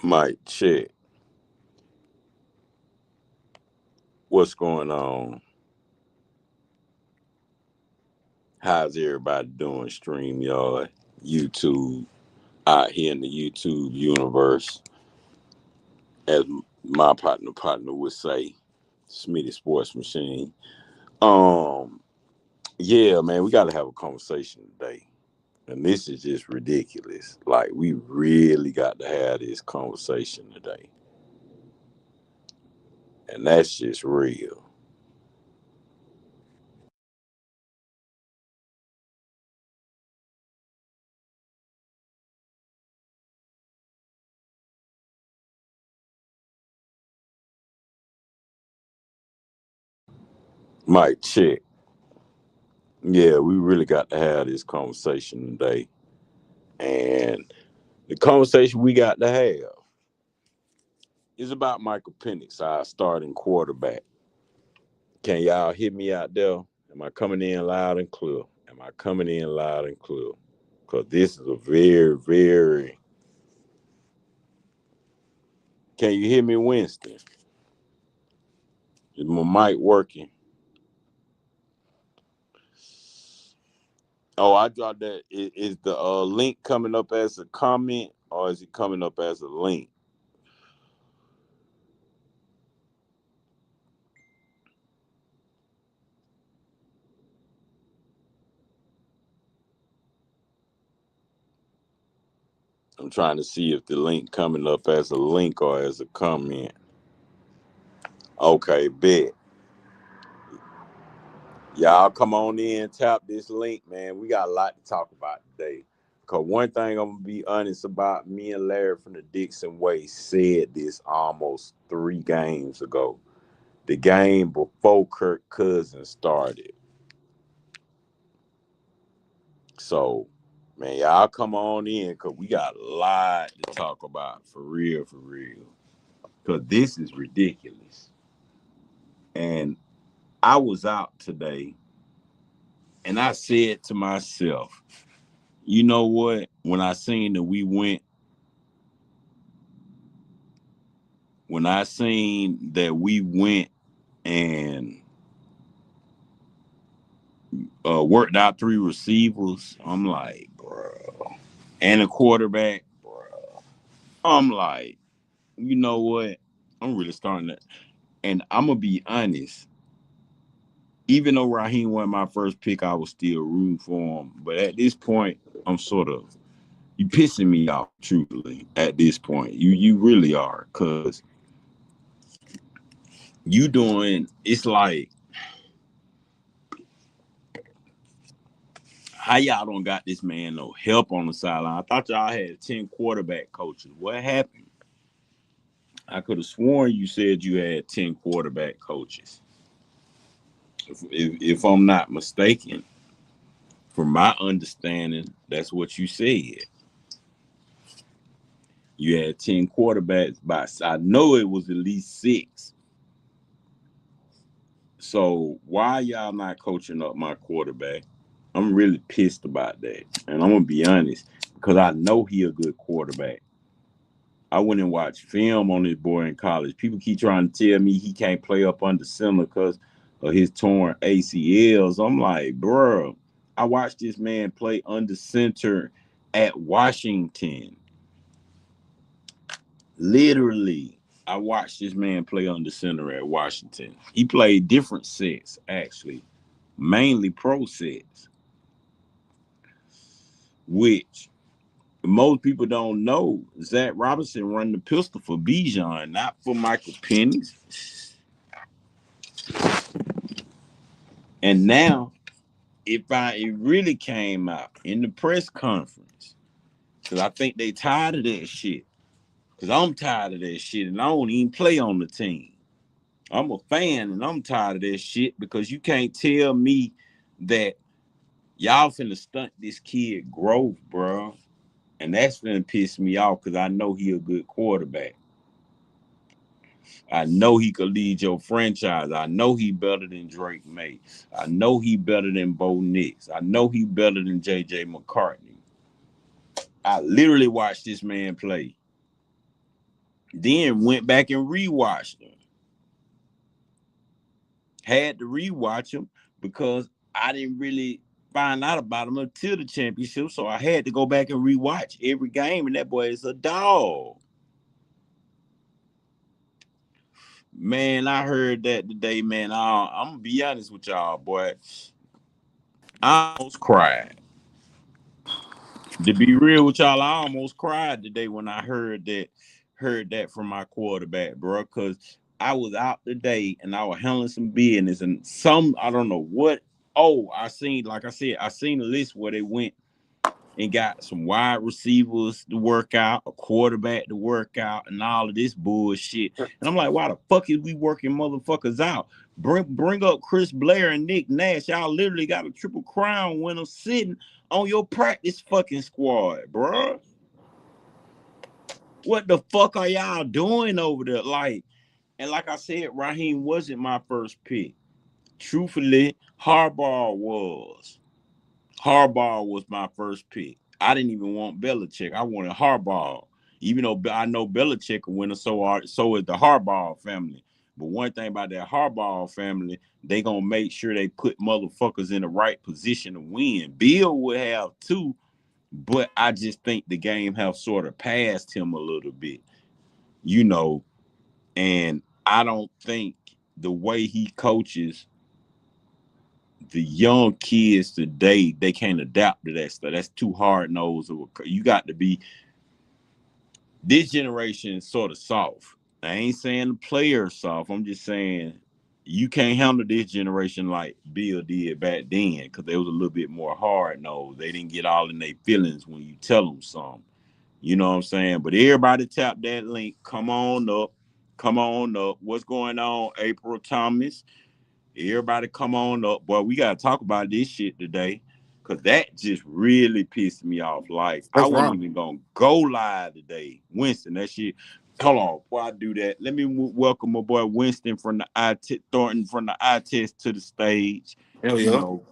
Mike, check. What's going on? How's everybody doing? Stream y'all, YouTube, out here in the YouTube universe, as my partner would say, Smitty Sports Machine. Um, yeah, man, we got to have a conversation today, and this is just ridiculous. Like, we really got to have this conversation today, and that's just real. Mike, check. Yeah, we really got to have this conversation today. And the conversation we got to have is about Michael Penix, our starting quarterback. Can y'all hear me out there? Am I coming in loud and clear? Am I coming in loud and clear? Because this is a very, very. Can you hear me, Winston? Is my mic working? Oh, I dropped that. Is the link coming up as a comment or is it coming up as a link? I'm trying to see if the link coming up as a link or as a comment. Okay, bet. Y'all come on in, tap this link, man. We got a lot to talk about today. Cause one thing I'm gonna be honest about, me and Larry from the Dixon Way said this almost 3 games ago. The game before Kirk Cousins started. So, man, y'all come on in cause we got a lot to talk about for real, for real. Cause this is ridiculous. And I was out today and I said to myself, you know what? When I seen that we went, when I seen that we went and worked out 3 receivers, I'm like, bro, and a quarterback, bro. I'm like, you know what? I'm really starting to, and I'm gonna be honest. Even though Raheem wasn't my first pick, I was still rooting for him. But at this point, I'm sort of you pissing me off. Truthfully, at this point, you really are, cause you doing it's like how y'all don't got this man no help on the sideline. I thought y'all had 10 quarterback coaches. What happened? I could have sworn you said you had 10 quarterback coaches. If I'm not mistaken, from my understanding, that's what you said. You had 10 quarterbacks, but I know it was at least 6. So why y'all not coaching up my quarterback? I'm really pissed about that. And I'm gonna be honest, because I know he a good quarterback. I went and watched film on this boy in college. People keep trying to tell me he can't play up under center because of his torn ACLs. I'm like, bro, I watched this man play under center at Washington. Literally, I watched this man play under center at Washington. He played different sets, actually, mainly pro sets, which most people don't know. Zach Robinson run the pistol for Bijan, not for Michael Penix. And now, if it really came out in the press conference, because I think they tired of that shit. Because I'm tired of that shit, and I don't even play on the team. I'm a fan, and I'm tired of that shit because you can't tell me that y'all finna stunt this kid growth, bro. And that's finna piss me off because I know he a good quarterback. I know he could lead your franchise. I know he better than Drake May. I know he better than Bo Nix. I know he better than JJ McCartney. I literally watched this man play. Then went back and rewatched them. Had to rewatch them because I didn't really find out about him until the championship. So I had to go back and rewatch every game, and that boy is a dog. Man, I heard that today, man. I'm gonna be honest with y'all, boy. I almost cried. To be real with y'all, I almost cried today when I heard that from my quarterback, bro. Cause I was out today and I was handling some business and some I don't know what. Oh, I seen, like I said, I seen a list where they went and got some wide receivers to work out, a quarterback to work out, and all of this bullshit. And I'm like, why the fuck is we working motherfuckers out? Bring up Chris Blair and Nick Nash. Y'all literally got a triple crown winner sitting on your practice fucking squad, bro. What the fuck are y'all doing over there? Like, and like I said, Raheem wasn't my first pick. Truthfully, Harbaugh was my first pick. I didn't even want Belichick. I wanted Harbaugh. Even though I know Belichick will win, so is the Harbaugh family. But one thing about that Harbaugh family, they gonna make sure they put motherfuckers in the right position to win. Bill would have too, but I just think the game have sort of passed him a little bit, you know. And I don't think the way he coaches the young kids today, they can't adapt to that stuff. That's too hard nosed. You got to be this generation is sort of soft. I ain't saying the players soft. I'm just saying you can't handle this generation like Bill did back then because they was a little bit more hard nosed. They didn't get all in their feelings when you tell them something. You know what I'm saying? But everybody tap that link. Come on up. Come on up. What's going on, April Thomas? Everybody come on up. Boy, we gotta talk about this shit today. Cause that just really pissed me off. Like I What's wasn't wrong? even gonna go live today. Winston, that shit. Hold on, before I do that, let me welcome my boy Winston from the Thornton from the eye test to the stage. Hell You yeah. know,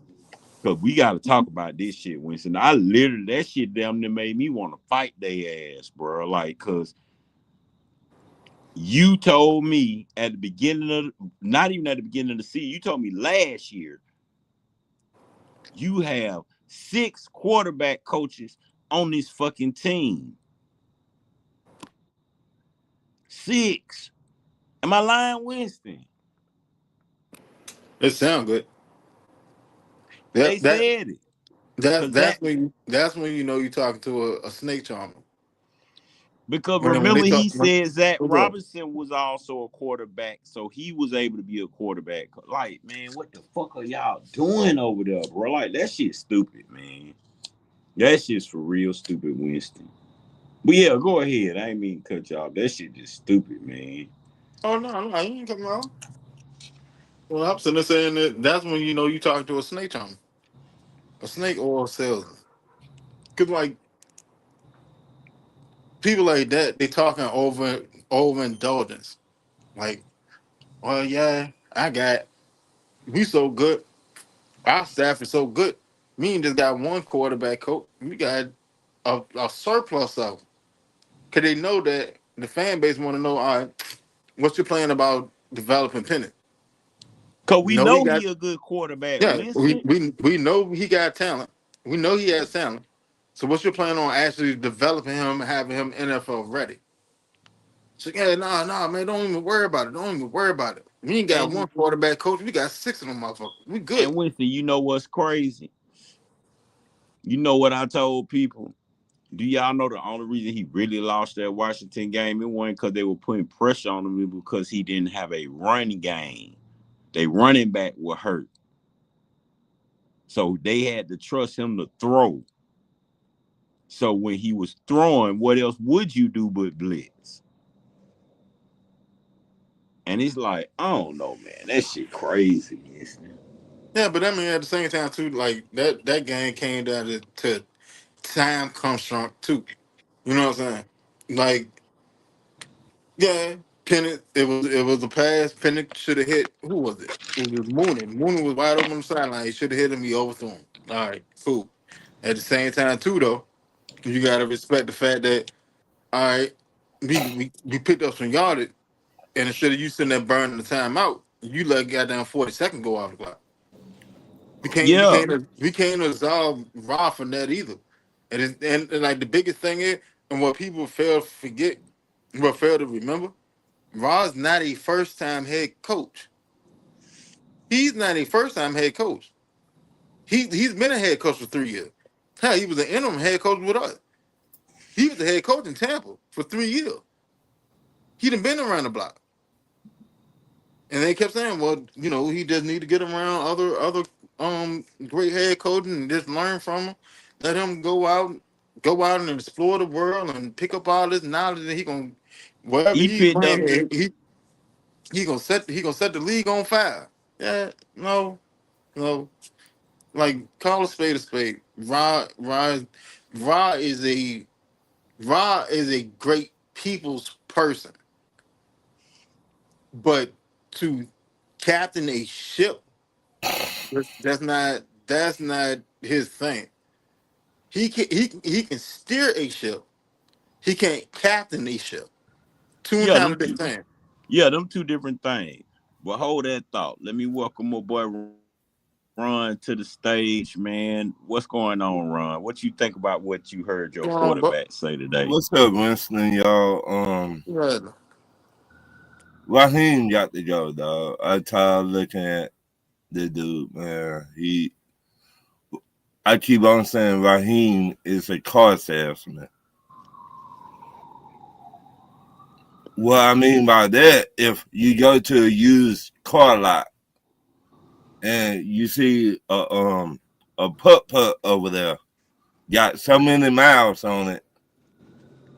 cause we gotta talk about this shit, Winston. I literally that shit damn near made me want to fight their ass, bro. Like, cause you told me at the beginning of not even at the beginning of the season, you told me last year you have 6 quarterback coaches on this fucking team. 6. Am I lying, Winston? It sound good. They That that said it. that Cause that that's when you know you're talking to a snake charmer. because When remember they talk he said Zach hold up. Robinson was also a quarterback, so he was able to be a quarterback. Like, man, what the fuck are y'all doing over there, bro? Like that shit's stupid, man. That shit's for real stupid, Winston. But yeah, go ahead. I ain't mean to cut you off. That shit just stupid, man. Oh no, you ain't coming out. Well, I'm sitting there saying that that's when you know you talking to a snake charmer, a snake oil salesman. Cause like people like that, they talking overindulgence. Like, well, yeah, we so good. Our staff is so good. Me and just got one quarterback coach. We got a surplus of them. Cause they know that the fan base want to know, all right, what's your plan about developing Penix? Cause We we know he know got he a good quarterback, yeah, Winston. we know he got talent. We know he has talent. So what's your plan on actually developing him, having him NFL ready? So yeah, nah, man, don't even worry about it. Don't even worry about it. We ain't got And one quarterback coach. We got 6 of them motherfuckers. We good. and Winston, you know what's crazy? You know what I told people? Do y'all know the only reason he really lost that Washington game? It wasn't because they were putting pressure on him, because he didn't have a running game. They running back were hurt. So they had to trust him to throw. So when he was throwing, what else would you do but blitz? And it's like, I don't know, man. That shit crazy, isn't it? Yeah, but I mean at the same time too, like that game came down to time construct too. You know what I'm saying? Like, yeah, Penix, it was a pass. Penix should have hit. Who was it? It was Mooney. Mooney was wide open on the sideline. He should have hit him. He overthrew him. All right, cool. At the same time too, though, you gotta respect the fact that all right. we picked up some yardage, and instead of you sitting there burning the time out, you let goddamn 40 seconds go off the clock. We can't we Yeah, can't we can't absolve Raw from that either. And like the biggest thing is, and what people fail to forget, what fail to remember, Raw's not a first time head coach. He's not a first time head coach. He's been a head coach for 3 years. Hell, he was an interim head coach with us. He was the head coach in Tampa for 3 years. He done been around the block. And they kept saying, well, he just need to get around other great head coaches and just learn from him. Let him go out and explore the world and pick up all this knowledge that he gonna wherever he he picked up. bring he gonna set the league on fire. Yeah, no, no. Like call a spade a spade. Ra is a Ra is a great people's person, but to captain a ship, that's not his thing. He can steer a ship. He can't captain a ship. Two Yeah, them entirely two. different things. Yeah, them two different things. But hold that thought. Let me welcome my boy Ron to the stage, man. What's going on, Ron? What you think about what you heard your Go on, quarterback but say today? What's up, Winston, y'all? yeah. Raheem got to go, dog. I tired looking at the dude, man. I keep on saying Raheem is a car salesman. What I mean by that, if you go to a used car lot and you see a putt putt over there, got so many miles on it,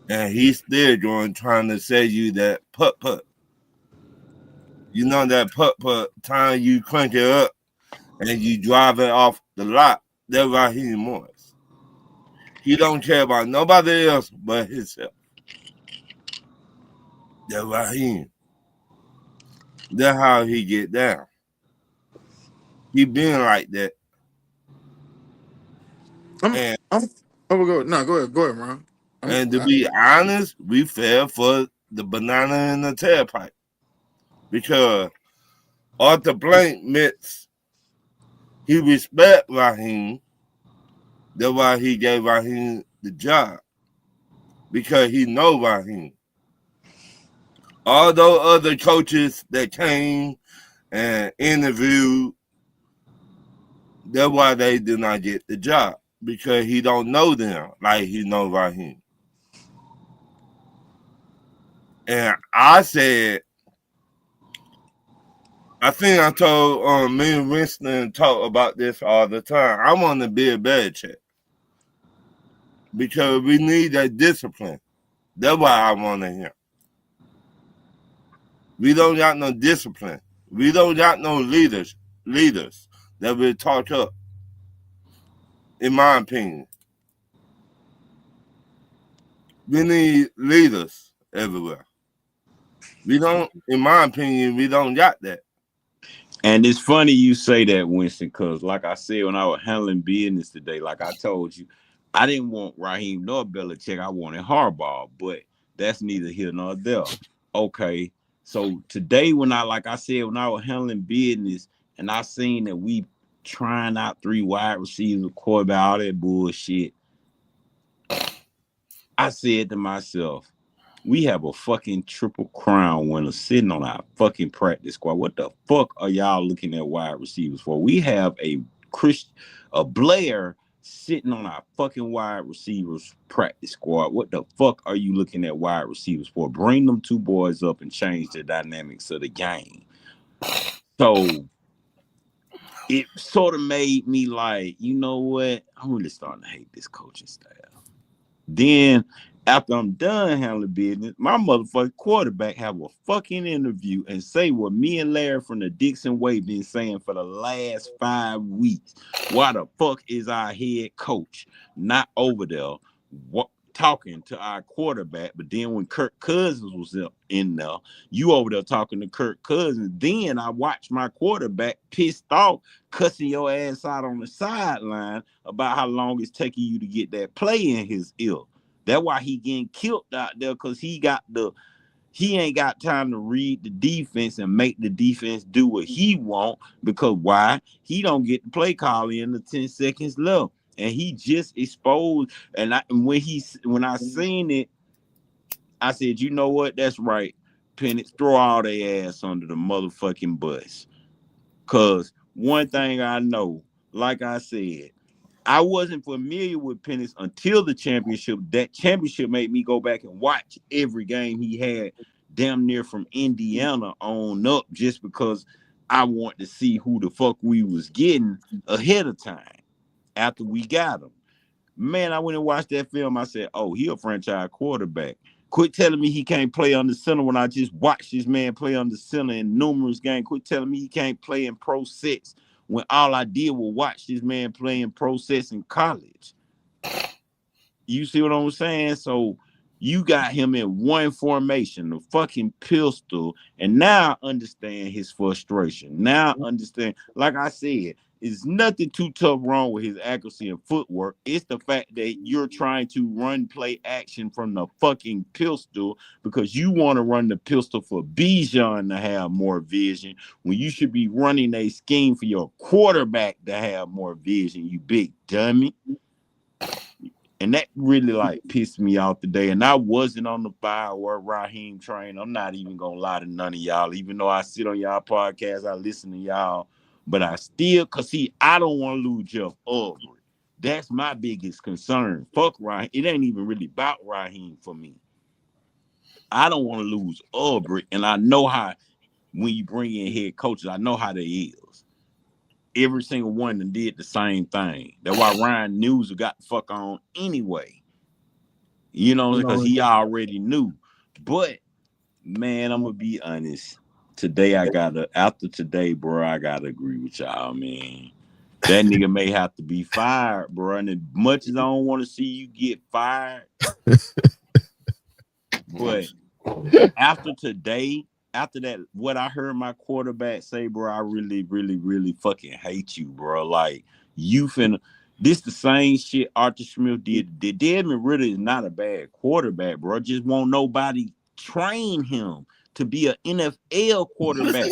and he's still going trying to sell you that putt putt. You know that putt putt time you crank it up and you drive it off the lot, that's Raheem Morris. He don't care about nobody else but himself. That's Raheem. That's how he get down. He been like that. I'm And I'm I'm gonna go. No, go ahead, Ron. and to be honest, we fell for the banana in the tailpipe. Because Arthur Blank admits he respect Raheem. That's why he gave Raheem the job. Because he know Raheem. All those other coaches that came and interviewed, that's why they did not get the job. Because he don't know them like he know Raheem. And I said, I think I told me and Winston talk about this all the time. I want to be a Belichick because we need that discipline. That's why I want to hear. We don't got no discipline. We don't got no leaders that will talk up. In my opinion, we need leaders everywhere. We don't, in my opinion, we don't got that. And it's funny you say that, Winston, because like I said, when I was handling business today, like I told you, I didn't want Raheem nor Belichick. I wanted Harbaugh, but that's neither here nor there. Okay. So today, like I said, when I was handling business and I seen that we trying out three wide receivers, quarterback, all that bullshit, I said to myself, we have a fucking triple crown winner sitting on our fucking practice squad. What the fuck are y'all looking at wide receivers for? We have a Blair sitting on our fucking wide receivers practice squad. What the fuck are you looking at wide receivers for? Bring them two boys up and change the dynamics of the game. So it sort of made me like, you know what? I'm really starting to hate this coaching staff. Then after I'm done handling business, my motherfucking quarterback have a fucking interview and say what me and Larry from the Dixon Way been saying for the last 5 weeks. Why the fuck is our head coach not over there talking to our quarterback? But then when Kirk Cousins was in there, you over there talking to Kirk Cousins. Then I watched my quarterback pissed off, cussing your ass out on the sideline about how long it's taking you to get that play in his ear. That's why he getting killed out there, because he ain't got time to read the defense and make the defense do what he want. Because why? He don't get the play call in the 10 seconds left. And he just exposed. And when I seen it, I said, you know what? That's right. Penix, throw all their ass under the motherfucking bus. Cause one thing I know, like I said, I wasn't familiar with Penix until the championship. That championship made me go back and watch every game he had damn near from Indiana on up, just because I want to see who the fuck we was getting ahead of time after we got him. Man, I went and watched that film. I said, oh, he a franchise quarterback. Quit telling me he can't play under center when I just watched this man play under center in numerous games. Quit telling me he can't play in pro sets when all I did was watch this man play in pro sets in college. You see what I'm saying? So you got him in one formation, the fucking pistol, and now I understand his frustration. Now I understand, like I said, it's nothing too tough wrong with his accuracy and footwork. It's the fact that you're trying to run play action from the fucking pistol because you want to run the pistol for Bijan to have more vision when you should be running a scheme for your quarterback to have more vision, you big dummy. And that really like pissed me off today. And I wasn't on the firework Raheem train. I'm not even gonna lie to none of y'all. Even though I sit on y'all podcast, I listen to y'all. But I still, cause see, I don't want to lose Jeff Ulbrich. That's my biggest concern. Fuck Raheem. It ain't even really about Raheem for me. I don't want to lose Ulbrich. And I know how when you bring in head coaches, I know how they is. Every single one of them did the same thing. That's why Ryan News got the fuck on anyway. You know, because he already knew. But man, I'm gonna be honest. Today after today, bro, I gotta agree with y'all, man. That nigga may have to be fired, bro. And as much as I don't want to see you get fired, but after today, after that, what I heard my quarterback say, bro, I really, really, really fucking hate you, bro. Like, you finna, this the same shit Arthur Smith did. Desmond Ritter is not a bad quarterback, bro. Just won't nobody train him to be an NFL quarterback.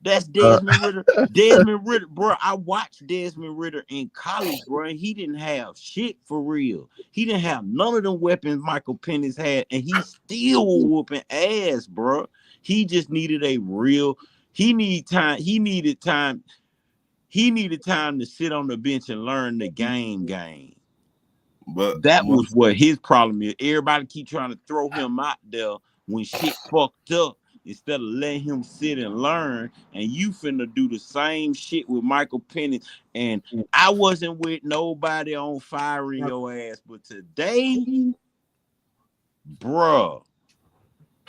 That's Desmond Ritter. Desmond Ritter, bro. I watched Desmond Ritter in college, bro, and he didn't have shit for real. He didn't have none of them weapons Michael Penix had, and he still was whooping ass, bro. He just needed a real. He needed time. He needed time. He needed time to sit on the bench and learn the game. But That was what his problem is. Everybody keep trying to throw him out there when shit fucked up instead of letting him sit and learn. And you finna do the same shit with Michael Penix. And I wasn't with nobody on firing your ass, but today, bruh,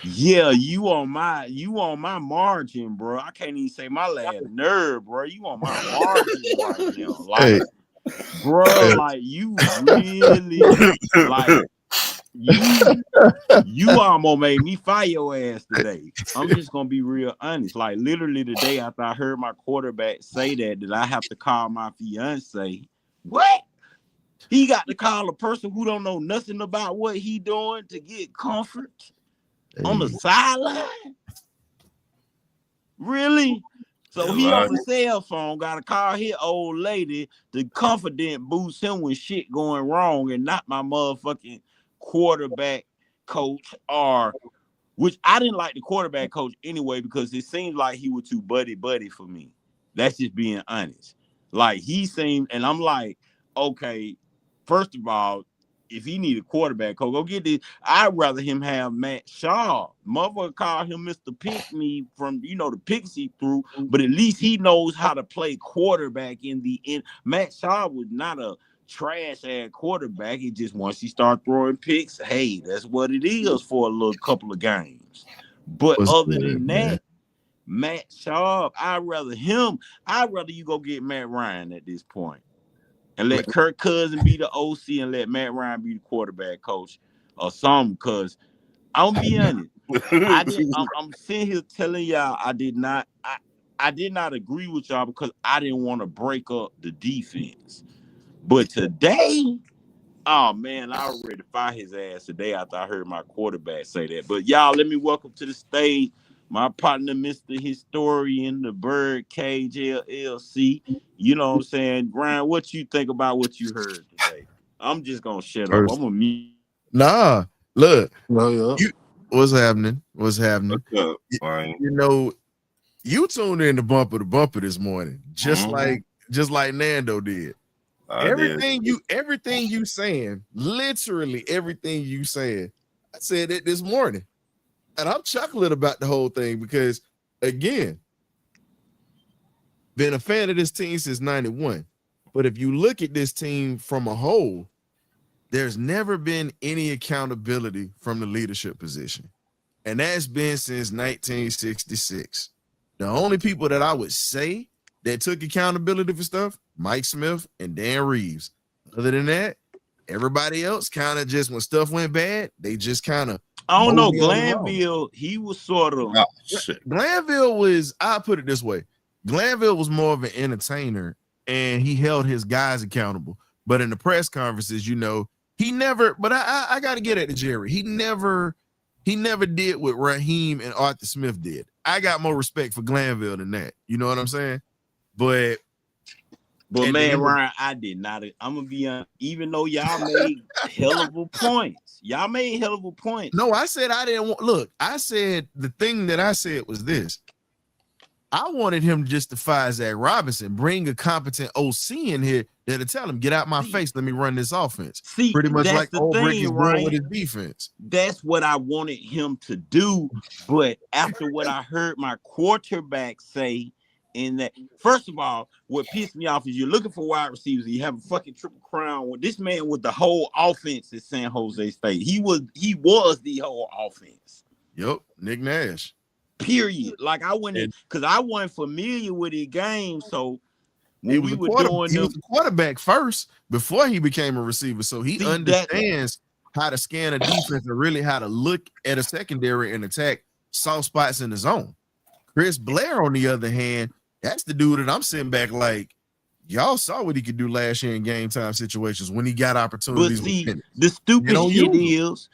yeah, you on my margin, bro. I can't even say my last nerve, bro. You on my margin right now. Like, bro, like you really like you almost made me fire your ass today. I'm just gonna be real honest. Like literally the day after I heard my quarterback say that I have to call my fiance. What? He got to call a person who don't know nothing about what he doing to get comfort on the sideline? Really? So he on the cell phone, got to call his old lady to confident boost him when shit going wrong and not my motherfucking quarterback coach or which I didn't like the quarterback coach anyway because it seemed like he was too buddy for me. That's just being honest. Like he seemed, and I'm like, okay, first of all, if he need a quarterback coach, go get this. I'd rather him have Matt Shaw. Motherfucker call him Mr. Pick Me from the picks he threw, but at least he knows how to play quarterback in the end. Matt Shaw was not a trash ass quarterback. He just once he start throwing picks, hey, that's what it is for a little couple of games. But other than that, Matt Sharp, I'd rather you go get Matt Ryan at this point. And let Kirk Cousins be the OC and let Matt Ryan be the quarterback coach or something. Cause I'm be honest. I'm sitting here telling y'all I did not agree with y'all because I didn't want to break up the defense. But today, Oh man, I was ready to fire his ass today after I heard my quarterback say that. But y'all, let me welcome to the stage my partner, Mr. Historian, the Bird Cage LLC. You know what I'm saying? Brian, what you think about what you heard today? I'm just gonna shut up. I'm First, gonna mute. nah, look, No, yeah. you what's happening? What's happening? What's up, You, Brian? you know, you tuned in to Bumper to Bumper this morning, Mhm. just like Nando did. I did. Everything you saying, literally everything you saying, I said it this morning. And I'm chuckling about the whole thing because again, been a fan of this team since 91. But if you look at this team from a whole, there's never been any accountability from the leadership position. And that's been since 1966. The only people that I would say that took accountability for stuff, Mike Smith and Dan Reeves. Other than that, everybody else kind of just when stuff went bad, they just kind of I don't know. mosey on along. Glanville, he was sort of Oh shit. Glanville was, I put it this way, Glanville was more of an entertainer and he held his guys accountable. But in the press conferences, he never, but I got to get at the Jerry. He never did what Raheem and Arthur Smith did. I got more respect for Glanville than that. You know what I'm saying? But But at the man, end of Ryan, I did not. I'm gonna be honest. Even though y'all made hellable points, y'all made hellable points. no, I said I didn't want. Look, I said the thing that I said was this. I wanted him just to fire Zach Robinson, bring a competent OC in here that'll tell him, get out my See, face, let me run this offense. see, Pretty much that's like the Ulbrich thing, is doing with Ryan. his defense. That's what I wanted him to do. But after what I heard my quarterback say, in that, first of all, what pissed me off is you're looking for wide receivers. You have a fucking triple crown with this man with the whole offense at San Jose State. He was the whole offense. Yep, Nick Nash. Period. Like I went in And because I wasn't familiar with his game. So he when was we a were quarter, doing he was them, a quarterback first before he became a receiver. So he see that understands how to scan a defense and really how to look at a secondary and attack soft spots in the zone. Chris Blair, on the other hand, that's the dude that I'm sitting back like, y'all saw what he could do last year in game time situations when he got but opportunities with see, Penix. the You stupid don't shit use them. is,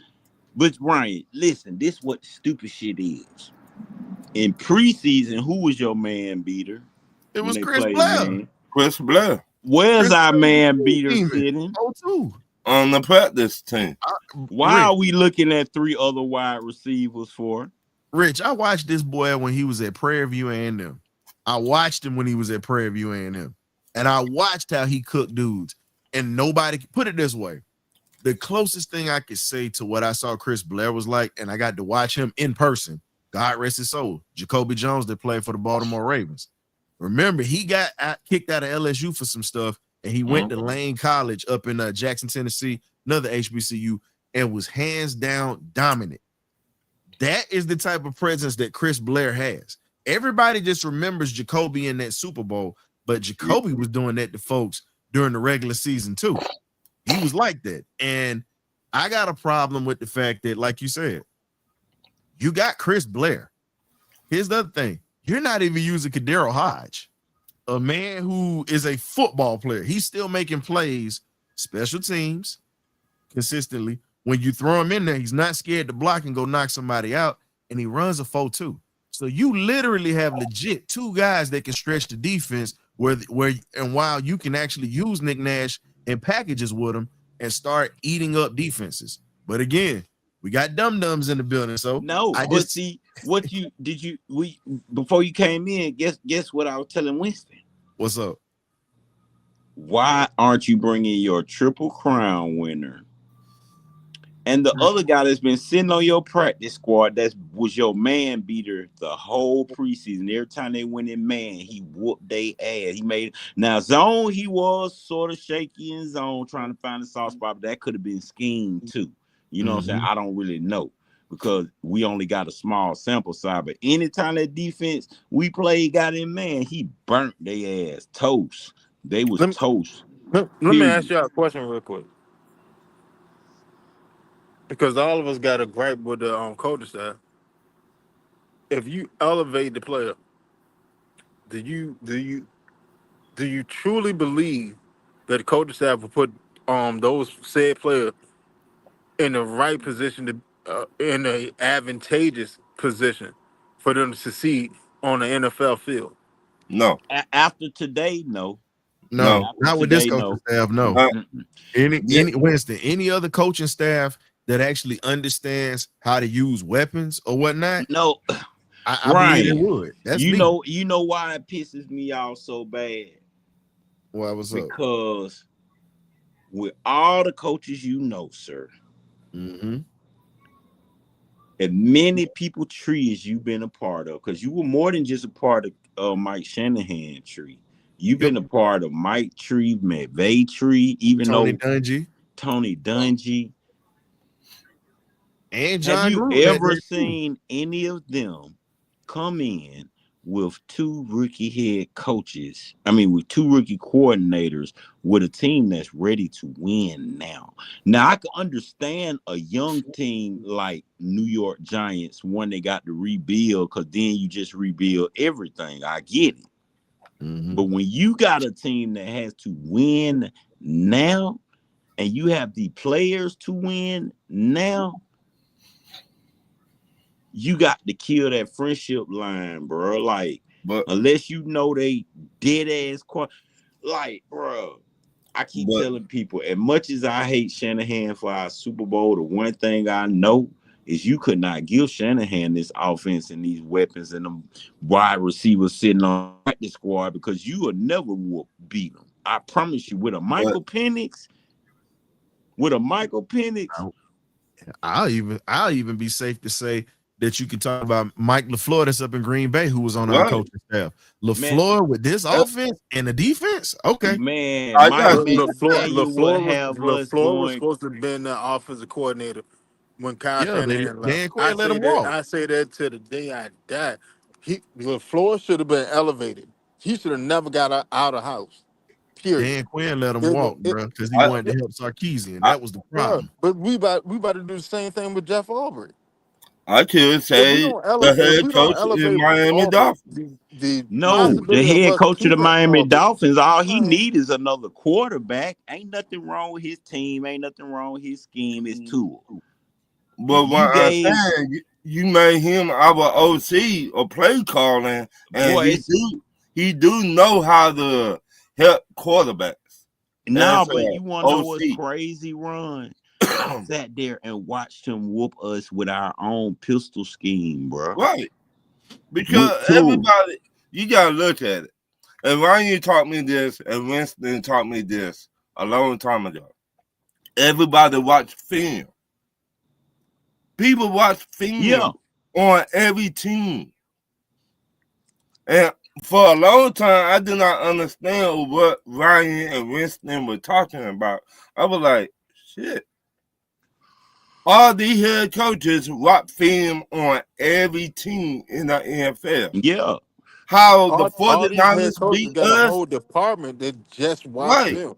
but Ryan, listen, this what the stupid shit is. In preseason, who was your man beater It when was they Chris played Blair. man? Chris Blair Where's Chris our Blair was man a beater team demon. sitting? Oh, too. on the practice team. Why Rich, are we looking at three other wide receivers for? Rich, I watched this boy when he was at Prairie View A&M. I watched him when he was at Prairie View A&M. And I watched how he cooked dudes. And nobody, put it this way, the closest thing I could say to what I saw Chris Blair was like, and I got to watch him in person, God rest his soul, Jacoby Jones that played for the Baltimore Ravens. Remember, he got kicked out of LSU for some stuff, and he went to Lane College up in Jackson, Tennessee, another HBCU, and was hands down dominant. That is the type of presence that Chris Blair has. Everybody just remembers Jacoby in that Super Bowl, but Jacoby was doing that to folks during the regular season too. He was like that. And I got a problem with the fact that, like you said, you got Chris Blair. Here's the other thing. You're not even using Kadero Hodge, a man who is a football player. He's still making plays, special teams, consistently. When you throw him in there, he's not scared to block and go knock somebody out, and he runs a 4-2. So you literally have legit two guys that can stretch the defense and while you can actually use Nick Nash in packages with him and start eating up defenses. But again, we got dum-dums in the building. So No, I but just see, what you did you we before you came in, guess what I was telling Winston? what's up? Why aren't you bringing your triple crown winner and the other guy that's been sitting on your practice squad that was your man beater the whole preseason? Every time they went in man, he whooped their ass. He made now zone. He was sort of shaky in zone, trying to find the soft spot, but that could have been schemed too. You know what I'm saying? I don't really know because we only got a small sample size. But anytime that defense we played got in man, he burnt their ass toast. They was Let me, toast. let me ask Period. y'all a question real quick. Because all of us got a gripe with the coaching staff. If you elevate the player, do you truly believe that the coaching staff will put those said players in the right position to in a advantageous position for them to succeed on the NFL field. No, After today, no. no. No, After not with this today, coaching no. staff. No. Uh, Mm-mm. yeah, Any Winston, any other coaching staff that actually understands how to use weapons or whatnot, No, I believe they Ryan. would. That's me. You know why it pisses me off so bad? Well, what's up? Because with all the coaches you know, sir, Mm-hmm. and many people trees you've been a part of, because you were more than just a part of Mike Shanahan tree. You've Yep. been a part of Mike Tree, McVay Tree, even Tony though Dungy Tony Dungy. and Have John you Gruden at ever that too. seen any of them come in with two rookie head coaches? I mean, with two rookie coordinators with a team that's ready to win now. Now, I can understand a young team like New York Giants when they got to rebuild, because then you just rebuild everything. I get it. Mm-hmm. But when you got a team that has to win now and you have the players to win now, you got to kill that friendship line, bro. Like, but unless you know they dead ass like, bro. I keep but telling people, as much as I hate Shanahan for our Super Bowl, the one thing I know is you could not give Shanahan this offense and these weapons and them wide receivers sitting on practice squad, because you will never beat them. I promise you. but With a Michael Penix, I'll even be safe to say that you can talk about Mike LaFleur that's up in Green Bay, who was on our right. coaching staff. man, LaFleur with this Uh, offense and the defense, okay. man, I Mike got you. McDaniel will have us LaFleur was going. supposed to have been the offensive coordinator when Kyle Yeah, Shanahan left. Dan Quinn let him walk. I say that to the day I die. LaFleur should have been elevated. He should have never got out of house. Period. Dan Quinn let him It, walk, it, bro, because he I, wanted to help Sarkeesian. I, That was the yeah, problem. but we about to do the same thing with Jeff Albrecht. I could say the If head we don't coach in elevate Miami Auburn, Dolphins. the No, the possibility of head us coach of the keeping Miami Auburn, Dolphins, all he man, need is another quarterback. Ain't nothing wrong with his team. Ain't nothing wrong with his scheme. It's Tua. If But you what I'm gave saying, you made him our OC or play calling, and boys, he do know how to help quarterbacks nah, as but a you want to know what's OC. crazy, Ron? I sat there and watched him whoop us with our own pistol scheme, bro. Right. With Because Tua. everybody, you gotta look at it. And Ryan taught me this, and Winston taught me this a long time ago. Everybody watch film. People watch Yeah, film on every team. And for a long time, I did not understand what Ryan and Winston were talking about. I was like, shit. All these head coaches watch film on every team in the NFL. yeah, How the all these head 49ers coaches beat got a us? whole department that just watch Right, film.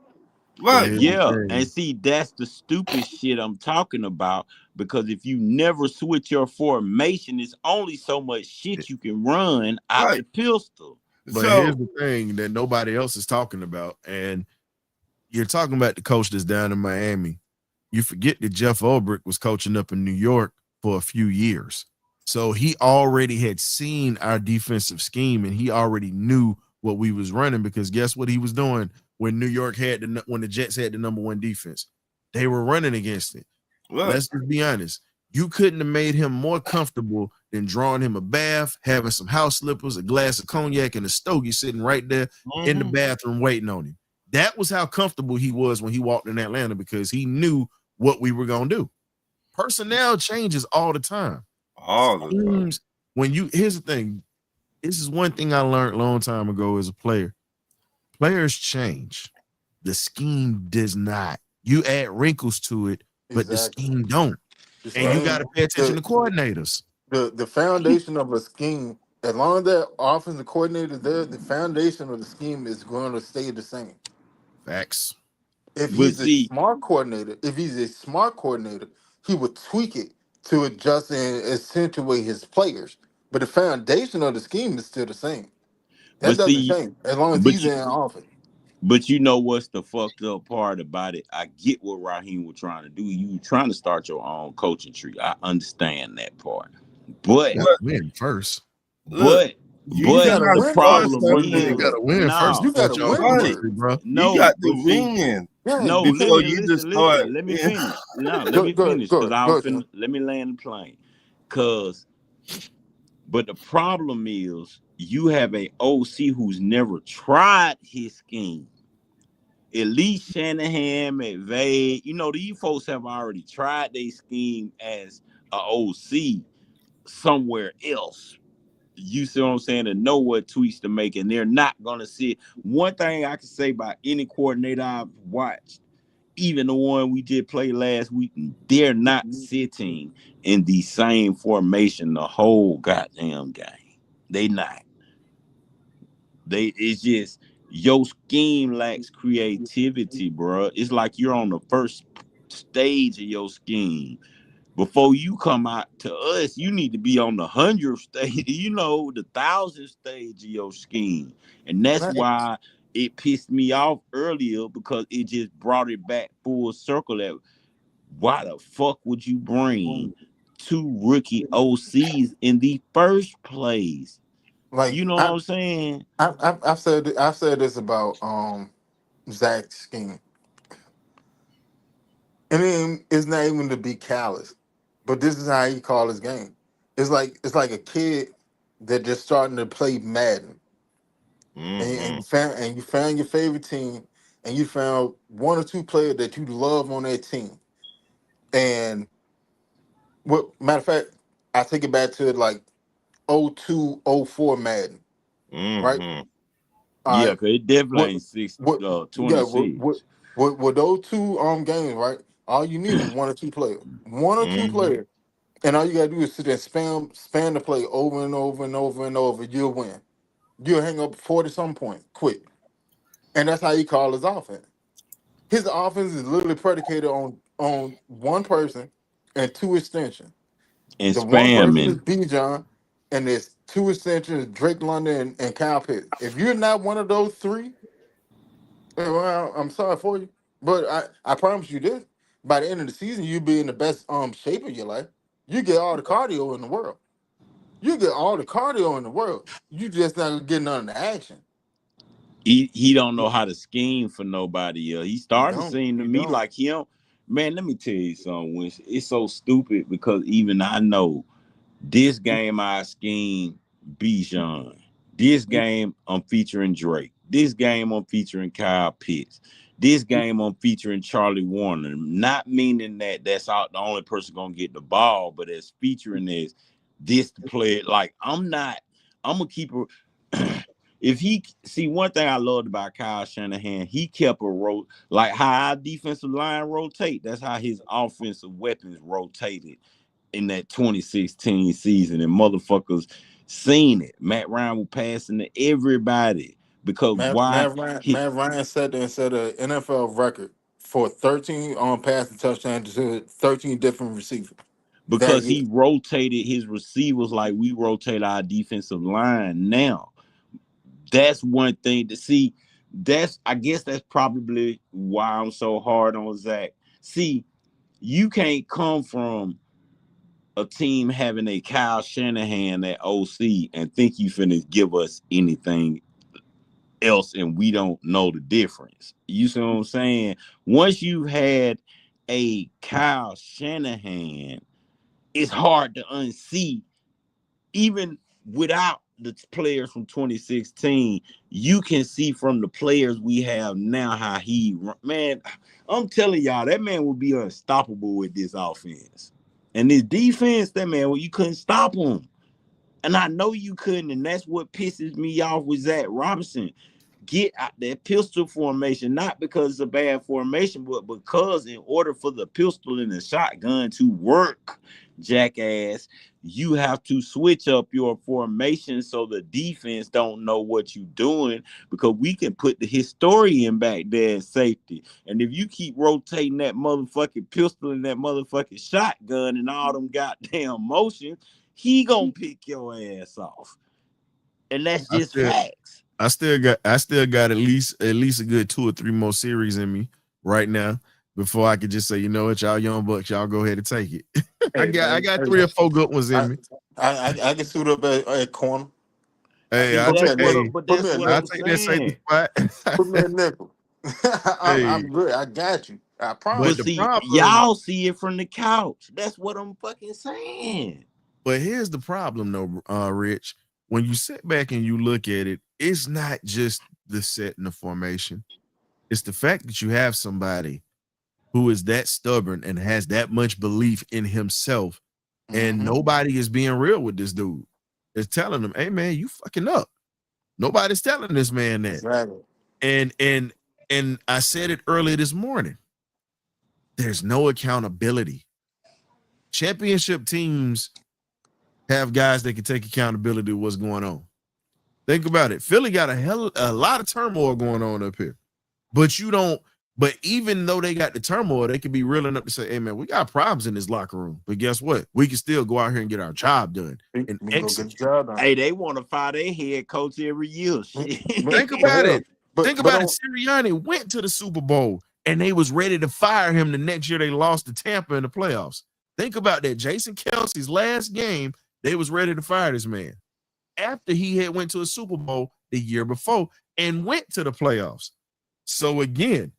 But right. here's the yeah. And thing. see, that's the stupid shit I'm talking about. Because if you never switch your formation, it's only so much shit you can run out Right. the pistol. But here's So, the thing that nobody else is talking about. And you're talking about the coach that's down in Miami. You forget that Jeff Ulbrich was coaching up in New York for a few years. So he already had seen our defensive scheme and he already knew what we was running, because guess what he was doing when New York had when the Jets had the number one defense? They were running against it. right, Let's just be honest. You couldn't have made him more comfortable than drawing him a bath, having some house slippers, a glass of cognac, and a stogie sitting right there in the Mhm. bathroom waiting on him. That was how comfortable he was when he walked in Atlanta, because he knew what we were going to do. Personnel changes all the time. all the time. Teams, here's the thing. This is one thing I learned a long time ago as a player. Players change. The scheme does not. You add wrinkles to it, but the Exactly. scheme don't. The And you Right. got to scheme, pay attention to coordinators. the foundation of a scheme, as long as that offensive coordinator is there, the foundation of the scheme is going to stay the same. Facts. If But he's a see, smart coordinator, he would tweak it to adjust and accentuate his players. But the foundation of the scheme is still the same. That but doesn't see, change as long as but he's you, in office. But you know what's the fucked up part about it? I get what Raheem was trying to do. You were trying to start your own coaching tree. I understand that part. But Gotta But win first. look, but You you but gotta gotta the win start first problem before you You can something. is gotta go. win first You no, to start gotta your own win Right. coaching first. tree, bro. You no, got but to see, win Yeah, no, before listen, you listen, just start. listen. Let me finish. No, let me good, good, finish because good, I was good, Ken. finna let me land the plane. Cause but the problem is you have a OC who's never tried his scheme. At least Shanahan, McVay, these folks have already tried their scheme as a OC somewhere else. You see what I'm saying? To know what tweaks to make, and they're not gonna see it. One thing I can say about any coordinator I've watched, even the one we did play last week, they're not sitting in the same formation the whole goddamn game. They not. It's just your scheme lacks creativity, bro. It's like you're on the first stage of your scheme. Before you come out to us, you need to be on the 100th stage, the 1,000th stage of your scheme. And that's Right. why it pissed me off earlier because it just brought it back full circle that why the fuck would you bring two rookie OCs in the first place? Like You know what I'm saying? I've said this about Zach's scheme, and it's not even to be callous, but this is how he call his game. It's like a kid that just starting to play Madden, and Mm-hmm. you found your favorite team, and you found one or two players that you love on that team, and what matter of fact, I take it back to like 02, 04 Madden, right? Mm-hmm. All Yeah, right. cause it definitely What ain't what yeah, 26. what those two games, right? All you need is one or two players. One or two Mm-hmm. players. And all you gotta do is sit there and spam the play over and over and over and over. You'll win. You'll hang up 40 some point quick. And that's how he called his offense. His offense is literally predicated on one person and two extensions. And The one person is spamming. B John, and there's two extensions, Drake London and Kyle Pitts. If you're not one of those three, well, I'm sorry for you, but I promise you this: by the end of the season, you'll be in the best shape of your life. You get all the cardio in the world. You get all the cardio in the world. You just not getting none of the action. He don't know how to scheme for nobody else. He You starting to don't. seem to You me don't. like him. Man, let me tell you something, Winston. It's so stupid because even I know this game I scheme Bijan. This game I'm featuring Drake. This game I'm featuring Kyle Pitts. This game I'm featuring Charlie Warner. Not meaning that that's the only person gonna get the ball, but as featuring this to play it. Like I'm gonna keep her. If he see one thing I loved about Kyle Shanahan, he kept a like how our defensive line rotate. That's how his offensive weapons rotated in that 2016 season, and motherfuckers seen it. Matt Ryan was passing to everybody because why? Matt Ryan said and set an NFL record for 13 on passing touchdowns to 13 different receivers that Because year. he rotated his receivers like we rotate our defensive line now. That's one thing to see. I guess that's probably why I'm so hard on Zach. See, you can't come from a team having a Kyle Shanahan at OC and think you finna give us anything else and we don't know the difference. You see what I'm saying? Once you've had a Kyle Shanahan, it's hard to unsee even without the players from 2016. You can see from the players we have now how man, I'm telling y'all, that man will be unstoppable with this offense. And this defense, that man, well, you couldn't stop him. And I know you couldn't, and that's what pisses me off with Zach Robinson. Get out that pistol formation, not because it's a bad formation, but because in order for the pistol and the shotgun to work, jackass, you have to switch up your formation so the defense don't know what you're doing because we can put the historian back there as safety. And if you keep rotating that motherfucking pistol and that motherfucking shotgun and all them goddamn motions, he gonna pick your ass off. And that's I just said facts. I still got at least a good 2 or 3 more series in me right now before I could just say, you know what, y'all young bucks, y'all go ahead and take it. I Hey got I man, got hey, 3 or 4 good ones in I me. I can suit up at corner. Hey, See, I Put me take a that's what, nickel. hey, but Put me that's a what I I'm nickel. take that safety saying. Put me spot. a nickel. Hey, I'm good. I got you. I but But promise the you. see, problem, y'all see it from the couch. That's what I'm fucking saying. but here's the problem though, Rich. When you sit back and you look at it, it's not just the set and the formation. It's the fact that you have somebody who is that stubborn and has that much belief in himself, and Mm-hmm. nobody is being real with this dude. It's telling him, "Hey man, you fucking up." Nobody's telling this man that. Exactly. And I said it earlier this morning. There's no accountability. Championship teams have guys that can take accountability of what's going on. Think about it. Philly got a lot of turmoil going on up here. But you don't, but even though they got the turmoil, they can be real enough to say, hey man, we got problems in this locker room. But guess what? We can still go out here and get our job done and We can go get the execute. job done. Hey, they want to fire their head coach every year. But, Think Shit. but about hell, it. but Think but about it. don't Sirianni went to the Super Bowl and they was ready to fire him the next year. They lost to Tampa in the playoffs. Think about that. Jason Kelsey's last game, they was ready to fire this man after he had went to a Super Bowl the year before and went to the playoffs. So again,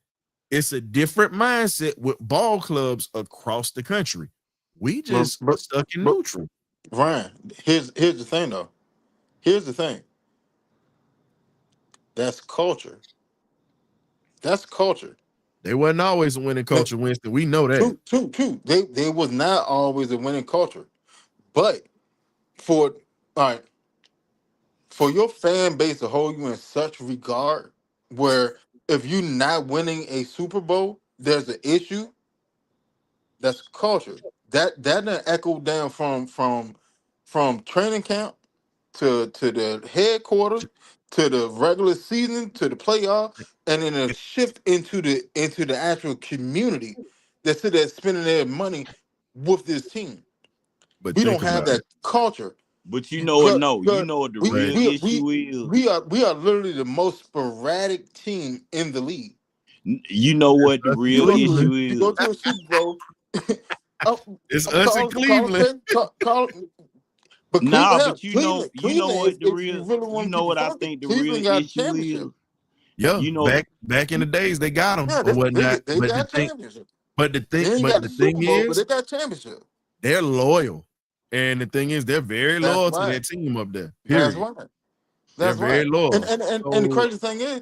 it's a different mindset with ball clubs across the country. We but just but stuck in but neutral. Ryan, here's the thing though. Here's the thing. That's culture. That's culture. They wasn't always a winning That- culture, Winston. We know that. True. They was not always a winning culture. But for all right, for your fan base to hold you in such regard, where if you're not winning a Super Bowl, there's an issue. That's culture. That done echoed down from training camp to the headquarters to the regular season to the playoff, and then a shift into the actual community that's there spending their money with this team. But We don't think have about that it. culture. But you know what? Because, No, you because know what the we But real we we issue is. we are literally the most sporadic team in the league. You know what the us in You real go to Cleveland. issue you go is. to a Super Bowl. Oh, It's us in Cleveland. but Nah, Cleveland, hell, but you know Cleveland. what the If you real, really you want to know keep it what I funky, think the real Cleveland got a issue championship. is. Yeah, You know, back in the days they got them Yeah, or whatnot. they got championship. They ain't But got the the thing Super Bowl, but is, they got championship. they're loyal. And the thing is, they're very That's loyal to right. that team up there. That's Period. right. They're That's very right. And loyal. and, and and the So crazy thing is,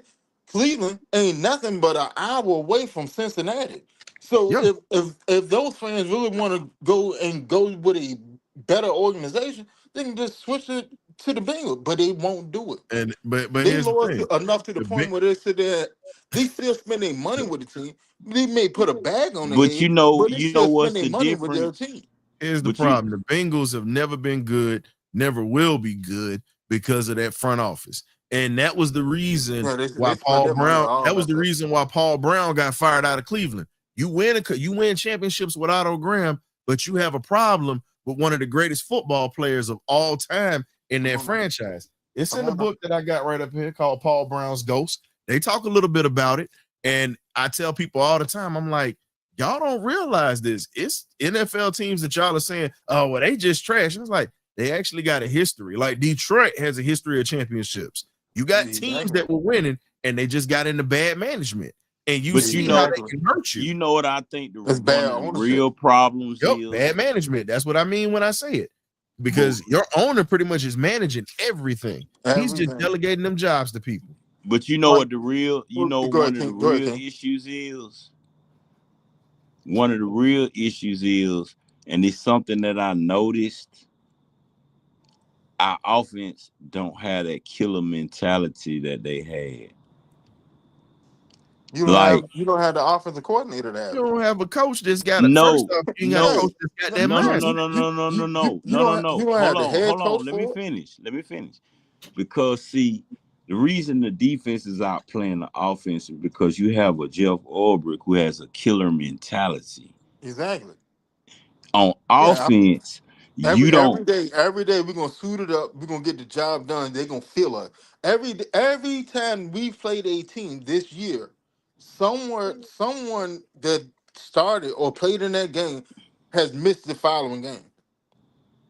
Cleveland ain't nothing but an hour away from Cincinnati. So yeah. if those fans really want to go with a better organization, they can just switch it to the Bengals. But they won't do it. And but They here's the loyal thing. enough to the The point big where they sit there. They still spend their money with the team. They may put a bag on their but head, but they you know still spend what's their the money with their difference. team. here's the But you, problem. The Bengals have never been good, never will be good because of that front office. And that was the reason Yeah, why they spend their money all That was that the stuff. reason why Paul Brown got fired out of Cleveland. You win championships with Otto Graham, but you have a problem with one of the greatest football players of all time in Come that on now. franchise. It's in Come the on now. book that I got right up here called Paul Brown's Ghost. They talk a little bit about it. And I tell people all the time, I'm like, y'all don't realize this. It's NFL teams that y'all are saying, oh, well, they just trash. And it's like they actually got a history. Like Detroit has a history of championships. You got teams Exactly. that were winning and they just got into bad management. And you but see how Exactly. they can hurt you. you know what I think the It's one bad of the ownership. real problems Yep, is. bad management. That's what I mean when I say it. But Because your owner pretty much is managing everything. He's just Everything. delegating them jobs to people. you know Like, what the real, go ahead, one of the King. Go ahead, real King. issues is. One of the real issues is, and it's something that I noticed. Our offense don't have that killer mentality that they had. Like, You don't have the offensive coordinator to You have it. don't have a coach that's got it. First no, off, you ain't got a Yeah. no, coach that's got No, that no, no, no, no, mindset. no, no, no, no, no, you no. don't have the head Hold coach on. Let me for it. finish. Because see, the reason the defense is out playing the offense is because you have a Jeff Ulbrich who has a killer mentality. Exactly. On Yeah. offense, You don't. Every day we're gonna suit it up. We're gonna get the job done. They're gonna feel us. Every time we played a team this year, someone that started or played in that game has missed the following game.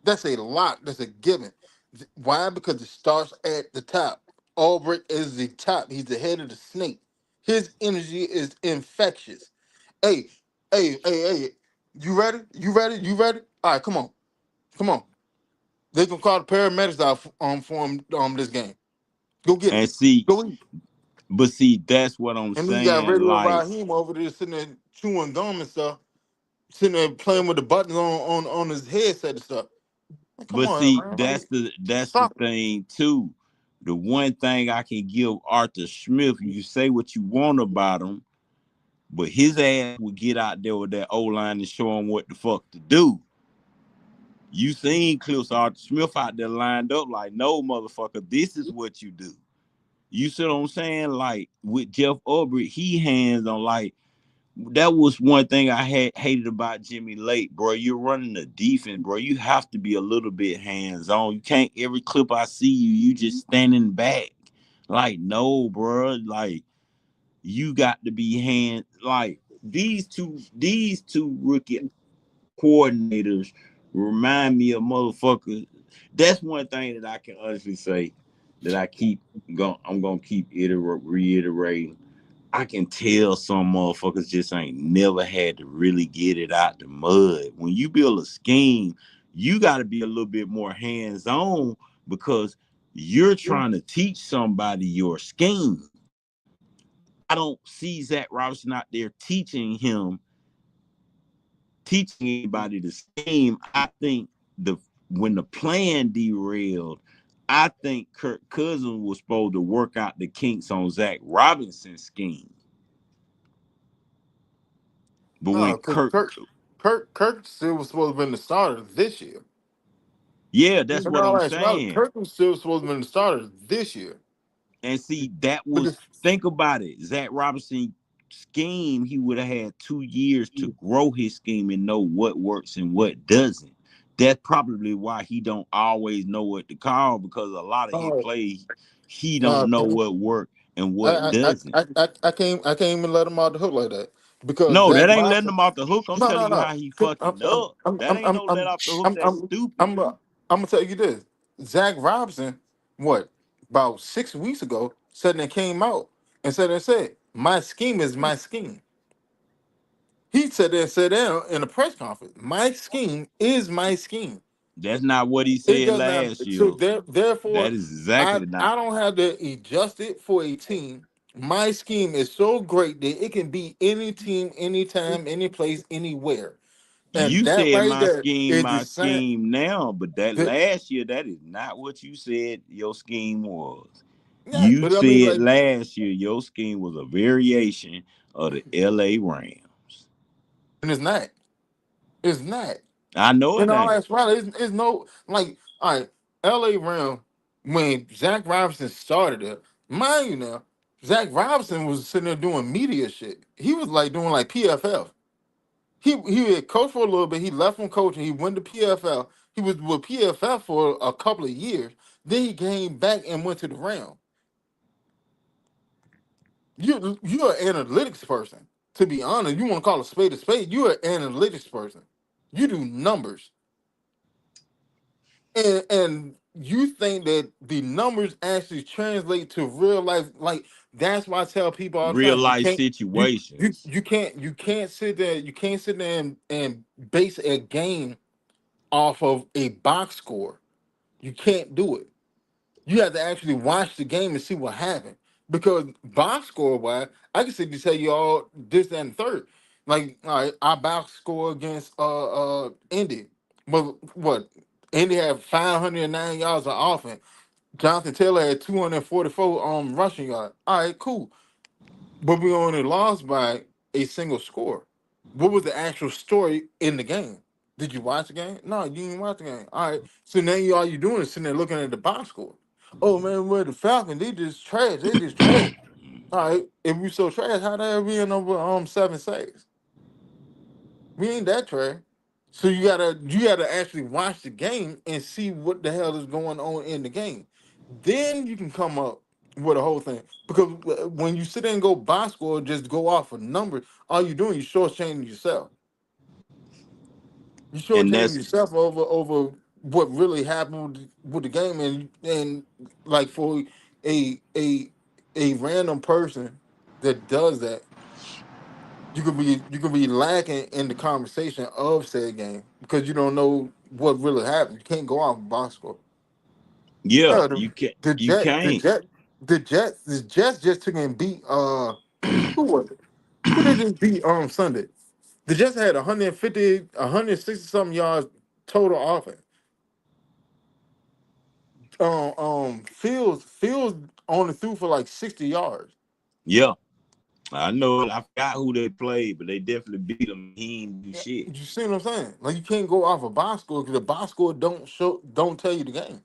That's a lot. That's a given. Why? Because it starts at the top. Albrecht is the top. He's the head of the snake. His energy is infectious. Hey, hey. You ready? You ready? You ready? All right, come on. Come on. They gonna call the paramedics out for him this game. Go get him. And see, Go eat. but see, that's what I'm And then you got saying. Radio Like, Raheem over there sitting there chewing gum and stuff, sitting there playing with the buttons on his headset and stuff. Like, come but on, see, man. Like, that's the stop it. thing too. The one thing I can give Arthur Smith, you say what you want about him, but his ass would get out there with that O line and show him what the fuck to do. You seen clips of Arthur Smith out there lined up like, no, motherfucker, this is what you do. You see what I'm saying? Like with Jeff Ulbrich, he hands on like that was one thing I had hated about Jimmy Lake, bro. You're running the defense, bro. You have to be a little bit hands on. You can't every clip I see you, you just standing back. Like, no, bro. Like you got to be hand like these two rookie coordinators remind me of motherfuckers. That's one thing that I can honestly say that I'm gonna keep reiterating. I can tell some motherfuckers just ain't never had to really get it out the mud. When you build a scheme, you got to be a little bit more hands on because you're trying to teach somebody your scheme. I don't see Zach Robinson out there teaching anybody the scheme. I think the when the plan derailed, I think Kirk Cousins was supposed to work out the kinks on Zach Robinson's scheme. But when No, because Kirk, Kirk still was supposed to have been the starter this year. yeah, that's In what all I'm actuality, saying. Kirk was still supposed to have been the starter this year. And see, that was Because think about it. Zach Robinson scheme, he would have had 2 years to grow his scheme and know what works and what doesn't. That's probably why he don't always know what to call because a lot of his no, plays he don't no, know what work and what I, I, doesn't. I can't even let him out the hook like that because No, Zach that ain't letting Robinson. him off the hook. I'm No, telling no, you no. how he fucking up. That ain't no let off the hook. That's I'm, stupid. I'm gonna tell you this. Zach Robinson, what about 6 weeks ago, said and came out and said, my scheme is my scheme. He said that in a press conference. My scheme is my scheme. That's not what he It said does not. last So year. therefore, That is exactly not. I don't have to adjust it for a team. My scheme is so great that it can be any team, anytime, any place, anywhere. And You that said right there is the my sign. scheme now, but that That, last year, that is not what you said your scheme was. yeah, You but I mean, said like, last year your scheme was a variation of the LA Rams. and it's not. It's not. I know In it all ain't. actuality, it's no like. All right, L.A. Ram when Zach Robinson started it, mind you now, Zach Robinson was sitting there doing media shit. He was like doing like PFF. He had coached for a little bit. He left from coaching. He went to PFL. He was with PFF for a couple of years. Then he came back and went to the Rams. You're an analytics person. To be honest, you want to call a spade a spade. You're an analytics person. You do numbers, and you think that the numbers actually translate to real life. Like that's why I tell people all the Real time, life situations. you can't sit there. You can't sit there and base a game off of a box score. You can't do it. You have to actually watch the game and see what happened. Because box score wise, I can sit to tell you all this, that, and third. Like, all right, our box score against Indy. But what? Indy had 509 yards of offense. Jonathan Taylor had 244 rushing yards. All right, cool. But we only lost by a single score. What was the actual story in the game? Did you watch the game? No, you didn't watch the game. All right. So now all you doing is sitting there looking at the box score. Oh man, we're the Falcons. They just trash. They just trash. All right. If we so trash, how the hell we end up with 7 sacks? We ain't that trash. So you gotta actually watch the game and see what the hell is going on in the game. Then you can come up with a whole thing. Because when you sit there and go box score, just go off of numbers, all you're doing, you're shortchanging yourself. You And shortchanging that's yourself over what really happened with the game, and like for a a a random person that does that, you could be lacking in the conversation of said game because you don't know what really happened. You can't go off box score. yeah, Hell, you can the you Jet the can't. Jet the Jets just took and beat who was it? Who they just beat Sunday? The Jets had 150, 160 something yards total offense. Fields only threw for like 60 yards. Yeah, I know it. I forgot who they played, but they definitely beat them. He ain't do Yeah, shit. you see what I'm saying? Like you can't go off a box score because the box score don't tell you the game.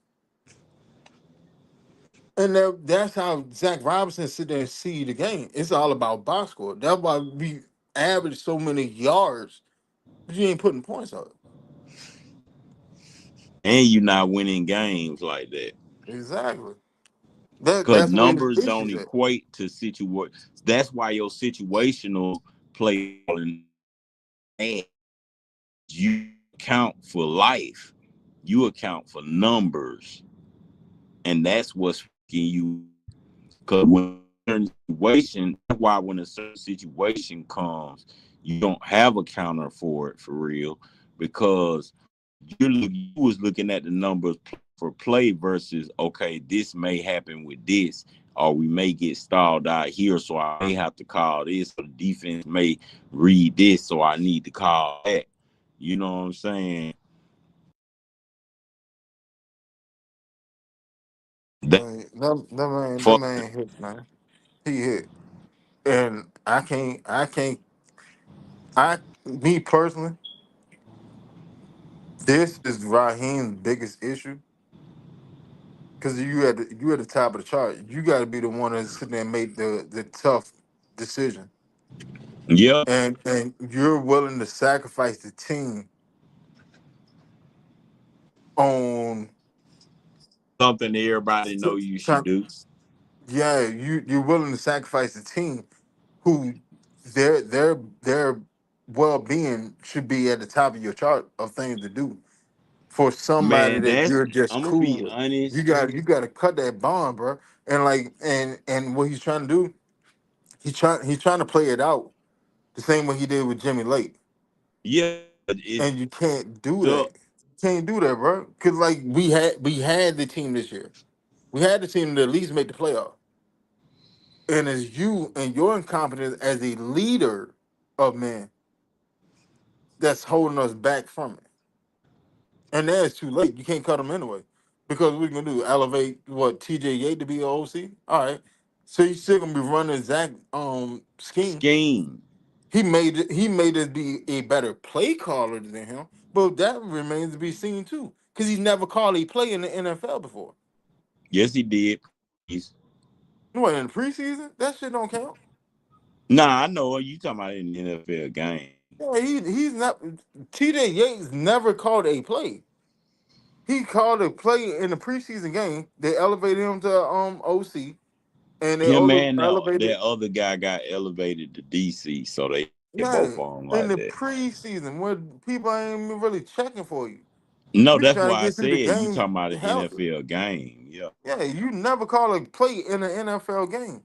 And that's how Zach Robinson sit there and see the game. It's all about box score. That's why we average so many yards, but you ain't putting points on it. And you not winning games like that. Exactly. That Because that's where the numbers don't issues at. equate to situation. That's why your situational play and you account for life. You account for numbers. And that's what's fucking you. Because when a certain situation, that's why when a certain situation comes, you don't have a counter for it for real. Because you was looking at the numbers for play versus okay, this may happen with this, or we may get stalled out here, so I may have to call this, or the defense may read this, so I need to call that. You know what I'm saying? That Man, that man fuck. hit, man. He hit. And me personally, this is Raheem's biggest issue. Because you at the top of the chart. You gotta be the one that sit there and make the tough decision. Yeah, And you're willing to sacrifice the team on something everybody know you should trying, do. yeah, you're willing to sacrifice the team who their well being should be at the top of your chart of things to do for somebody Man, that that's you're just I'm gonna cool be with. You honest. got you got to cut that bond, bro. And like and what he's trying to do, he's trying to play it out the same way he did with Jimmy Lake, Yeah, but it's and you can't do up. that. Can't do that, bro. Because like we had the team this year. We had the team to at least make the playoff. And it's you and your incompetence as a leader of men that's holding us back from it. And now it's too late. You can't cut them anyway. Because what we gonna do? Elevate what TJ Yates to be an OC? All right. So he's still gonna be running Zach scheme. Scheme. He made us be a better play caller than him, but that remains to be seen too. Because he's never called a play in the NFL before. Yes, he did. He's, What in the preseason? That shit don't count. nah, I know you talking about in the NFL game. Yeah, he's not. TJ Yates never called a play. He called a play in the preseason game. They elevated him to OC, and they Him and elevated. that other guy got elevated to DC, so they both Yeah, on in like the that. preseason when people ain't even really checking for you. No, We that's trying to why I get through said the you game talking about an healthy. NFL game. Yeah. Yeah, you never call a play in an NFL game.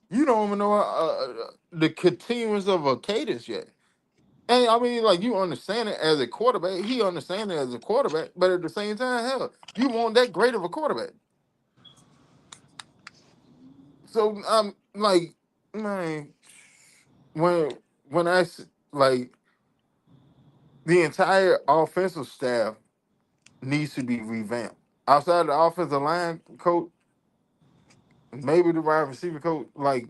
You don't even know the continuance of a cadence yet. And I mean, like you understand it as a quarterback. He understands it as a quarterback, but at the same time, hell, you want that great of a quarterback. So I'm like, man, when when like the entire offensive staff needs to be revamped. Outside the offensive line coach, maybe the wide receiver coach, like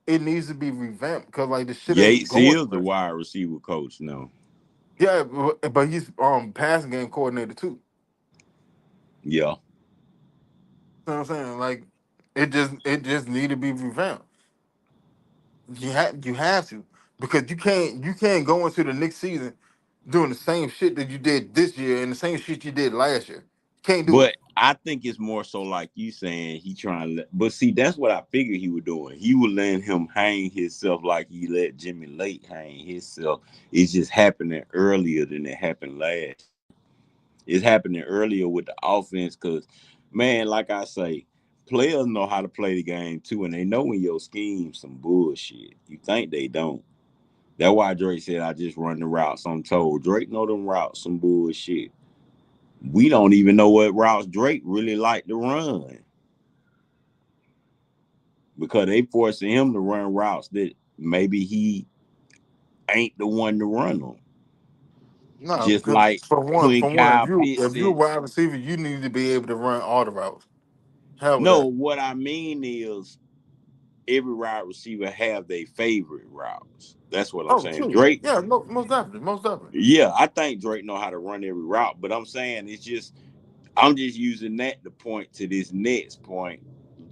it needs to be revamped because like the shit ain't Yates going is the nowhere. wide receiver coach now. Yeah, but he's passing game coordinator too. Yeah. You know what I'm saying? Like it just need to be revamped. You have to because you can't go into the next season. doing the same shit that you did this year and the same shit you did last year. Can't do it. But I think it's more so like you saying he trying to. But see, that's what I figured he was doing. He was letting him hang himself like he let Jimmy Lake hang himself. It's just happening earlier than it happened last year. It's happening earlier with the offense because, man, like I say, players know how to play the game too, and they know when your scheme's some bullshit. You think they don't. That's why Drake said, I just run the routes I'm told. Drake know them routes some bullshit. We don't even know what routes Drake really like to run because they forcing him to run routes that maybe he ain't the one to run them. No, Just because like for putting one, Kyle Pitts if you're a in. wide receiver, you need to be able to run all the routes. Hell with No, that. what I mean is every wide receiver have their favorite routes. That's what I'm Oh, saying. true. Drake, Yeah, no, most definitely, most definitely. yeah, I think Drake know how to run every route, but I'm saying it's just I'm just using that to point to this next point.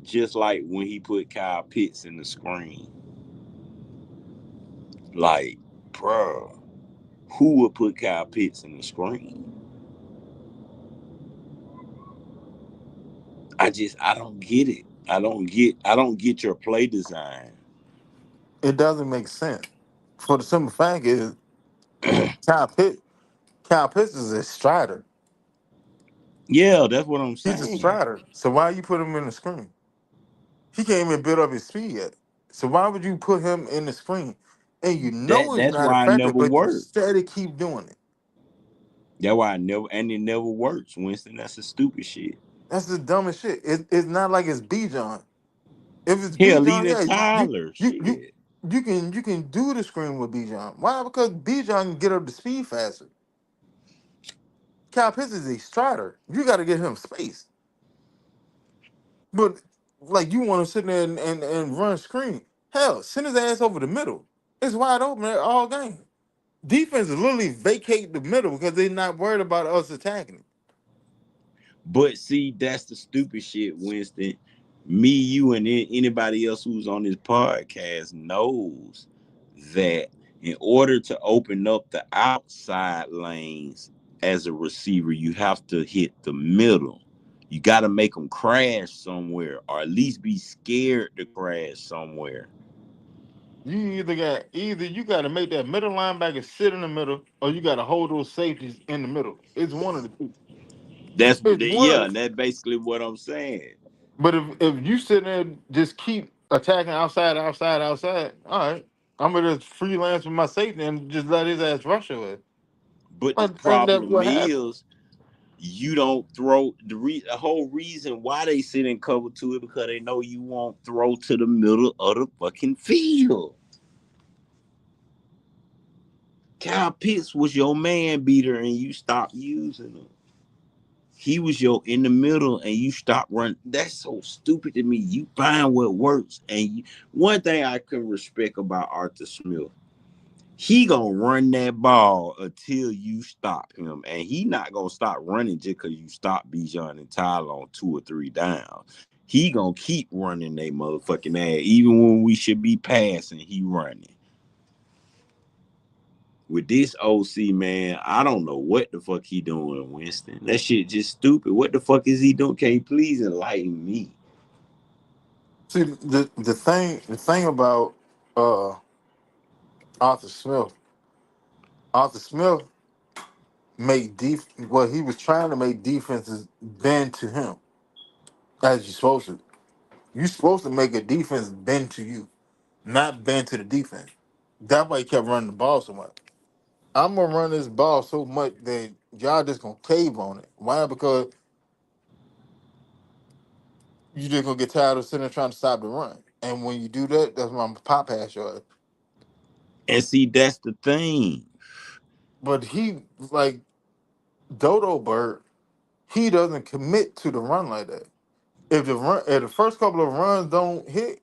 Just like when he put Kyle Pitts in the screen, like, bro, who would put Kyle Pitts in the screen? I don't get it. I don't get your play design. It doesn't make sense. For the simple fact is, Kyle Pitt, Kyle Pitts is a strider. Yeah, that's what I'm He's a saying. strider. So why you put him in the screen? He can't even build up his speed yet. So why would you put him in the screen? And you know it's That's not why I effective, never but you worked. steady keep doing it. That's why I never and it never works, Winston. That's a stupid shit. That's the dumbest shit. It's not like it's B John. If it's B Hell, John, even yeah, Tyler, you shit. you can do the screen with B John. Why? Because B John can get up to speed faster. Cal Pitts is a strider. You got to get him space. But like you want to sit there and run screen. Hell, send his ass over the middle. It's wide open all game. Defense is literally vacate the middle because they're not worried about us attacking it. But see, that's the stupid shit, Winston. Me, you, and anybody else who's on this podcast knows that in order to open up the outside lanes as a receiver, you have to hit the middle. You got to make them crash somewhere, or at least be scared to crash somewhere. You either you got to make that middle linebacker sit in the middle, or you got to hold those safeties in the middle. It's one of the two. It's one of Yeah, the. that's basically what I'm saying. But if you sit there and just keep attacking outside, outside, outside, all right, I'm gonna just freelance with my safety and just let his ass rush away. But the And that's problem what happened. is you don't throw the whole reason why they sit in cover two is because they know you won't throw to the middle of the fucking field. Kyle Pitts was your man beater and you stopped using him. He was your in the middle and you stopped running. That's so stupid to me. You find what works. One thing I can respect about Arthur Smith, he gonna run that ball until you stop him, and he not gonna stop running just because you stop Bijan and Tyler on 2 or 3 downs. He gonna keep running they motherfucking ass, even when we should be passing. He running with this OC man. I don't know what the fuck he doing, Winston. That shit just stupid. What the fuck is he doing? Can you please enlighten me? See the thing about uh Arthur Smith. Arthur Smith made he was trying to make defenses bend to him as you're supposed to. You're supposed to make a defense bend to you, not bend to the defense. That's why he kept running the ball so much. I'm gonna run this ball so much that y'all just gonna cave on it. Why? Because you just gonna get tired of sitting there trying to stop the run. And when you do that, that's when I'm pop past your ass. And see, that's the thing. But he like Dodo Bird, he doesn't commit to the run like that. If the first couple of runs don't hit,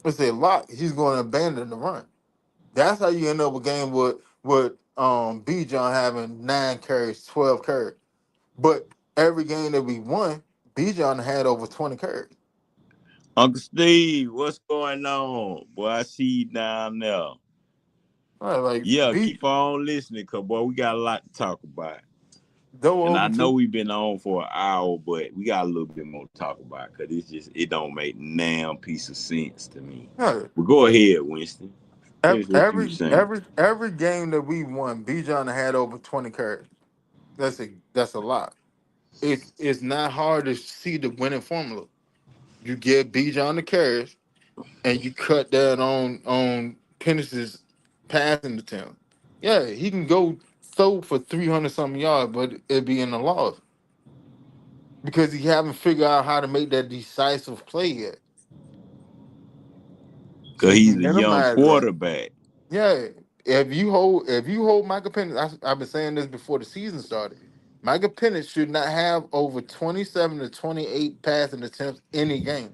it's a lock. He's going to abandon the run. That's how you end up with a game with B John having 9 carries, 12 carries. But every game that we won, B John had over 20 carries. Uncle Steve, what's going on? Boy, I see you down there. Like Yeah, B, keep on listening, cause boy, we got a lot to talk about. though And I over know two. we've been on for an hour, but we got a little bit more to talk about because it don't make damn piece of sense to me. Yeah, But go ahead, Winston. Finish what you were every saying. every every game that we won, B John had over 20 carries. That's a lot. It's not hard to see the winning formula. You get B John the carries, and you cut that on Penix's passing attempt. Yeah, he can go throw for 300 something yards, but it'd be in the loss because he haven't figured out how to make that decisive play yet. So Cause you he's can a young minimize that. quarterback. Yeah, if you hold Michael Penix, I've been saying this before the season started. Michael Penix should not have over 27 to 28 passing attempts any game.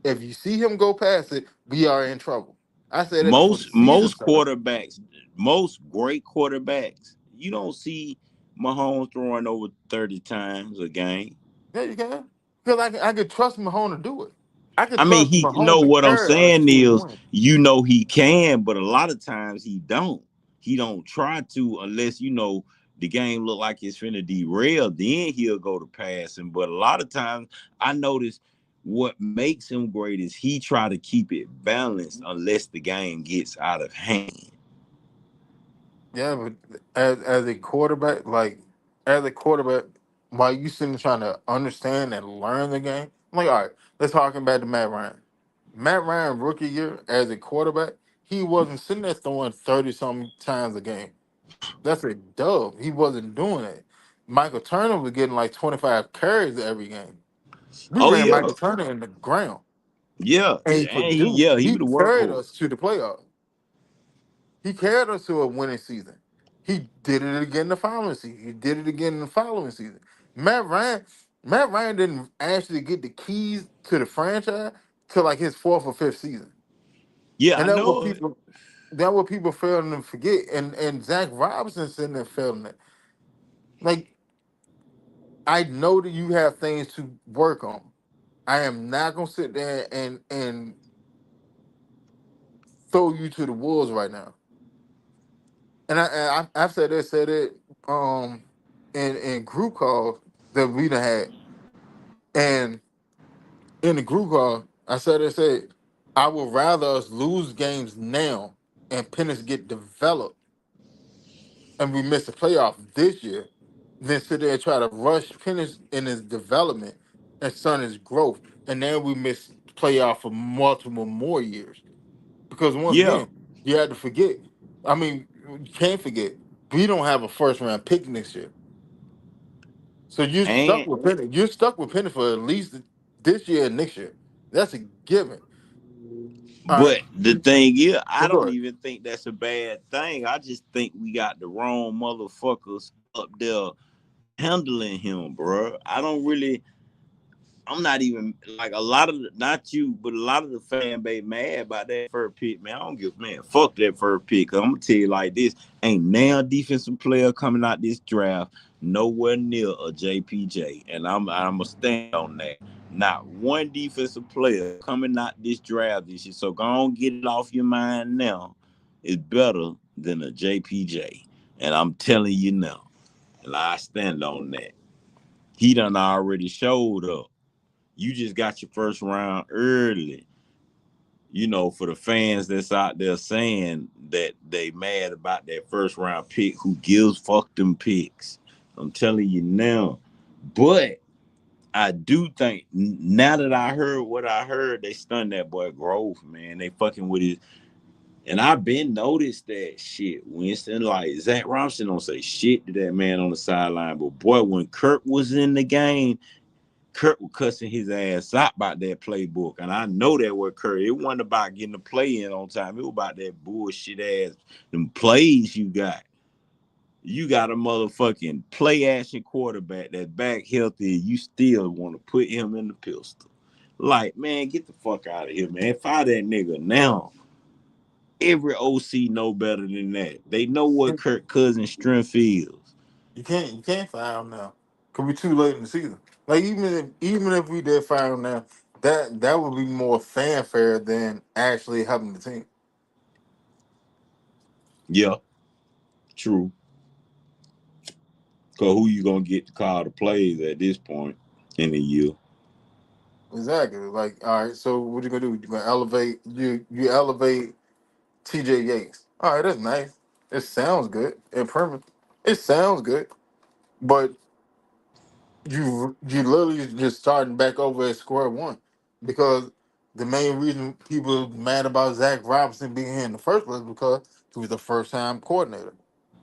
If you see him go past it, we are in trouble. I said that before the season Most started. quarterbacks, most great quarterbacks, you don't see Mahomes throwing over 30 times a game. Yeah, you can. Because I could trust Mahone to do it. I could I mean, trust he Mahone know to what I'm carry us saying to a is, win. you know, he can, but a lot of times he don't. He don't try to unless the game look like it's finna derail. Then he'll go to passing. But a lot of times, I notice what makes him great is he try to keep it balanced unless the game gets out of hand. Yeah, but as a quarterback, while you sitting trying to understand and learn the game, I'm like, all right, let's harken back to Matt Ryan. Matt Ryan rookie year as a quarterback, he wasn't sitting there throwing 30 something times a game. That's a dub. He wasn't doing it. Michael Turner was getting like 25 carries every game. We Oh ran yeah, Michael Turner in the ground, yeah, and he and he produced. yeah he He was the carried workhorse. us to the playoffs. He carried us to a winning season. He did it again the following season. He did it again in the following season. Matt Ryan, Matt Ryan didn't actually get the keys to the franchise till like his fourth or fifth season, Yeah, I and that's what know it. people failing to forget. And Zach Robinson sitting there failing it. Like I know that you have things to work on. I am not gonna sit there and throw you to the wolves right now. I've said it in group calls that we done had, and in the group call I said I would rather us lose games now and Penix get developed and we miss the playoff this year than sit there and try to rush Penix in his development and son his growth, and then we miss playoff for multiple more years. Because once Yeah, again, you had to forget. I mean, you can't forget. We don't have a first round pick next year, so you're stuck and with Penny. You're stuck with Penny for at least this year and next year. That's a given. All right. but the thing is, I Well, go don't ahead. even think that's a bad thing. I just think we got the wrong motherfuckers up there handling him, bro. I don't really. I'm not even like a lot of not you, but a lot of the fan base mad about that first pick, man. I don't give man. Fuck that first pick. I'm gonna tell you like this: ain't now a defensive player coming out this draft nowhere near a JPJ, and I'm gonna stand on that. Not one defensive player coming out this draft this year. So go on, get it off your mind now. It's better than a JPJ, and I'm telling you now, and I stand on that. He done already showed up. You just got your first round early. For the fans that's out there saying that they mad about that first round pick, who gives fuck them picks? I'm telling you now. But I do think now that I heard what I heard, they stunned that boy growth, man. They fucking with his. And I've been noticed that shit, Winston. Like Zach Robinson don't say shit to that man on the sideline. But boy, when Kirk was in the game, Kurt was cussing his ass out about that playbook. And I know that with Kurt. It wasn't about getting the play in on time. It was about that bullshit ass, them plays you got. You got a motherfucking play action quarterback that's back healthy. You still want to put him in the pistol. Like, man, get the fuck out of here, man. Fire that nigga now. Every OC know better than that. They know what Kirk Cousins' strength is. You can't fire him now. Could be too late in the season. Like even if we did fire him now, that would be more fanfare than actually helping the team. Yeah, true. Cause who you gonna get to call the plays at this point in the year? Exactly. Like, all right, so what you gonna do? You gonna elevate you elevate TJ Yates. All right, that's nice. It sounds good. It sounds good. But you literally just starting back over at square one because the main reason people mad about Zach Robinson being here in the first place because he was the first time coordinator.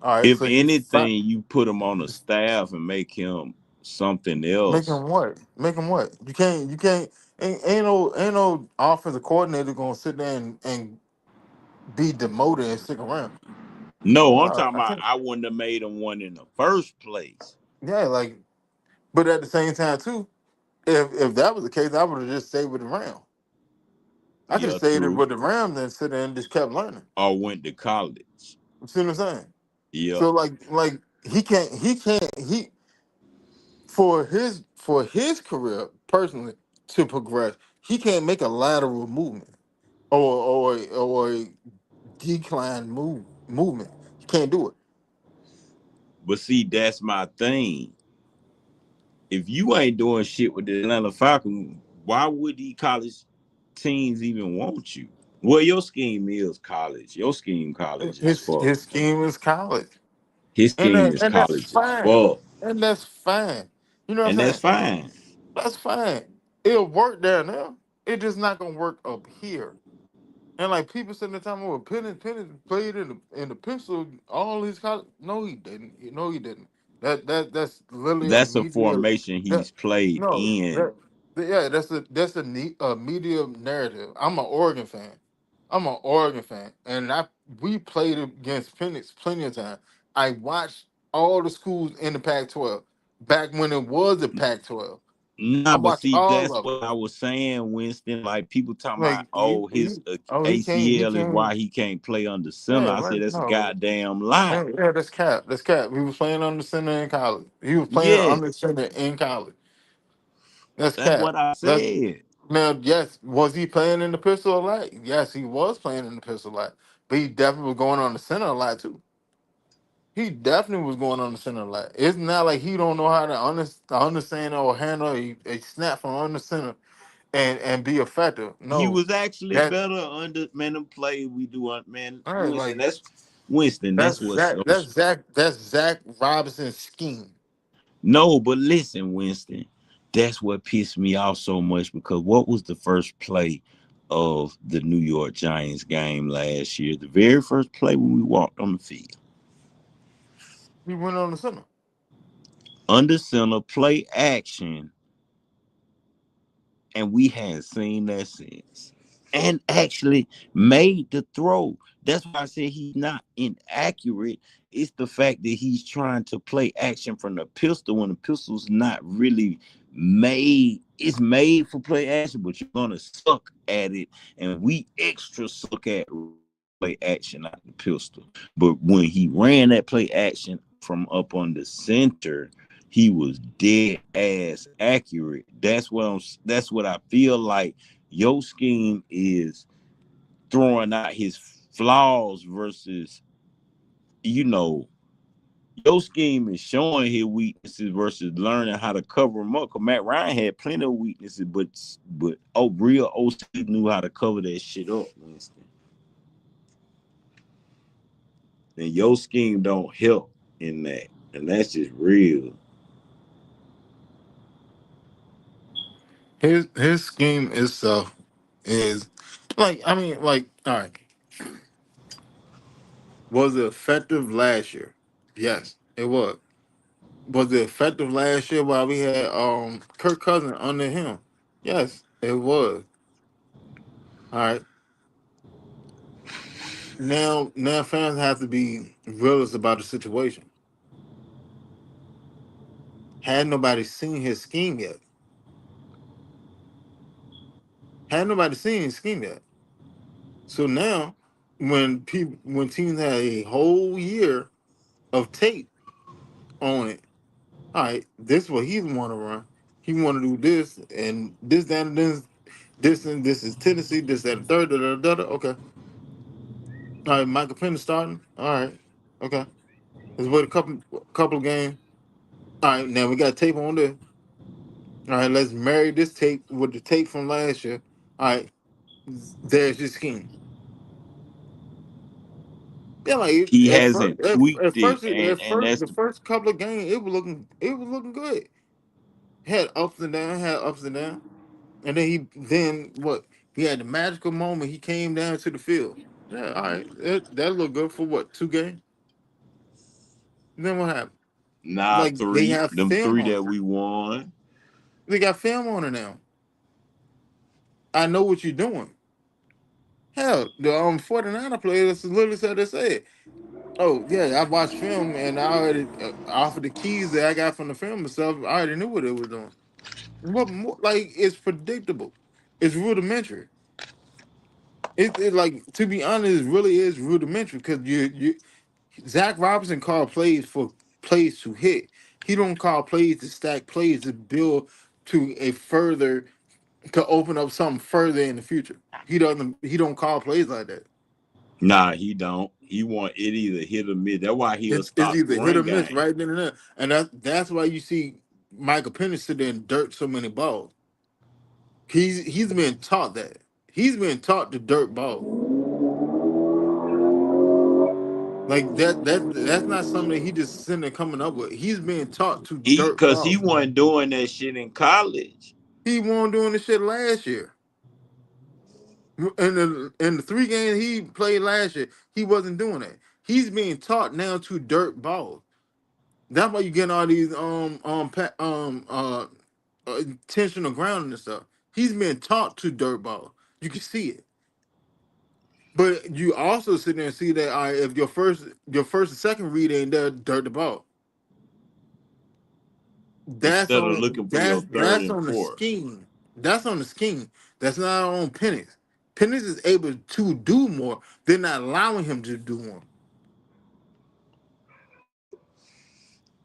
All right, If so anything, you put him on a staff and make him something make else. him what? Make him what? You can't ain't no offensive coordinator gonna sit there and be demoted and stick around. No, I'm No, talking I about can't. I wouldn't have made him one in the first place. Yeah, like, but at the same time too, if that was the case, I would have just stayed with the Rams. I could have Yeah, stayed true. with the Rams and sit there and just kept learning. Or went to college. You see what I'm saying? Yeah. So like he for his career personally to progress, he can't make a lateral movement or a decline movement. He can't do it. But see, that's my thing. If you ain't doing shit with the Atlanta Falcons, why would these college teams even want you? Well, your scheme is college. Your scheme college as fuck. His scheme is college, His and scheme is that's college as fine, fuck. and that's fine. You know what And I'm that's saying? fine. That's fine. It'll work down there. It's just not gonna work up here. And like people sitting there talking about Penix played in the pistol all his college. No, he didn't. No, he didn't. That's literally a That's a media. formation That he's played no, in. yeah, that's a media narrative. I'm an Oregon fan. I'm an Oregon fan, and we played against Penix plenty of time. I watched all the schools in the Pac-12 back when it was the Pac-12. I Nah, but watched see, all that's of what them. I was saying, Winston. Like people talking about, Like oh, his he can't. He ACL is can't. why he can't play under center. Yeah, I right. said that's a No, goddamn lie. yeah, that's cap. That's cap. He was playing under center in college. He was playing under Yes, center in college. That's that's cap. what I That's said. now. Yes, was he playing in the pistol a lot? Yes, he was playing in the pistol a lot. But he definitely was going on the center a lot too. He definitely was going on the center a lot. It's not like he don't know how to understand or handle a snap from under center and be effective. He No, was actually that better under man them play we do on man all right. Winston. Like That's Winston. That's that's what's Zach. so. That's Zach Robinson's scheme. No, but listen, Winston. That's what pissed me off so much because what was the first play of the New York Giants game last year? The very first play when we walked on the field. He went on the center. Under center, play action, and we hadn't seen that since. And actually made the throw. That's why I said he's not inaccurate. It's the fact that he's trying to play action from the pistol when the pistol's not really made. It's made for play action, but you're gonna suck at it, and we extra suck at play action out the pistol. But when he ran that play action from up on the center, he was dead ass accurate. That's what I feel like your scheme is throwing out his flaws versus you know your scheme is showing his weaknesses versus learning how to cover them up. Cause Matt Ryan had plenty of weaknesses, but real OC knew how to cover that shit up, Winston. And your scheme don't help in that, and that's just real. His scheme itself is like I mean like all right. Was it effective last year? Yes, it was. Was it effective last year while we had Kirk Cousins under him? Yes, it was. All right. Now fans have to be realists about the situation. Had nobody seen his scheme yet. Had nobody seen his scheme yet. So now when teams have a whole year of tape on it, all right, this is what he want to run. He want to do this and this, that, and this, and this is Tennessee, this, that, and third, da, da, da, da. Okay. All right, Michael Penix starting. All right, okay. Let's wait a couple of games. All right, now we got tape on there. All right, let's marry this tape with the tape from last year. All right, there's your scheme. Yeah, like He at first, hasn't tweaked it, and that's the first couple of games, it was looking good. Had ups and downs, and then then what? He had the magical moment. He came down to the field. Yeah, all right, that looked good for what, 2 games. Then what happened? not Like they three. have Them film three on that it. we won. They got film on it now. I know what you're doing. Hell, the 49er players literally said they said, "Oh yeah, I watched film and I already off of the keys that I got from the film and stuff. I already knew what it was doing. What more? Like it's predictable. It's rudimentary. It like to be honest, it really is rudimentary because you Zach Robinson called plays for plays to hit. He don't call plays to stack plays to build to a further to open up something further in the future. He doesn't. He don't call plays like that. Nah, he don't. He want it either hit or miss. That's why he'll It's stop the either hit or run miss game. right then and there, and that's why you see Michael Penix sit there and dirt so many balls. He's been taught that. He's been taught to dirt balls. Like that's not something that he just sitting there coming up with. He's being taught to dirt Cause he balls. wasn't doing that shit in college. He won doing this shit last year. In the 3 games he played last year, he wasn't doing that. He's being taught now to dirt balls. That's why you getting all these intentional grounding and stuff. He's been taught to dirt ball. You can see it. But you also sit there and see that if your first and second read ain't there, dirt the ball. That's Instead of on looking for your third that's and on the fourth. scheme. That's on the scheme. That's not on Penix. Penix is able to do more. They're not allowing him to do more.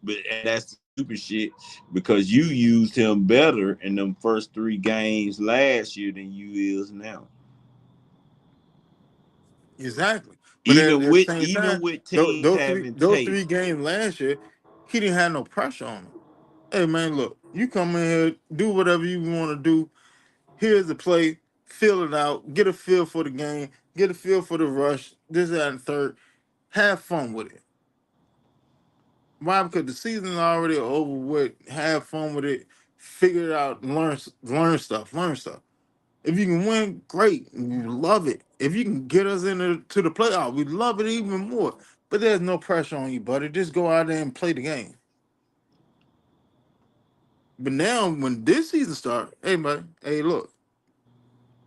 But and that's the stupid shit because you used him better in them first 3 games last year than you is now. Exactly. But Even at the with same even time, with those, teams those three having those tape, three games last year, he didn't have no pressure on him. Hey man, look, you come in here, do whatever you want to do. Here's the play, fill it out, get a feel for the game, get a feel for the rush, this, that, and third. Have fun with it. Why? Because the season's already over with. Have fun with it. Figure it out. Learn stuff. Learn stuff. If you can win, great. We love it. If you can get us into to the playoff, we love it even more. But there's no pressure on you, buddy. Just go out there and play the game. But now, when this season starts, hey, buddy, hey, look,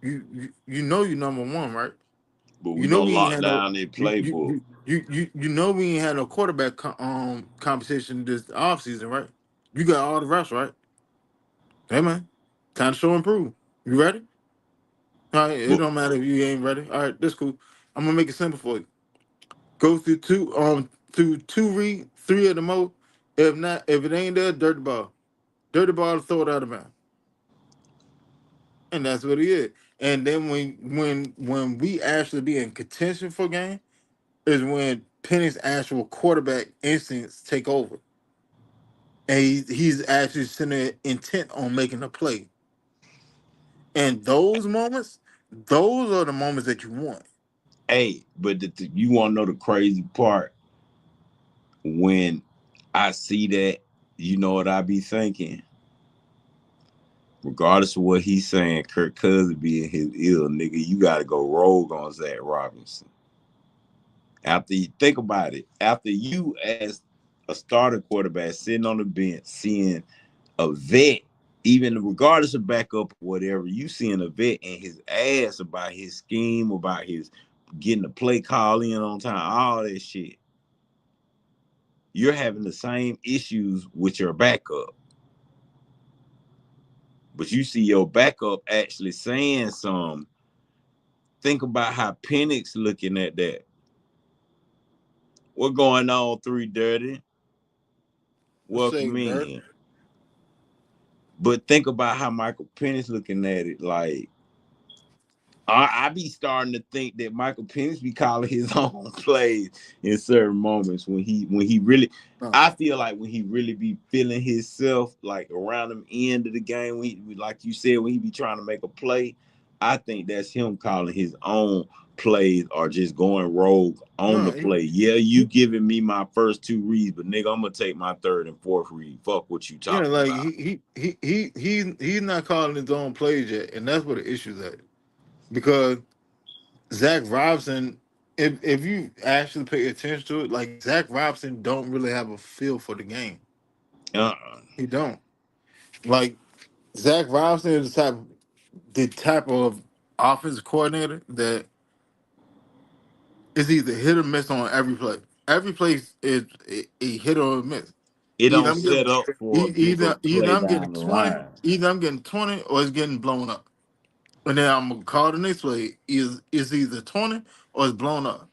you know you're number one, right? but You we know gonna we ain't lock had no down their you playbook. you know we ain't had no quarterback competition this offseason, right? You got all the reps, right? Hey man, time to show and prove. You ready? All right, it But don't matter if you ain't ready. All right, that's cool. I'm gonna make it simple for you. Go through 2 read, 3 at the most. If not, if it ain't there, dirty ball. Dirty ball, throw it out of bounds. And that's what he is. And then when we actually be in contention for game is when Penny's actual quarterback instincts take over. And he's actually sitting there intent on making a play. And those are the moments that you want. hey, but you want to know the crazy part? When I see that, you know what I be thinking? Regardless of what he's saying, Kirk Cousins being his ill nigga, you got to go rogue on Zach Robinson. After you think about it, after you as a starter quarterback sitting on the bench, seeing a vet, even regardless of backup or whatever, you seeing a vet and his ass about his scheme, about his getting the play call in on time, all that shit. You're having the same issues with your backup. But you see your backup actually saying some. Think about how Penix looking at that. What going on, 3 Dirty? Say, Welcome Bert. in. But think about how Michael Penix looking at it. Like, I be starting to think that Michael Penix be calling his own plays in certain moments when he really. No, I feel like when he really be feeling himself, like around the end of the game, when he, like you said, when he be trying to make a play, I think that's him calling his own plays or just going rogue on the no, play. Yeah, you he giving me my first two reads, but nigga, I'm gonna take my third and fourth read. Fuck what you yeah, talking like about. he's not calling his own plays yet, and that's where the issue's at. Because Zach Robinson, if you actually pay attention to it, like Zach Robinson don't really have a feel for the game. Uh-uh. He don't. Like Zach Robinson is the type of offensive coordinator that is either hit or miss on every play. Every play is a hit or a miss. It Either don't I'm getting set up for a e- bigger either play I'm getting down the 20, line. either I'm getting 20 or it's getting blown up. And then I'm gonna call the next play is either 20 or it's blown up.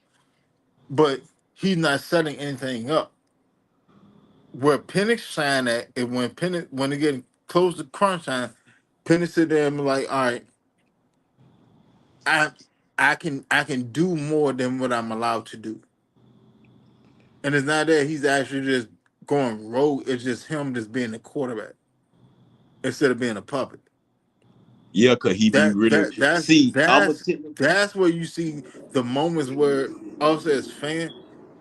But he's not setting anything up. Where Penix shine at, and when they get close to crunch time, Penix sit there and be like, all right, I I can do more than what I'm allowed to do. And it's not that he's actually just going rogue, it's just him just being the quarterback instead of being a puppet. Yeah, cause he be That really that that's see. I'm a that's that's where you see the moments where us as fan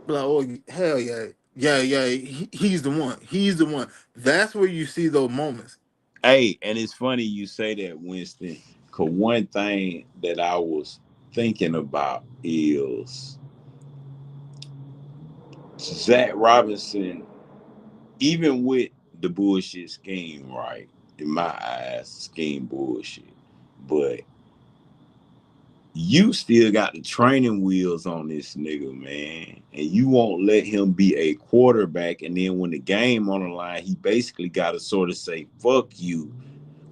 be like, oh hell yeah, yeah, he's the one. He's the one. That's where you see those moments. hey, and it's funny you say that, Winston. Cause one thing that I was thinking about is Zach Robinson, even with the bullshit scheme, right? In my eyes, scheme bullshit. But you still got the training wheels on this nigga, man. And you won't let him be a quarterback. And then when the game on the line, he basically got to sort of say, fuck you,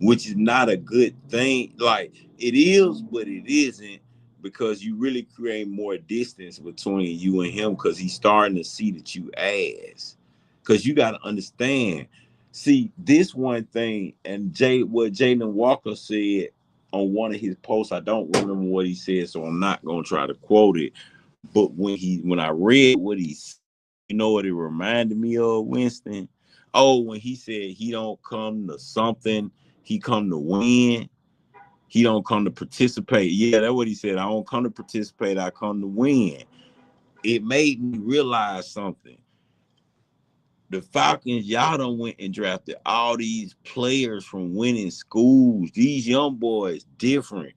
which is not a good thing. Like, it is, but it isn't, because you really create more distance between you and him because he's starting to see that you ass. Because you got to understand. See, this one thing, and what Jalen Walker said on one of his posts, I don't remember what he said, so I'm not gonna try to quote it. But when I read what he said, you know what it reminded me of, Winston? Oh, when he said he don't come to something, he come to win. He don't come to participate. Yeah, that's what he said. I don't come to participate. I come to win. It made me realize something. The Falcons, y'all done went and drafted all these players from winning schools. These young boys different.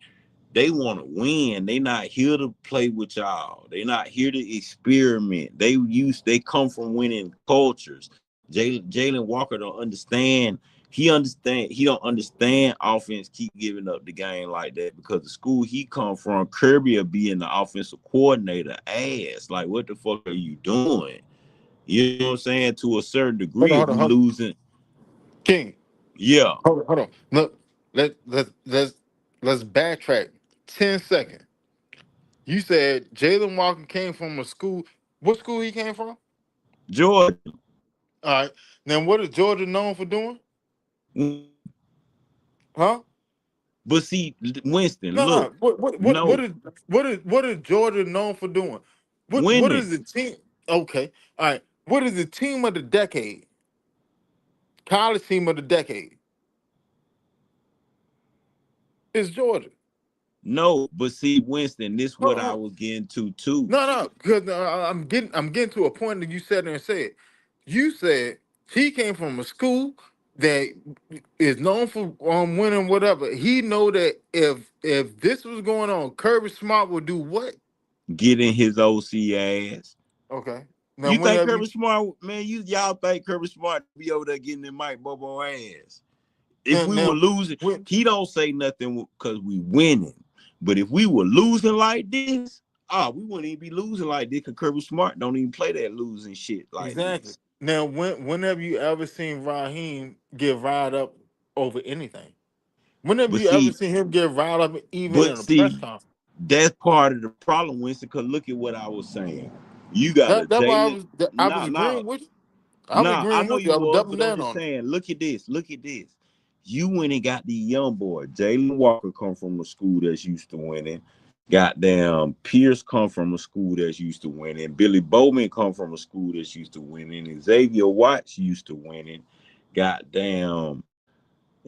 They want to win. They not here to play with y'all. They not here to experiment. They come from winning cultures. Jalen Walker don't understand. He don't understand offense keep giving up the game like that because the school he come from, Kirby will be in the offensive coordinator ass. Like, what the fuck are you doing? You know what I'm saying? To a certain degree, if we Hold on. losing, King, yeah. hold on. Look, let's backtrack 10 seconds. You said Jalen Walker came from a school. What school he came from? Georgia. All right. Now, what is Georgia known for doing? Huh? But see, Winston, No, look, no. What no, is Georgia known for doing? What winning. is the team? Okay. All right. What is the team of the decade? College team of the decade is Georgia. No, but see, Winston, this Hold what on, I hold on. was getting to too. No, because I'm getting to a point that you said there and said. You said he came from a school that is known for winning whatever. He know that if this was going on, Kirby Smart would do what? Getting his OC ass. Okay. Now You think whenever you Kirby Smart, man? Y'all think Kirby Smart be over there getting in Mike Bobo ass? If now we were now losing, when he don't say nothing because we winning. But if we were losing like this, we wouldn't even be losing like this because Kirby Smart don't even play that losing shit like exactly. this. Now whenever you ever seen Raheem get riled up over anything? Whenever But you ever see, seen him get riled up even but in a press see, conference? that's part of the problem, Winston. Because look at what I was saying. You got a That's why Jalen. I was Nah, nah, agreeing with you. I was nah. I agreeing know with you. you I was was, doubling but I'm down just on it. saying. Look at this. Look at this. You went and got the young boy. Jalen Walker come from a school that's used to winning. Goddamn Pierce come from a school that's used to winning. Billy Bowman come from a school that's used to winning. And Xavier Watts used to winning. Goddamn,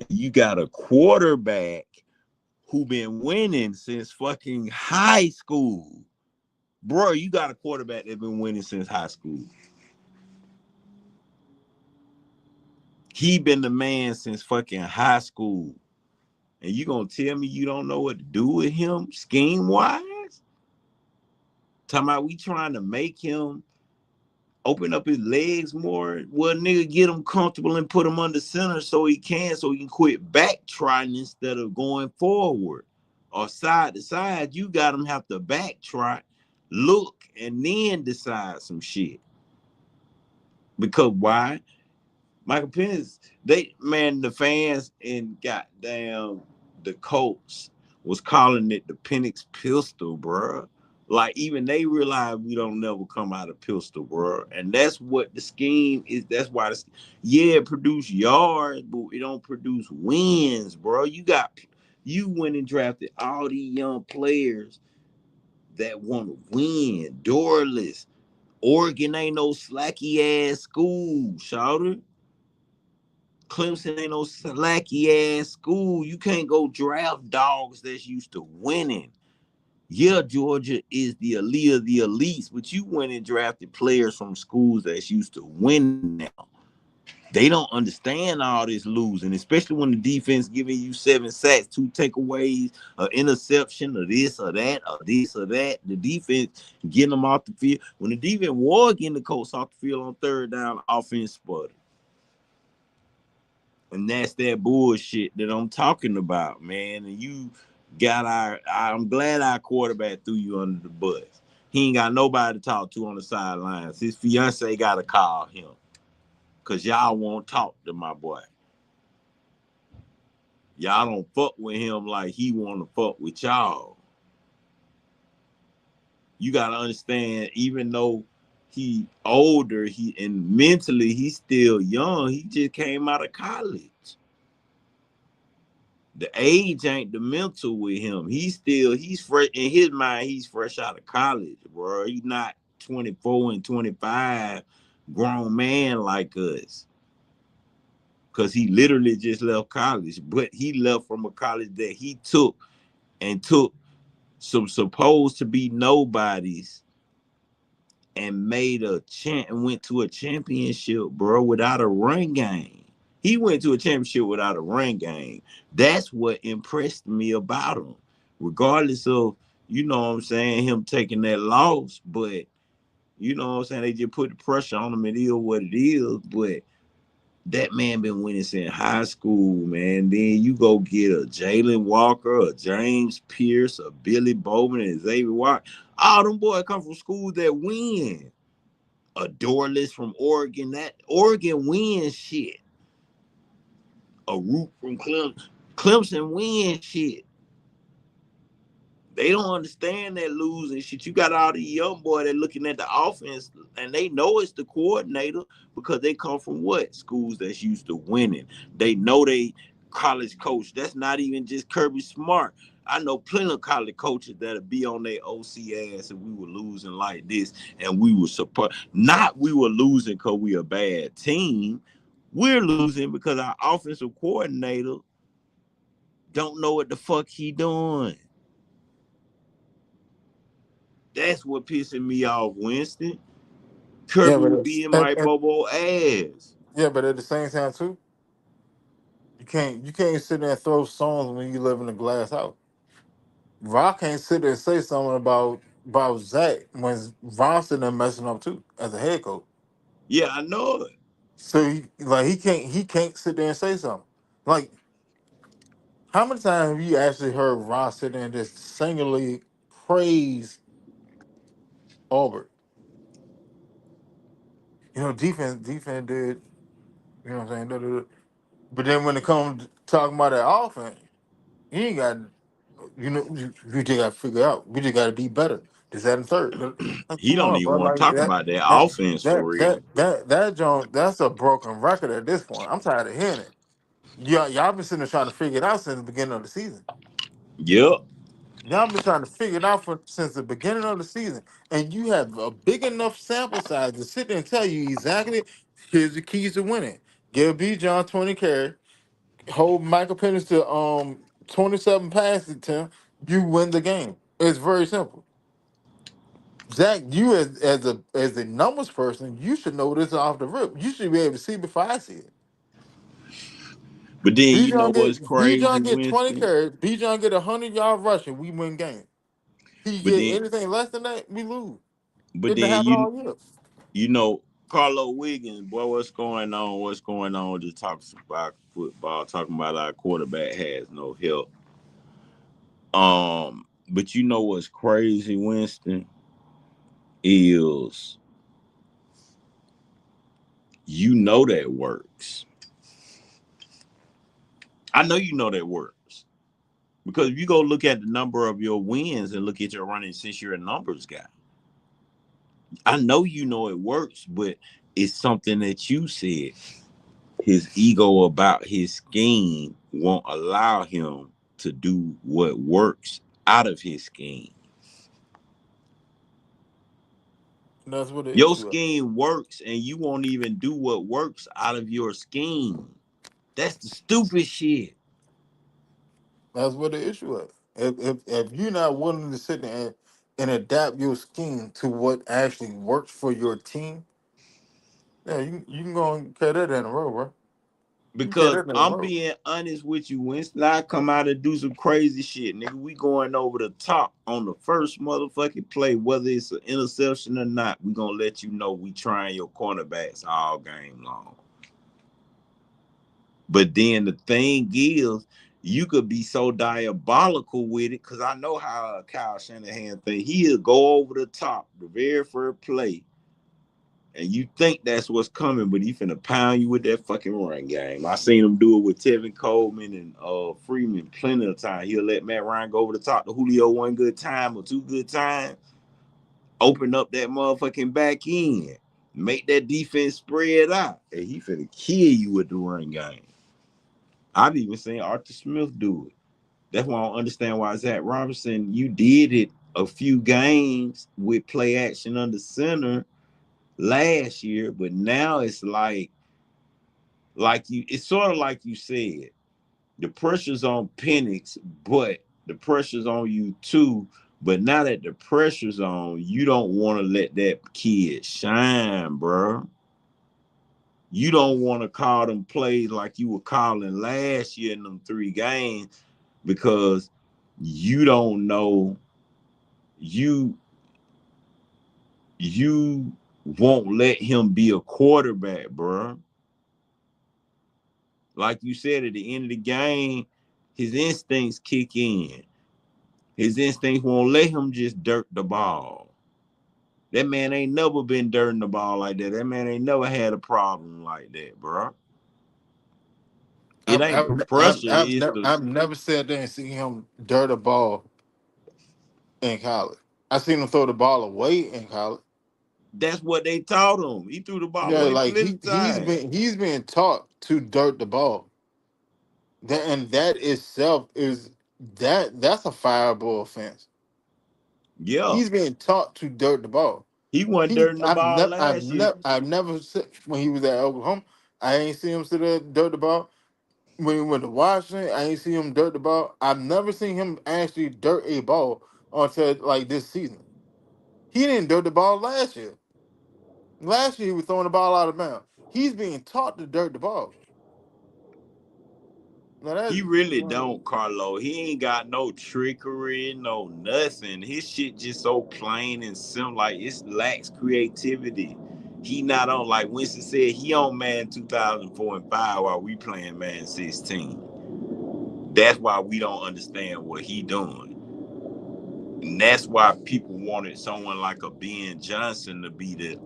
you got a quarterback who been winning since fucking high school. Bro, you got a quarterback that been winning since high school. He been the man since fucking high school. And you gonna tell me you don't know what to do with him scheme wise? Talking about we trying to make him open up his legs more. Well, nigga, get him comfortable and put him under center so he can quit back trotting instead of going forward or side to side. You got him have to back trot, look, and then decide some shit. Because why? Michael Penix, the fans and goddamn the Colts was calling it the Penix pistol, bro. Like even they realize we don't never come out of pistol, bro. And that's what the scheme is. That's why it produce yards, but it don't produce wins, bro. You went and drafted all these young players that want to win. Doorless. Oregon ain't no slacky ass school, shouter. Clemson ain't no slacky ass school. You can't go draft dogs that's used to winning. Yeah, Georgia is the elite of the elites, but you went and drafted players from schools that's used to winning now. They don't understand all this losing, especially when the defense giving you 7 sacks, 2 takeaways, an interception, or this or that, or this or that. The defense getting them off the field. When the defense was getting the Colts off the field on third down, offense sputtered. And that's that bullshit that I'm talking about, man. And you got I'm glad our quarterback threw you under the bus. He ain't got nobody to talk to on the sidelines. His fiance got to call him because y'all won't talk to my boy. Y'all don't fuck with him like he want to fuck with y'all. You got to understand, even though he older, and mentally he's still young, he just came out of college. The age ain't the mental with him. He's fresh in his mind. He's fresh out of college, bro. He's not 24 and 25 grown man like us. Cause he literally just left college, but he left from a college that he took some supposed to be nobodies and went to a championship, bro, without a run game. He went to a championship without a run game. That's what impressed me about him. Regardless of, you know what I'm saying, him taking that loss, but you know what I'm saying, they just put the pressure on him. It is what it is, but that man been winning since high school, man. Then you go get a Jalen Walker, a James Pierce, a Billy Bowman, and Xavier Watt. All them boys come from schools that win. A Doorless from Oregon. That Oregon wins shit. A Root from Clemson. Clemson wins shit. They don't understand that losing shit. You got all these young boys that looking at the offense and they know it's the coordinator because they come from what? Schools that's used to winning. They know they college coach. That's not even just Kirby Smart. I know plenty of college coaches that'll be on their OC ass if we were losing like this and we were not we were losing because we a bad team. We're losing because our offensive coordinator don't know what the fuck he doing. That's what pissing me off, Winston. Yeah, Kirby but would be in my and bobo ass. yeah, but at the same time too, you can't sit there and throw songs when you live in a glass house. Rock can't sit there and say something about Zach when Ron's sitting there messing up too as a head coach. Yeah, I know it. So he can't sit there and say something. Like how many times have you actually heard Ron sit there and just singularly praise Auburn? Defense did. You know what I'm saying? But then when it comes to talking about that offense, you ain't got. You just got to figure out. We just got to be better. This, that, and third. Like, He come don't on, even bro. want to Like talk that. about that That offense for that real. that that that Jones. That's a broken record at this point. I'm tired of hearing it. y'all been sitting there trying to figure it out since the beginning of the season. Yep. Y'all been trying to figure it out since the beginning of the season, and you have a big enough sample size to sit there and tell you exactly. Here's the keys to winning: give B. John 20 carry, hold Michael Penix to 27 pass attempt. You win the game. It's very simple. Zach, you as a numbers person, you should know this off the rip. You should be able to see before I see it. But then you know what's B crazy, John get 20 Winston? carries. B John get 100-yard rushing. We win game. He But get then anything less than that, we lose. but It done then happened all year. you know, Carlo Wiggins, boy, what's going on? What's going on? Just talking about football, talking about our quarterback has no help. But you know what's crazy, Winston, is you know that works. I know you know that works. Because if you go look at the number of your wins and look at your running since you're a numbers guy, I know you know it works, but it's something that you said. His ego about his scheme won't allow him to do what works out of his scheme. And that's what the Your issue is. scheme works and you won't even do what works out of your scheme. That's the stupid shit. That's what the issue is. If you're not willing to sit there and adapt your scheme to what actually works for your team, yeah, you can go and carry that in a row, bro. You can Because carry that in a I'm row. being honest with you, Winston, I come out and do some crazy shit, nigga. We going over the top on the first motherfucking play, whether it's an interception or not. We gonna let you know we trying your cornerbacks all game long. But then the thing is, you could be so diabolical with it, because I know how Kyle Shanahan think. He'll go over the top the very first play, and you think that's what's coming, but he finna pound you with that fucking run game. I seen him do it with Tevin Coleman and Freeman plenty of time. He'll let Matt Ryan go over the top to Julio one good time or two good times, open up that motherfucking back end, make that defense spread out, and he finna kill you with the run game. I've even seen Arthur Smith do it. That's why I don't understand why Zach Robinson, you did it a few games with play action under center last year, but now it's like you, it's sort of like you said, the pressure's on Penix, but the pressure's on you too. But now that the pressure's on, you don't want to let that kid shine, bro. You don't want to call them plays like you were calling last year in them 3 games, because you don't know, you you won't let him be a quarterback, bro. Like you said, at the end of the game, his instincts kick in. His instincts won't let him just dirt the ball. That man ain't never been dirting the ball like that. That man ain't never had a problem like that, bro. It I've ain't I've the I've, pressure. I've, It's never, the I've never sat there and seen him dirt a ball in college. I seen him throw the ball away in college. that's what they taught him. He threw the ball Yeah, away like plenty of times. he's been taught to dirt the ball. And that itself is that's a fireable offense. Yeah, He's being taught to dirt the ball. he wasn't dirting the ball last year. I've never when he was at Oklahoma. I ain't seen him sit there dirt the ball. When he went to Washington, I ain't seen him dirt the ball. I've never seen him actually dirt a ball until like this season. He didn't dirt the ball last year. Last year he was throwing the ball out of bounds. He's being taught to dirt the ball. Now He that really don't, Carlo. He ain't got no trickery, no nothing. His shit just so plain and simple. Like, it lacks creativity. He not on, like Winston said, he on Man 2004 and 5 while we playing Man 16. That's why we don't understand what he doing. And that's why people wanted someone like a Ben Johnson to be the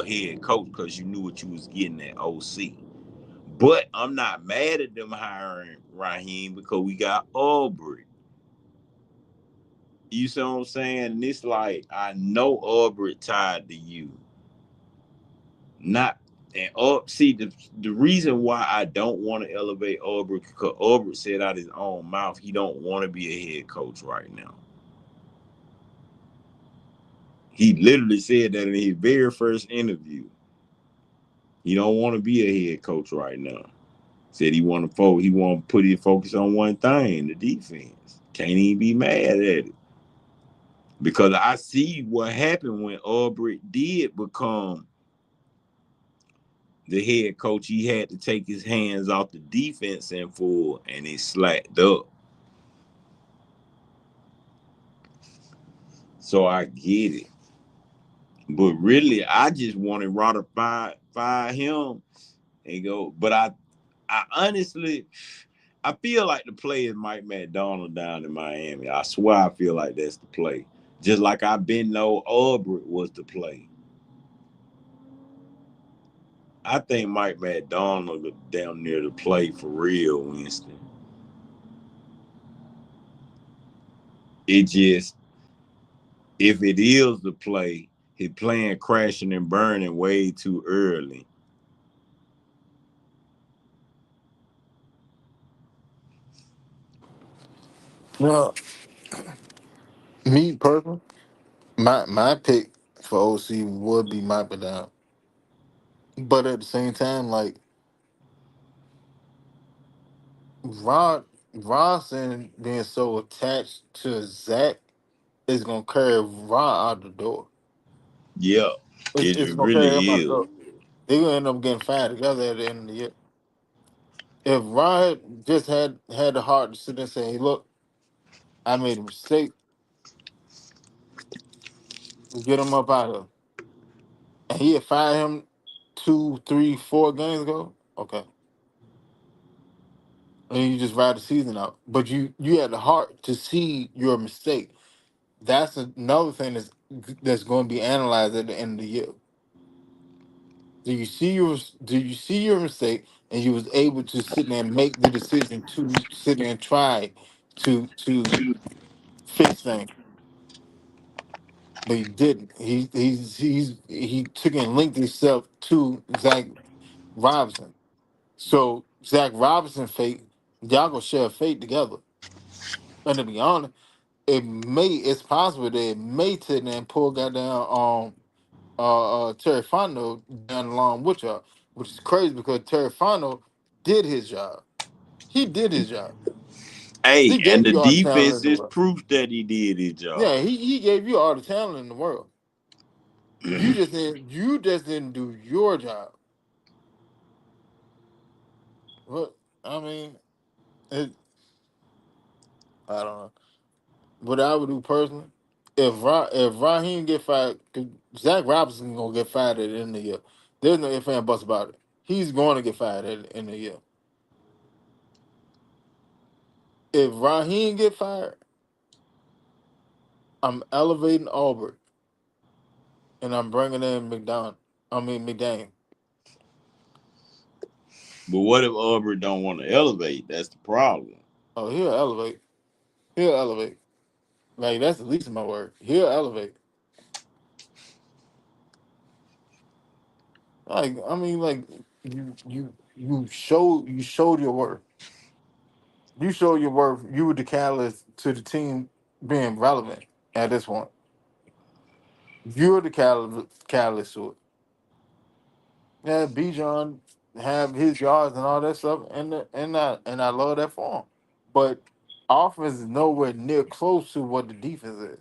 head coach, because you knew what you was getting at OC. But I'm not mad at them hiring Raheem, because we got Aubrey. You see what I'm saying? And it's like, I know Aubrey tied to you. Not And see the reason why I don't want to elevate Aubrey, because Aubrey said out his own mouth he don't want to be a head coach right now. He literally said that in his very first interview. He don't want to be a head coach right now. Said he want to put his focus on one thing, the defense. Can't even be mad at it. Because I see what happened when Aubrey did become the head coach. He had to take his hands off the defense in full, and he slacked up. So I get it. But really, I just wanted Rod to fire him and go. But I honestly, I feel like the play is Mike McDonald down in Miami. I swear I feel like that's the play. Just like I've been know Aubrey was the play. I think Mike McDonald down near the play for real, Winston. It just, if it is the play, he playing crashing and burning way too early. Well, me personally, my pick for OC would be Mike Down. But at the same time, like Ronson being so attached to Zach is gonna carry Ron out the door. Yeah, It's it gonna carry him really out the is. door. They're gonna end up getting fired together at the end of the year. If Ron had just had the heart to sit there and say, "Hey, look, I made a mistake. Get him up out of here," and he had fired him 2, 3, 4 games ago, okay, and you just ride the season out. But you had the heart to see your mistake. That's another thing that's going to be analyzed at the end of the year. Do you see your mistake, and you was able to sit there and make the decision to sit there and try to fix things, but he didn't. He took and linked himself to Zach Robinson. So Zach Robinson fate, y'all gonna share a fate together. And to be honest, it's possible that it may sit there and pull goddamn Terry Fondo down along with y'all, which is crazy because Terry Fondo did his job. He did his job. He Hey, and gave the you all the talent defense in the is world. proof that he did his Yeah, job. he gave you all the talent in the world. You just didn't do your job. But I mean, it, I don't know. What I would do personally, if Raheem get fired, 'cause Zach Robinson gonna get fired at the end of the year. There's no ifs and buts about it. He's going to get fired at the end of the year. If Raheem get fired, I'm elevating Auburn and I'm bringing in McDonald. I mean McDaniel. But what if Aubrey don't want to elevate? That's the problem. Oh, he'll elevate. He'll elevate. Like that's the least of my word. He'll elevate. Like I mean, like you showed your worth. You showed your worth. You were the catalyst to the team being relevant at this point. You're the catalyst to it. Yeah, Bijan have his yards and all that stuff, and I love that for him. But offense is nowhere near close to what the defense is.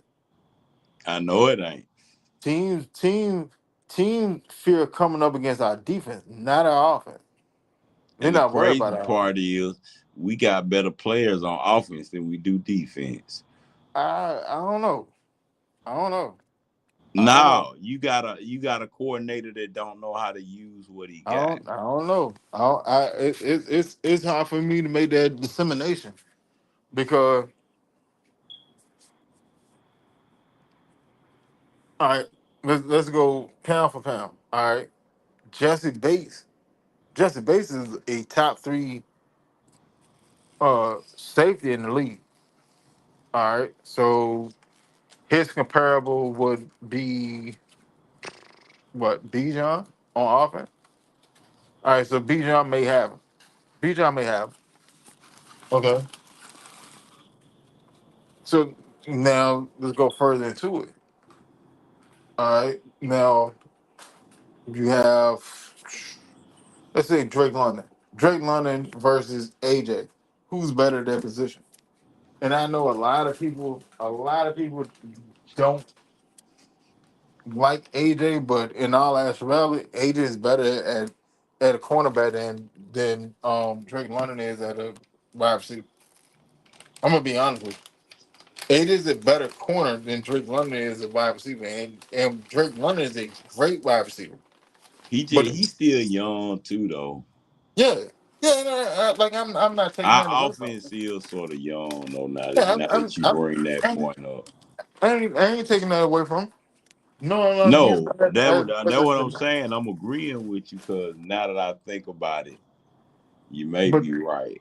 I know it ain't. Teams, team, team fear coming up against our defense, not our offense. They're And the not worried about crazy our offense. part is we got better players on offense than we do defense. I don't know. I don't know. I don't know. No, you got a coordinator that don't know how to use what he I got. don't. I don't know. It's hard for me to make that dissemination because all right, let's go pound for pound. All right, Jesse Bates. Jesse Bates is a top three safety in the league. All right, so his comparable would be what Bijan on offense. All right, so Bijan may have him. Bijan may have him. Okay. So now let's go further into it. All right. Now you have, let's say Drake London. Drake London versus AJ. Who's better at that position? And I know a lot of people don't like AJ, but in all actuality, AJ is better at a cornerback than Drake London is at a wide receiver. I'm gonna be honest with you. AJ is a better corner than Drake London is a wide receiver, and Drake London is a great wide receiver. But He's still young too though. yeah, yeah, no, like I'm not taking that Our away from offense him. is sort of young though. Yeah, Now that you bring that I'm point up, I ain't taking that away from him. No, no, he's no, not as that what I'm good. saying. I'm agreeing with you because now that I think about it, you may But be right.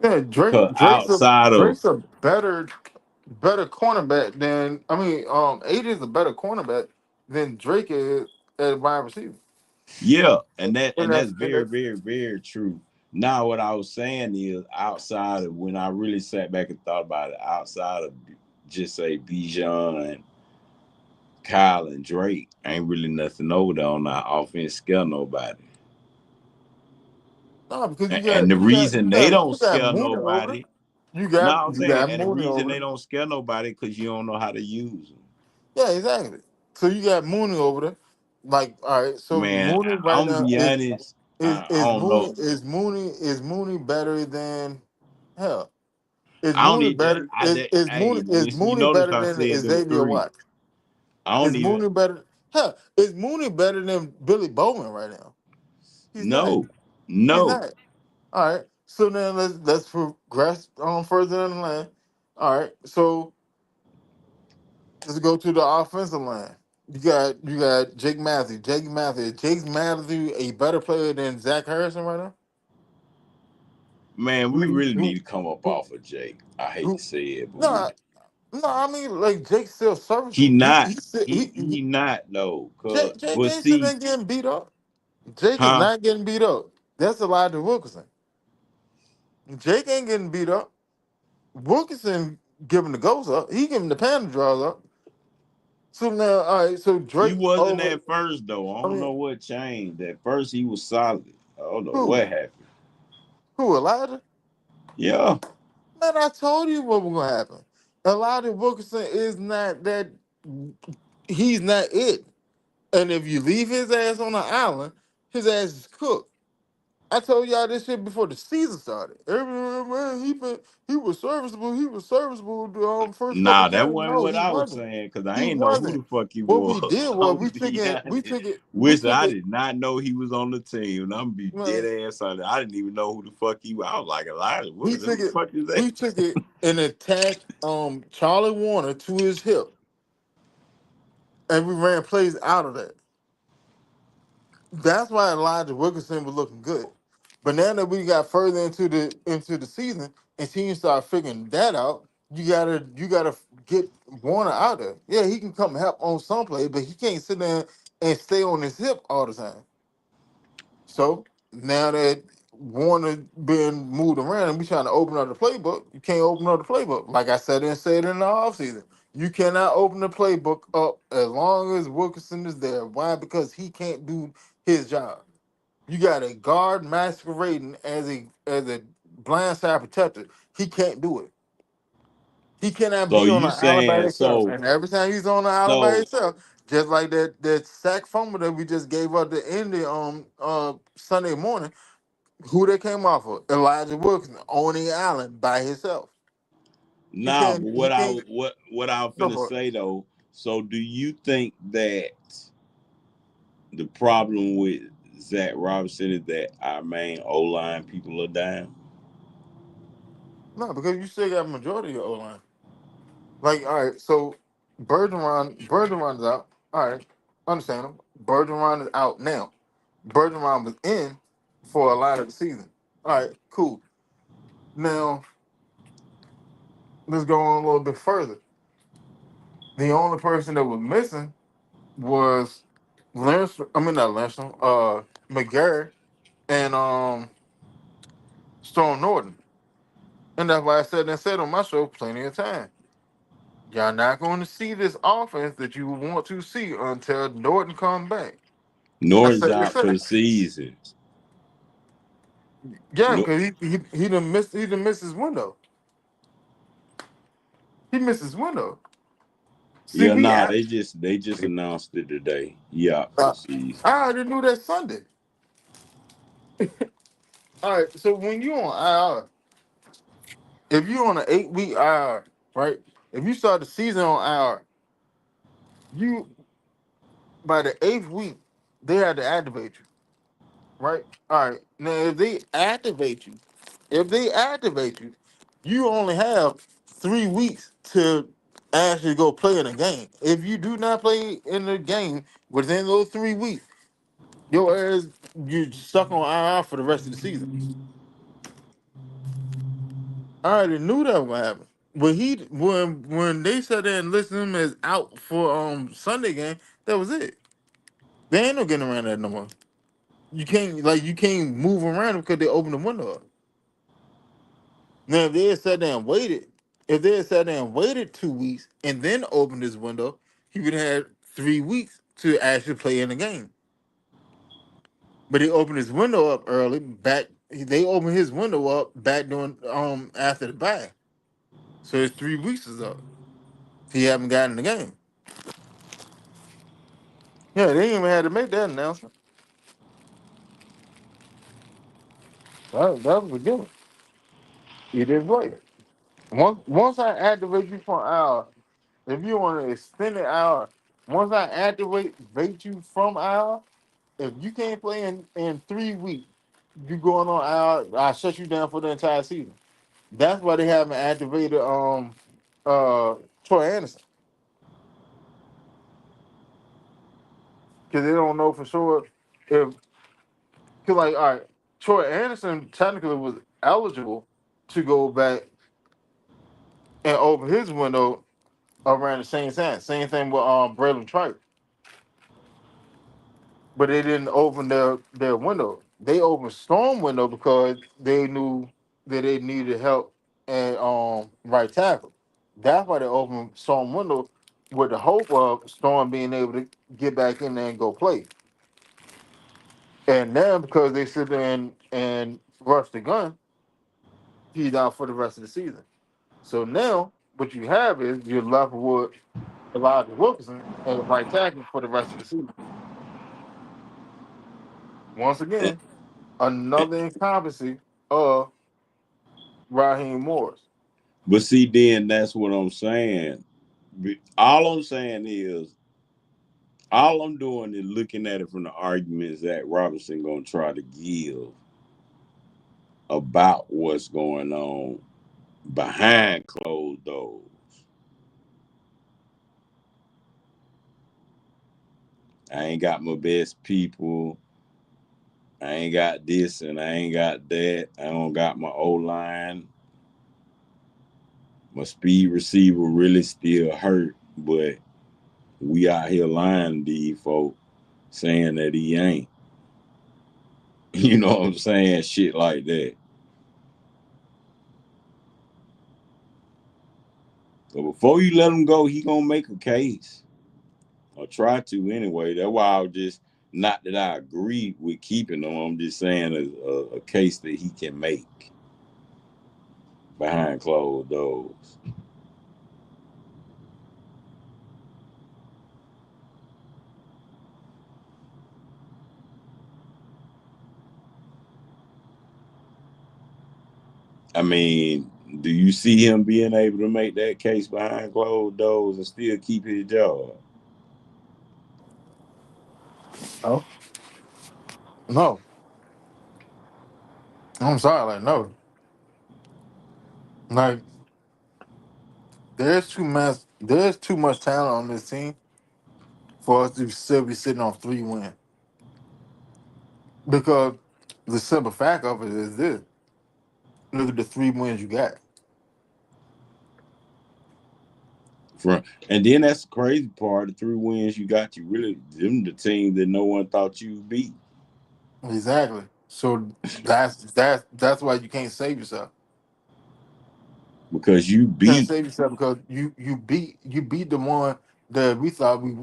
yeah, Cause outside of Drake's a better cornerback than AJ is a better cornerback than Drake is at wide receiver. yeah, And and that's and very, that's very, very true. Now, what I was saying is, outside of when I really sat back and thought about it, outside of just say Bijan, Kyle, and Drake, ain't really nothing over there on our offense. Scare nobody, no, because and the reason they don't you got scare Mooney over. nobody. No, I'm You saying, got and the Mooney reason over. they don't scare nobody because you don't know how to use them. Yeah, exactly. So you got Mooney over there. Like, all right, so Man, Mooney right I'm gonna now be honest. I don't know. Is Mooney better than hell? Is I don't Mooney need that. better? Hey, Is listen. You Mooney notice better I than said them Xavier three. Watts? I don't Is even. Mooney better? Hell, is Mooney better than Billy Bowman right now? He's not. No, He's no. not. All right. So then let's progress on further down the line. All right. So let's go to the offensive line. You got Jake Matthews. Jake Matthews a better player than Zach Harrison right now? Man, I we mean, really need to come up who, off of Jake. I hate who, to say it, but no, no. I mean, like Jake's still he serviceable. not. He He not though. Jake But ain't sitting see, there getting beat up. Jake is huh? not getting beat up. That's Elijah Wilkinson. Jake ain't getting beat up. Wilkinson giving the ghost up. He giving the panel draws up. So now, all right. So He Drake wasn't over. at first though. I I don't mean, know what changed. At first he was solid. I don't know who? what happened. Who? Elijah? Yeah. Man, I told you what was gonna happen. Elijah Wilkinson is not that. He's not it. And if you leave his ass on the island, his ass is cooked. I told y'all this shit before the season started. Everyone, man, he was serviceable. He was serviceable the first couple Nah, that games. wasn't No, what he I was wasn't. saying because I He ain't know who wasn't. the fuck he What we was. did was I'm gonna be honest. we Which took I it. did not know he was on the team. And I'm gonna be dead Man, ass on it. I didn't even know who the fuck he was. I was like, Elijah, he who took the it. fuck is that? We took it and attacked Charlie Warner to his hip, and we ran plays out of that. That's why Elijah Wilkinson was looking good. But now that we got further into the season and teams start figuring that out, you gotta get Warner out there. Yeah, he can come help on some play, but he can't sit there and stay on his hip all the time. So now that Warner being moved around and we trying to open up the playbook, you can't open up the playbook. Like I said in the offseason. You cannot open the playbook up as long as Wilkinson is there. Why? Because he can't do his job. You got a guard masquerading as a blindside protector. He can't do it. He cannot So be on you an island by saying himself. And every time he's on the island by so himself, just like that sack fumble that we just gave up the end on Sunday morning, who they came off of? Elijah Wilkinson on the island by himself. He nah, can't. but He can't what I was go finna for it. say though, so do you think that the problem with Zach Robinson is that our main O line people are down? No, because you still got a majority of your O line. Like, all right, so Bergeron's out. All right, understandable. Bergeron is out now. Bergeron was in for a lot of the season. All right, cool. Now let's go on a little bit further. The only person that was missing was Lance. I mean not Lance. McGarry and Storm Norton. And that's why I said on my show plenty of time. Y'all not going to see this offense that you want to see until Norton comes back. I Norton's said, out for the season. yeah, No, because he done missed his window. He missed his window. See, yeah, nah, they just announced it today. He out for uh, the season. I already knew that Sunday. All right, so when you on IR, if you're on an 8 week IR, right? If you start the season on IR, you by the eighth week they had to activate you, right? All right. Now if they activate you, you only have 3 weeks to actually go play in a game. If you do not play in the game within those 3 weeks, your ass you're stuck on IR for the rest of the season. I already knew that was gonna happen. But when they sat there and listed him as out for Sunday game, that was it. They ain't no getting around that no more. You can't move around because they opened the window up. Now if they had sat there and waited, if they had sat there and waited 2 weeks and then opened this window, he would have had 3 weeks to actually play in the game. But they opened his window up early. They opened his window up back during after the bye. So his 3 weeks is up. He haven't gotten in the game. Yeah, they ain't even had to make that announcement. That was a given. You didn't play. Once I activate you for an hour, if you want an extended hour, once I activate you from hour, if you can't play in 3 weeks, you going on hour, I shut you down for the entire season. That's why they haven't activated Troy Anderson. Because they don't know for sure if cause like all right, Troy Anderson technically was eligible to go back and open his window around the same time. Same thing with Braylon Tripe. But they didn't open their window. They opened Storm window because they knew that they needed help and right tackle. That's why they opened Storm window with the hope of Storm being able to get back in there and go play. And now because they sit there and rush the gun, he's out for the rest of the season. So now what you have is you're left with Elijah Wilkinson at right tackle for the rest of the season. Once And, again, another incompetency of Raheem Morris. but see, then that's what I'm saying. All I'm saying is, all I'm doing is looking at it from the arguments that Robinson gonna try to give about what's going on behind closed doors. I ain't got my best people. I ain't got this and I ain't got that. I don't got my O line. My speed receiver really still hurt, but we out here lying to these folk saying that he ain't. You know what I'm saying? Shit like that. So before you let him go, he gonna make a case or try to anyway. That's why I was just not that I agree with keeping him. I'm just saying a case that he can make behind closed doors. I mean, do you see him being able to make that case behind closed doors and still keep his job? No, no, I'm sorry, like no, like there's too much talent on this team for us to still be sitting on 3 wins. Because the simple fact of it is this: look at the 3 wins you got. From and then that's the crazy part. The 3 wins you got, you really them the team that no one thought you would beat. Exactly. So that's why you can't save yourself. because you You can't beat save yourself because you beat the one that we thought we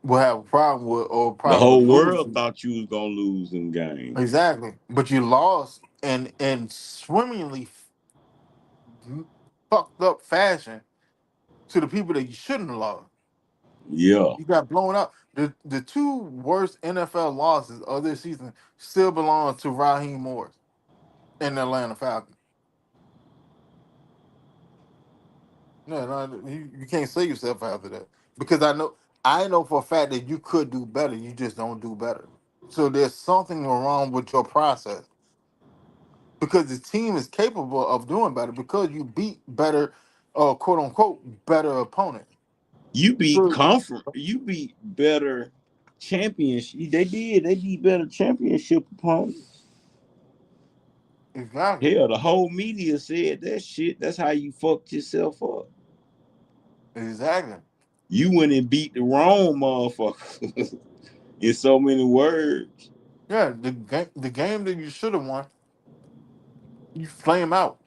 would have a problem with or the probably whole would lose world to. thought you was gonna lose in game. Exactly. But you lost in swimmingly fucked up fashion to the people that you shouldn't have lost. Yeah, You got blown up. The two worst NFL losses of this season still belong to Raheem Morris and the Atlanta Falcons. No, no, you can't save yourself after that because I know for a fact that you could do better. You just don't do better. So there's something wrong with your process because the team is capable of doing better because you beat better, quote unquote, better opponent. you beat So comfort. You beat better championship. They did. They beat better championship opponents. exactly, Hell, the whole media said that shit. That's how you fucked yourself up. exactly. You went and beat the wrong motherfucker. In so many words. Yeah, the game that you should have won, you flame out.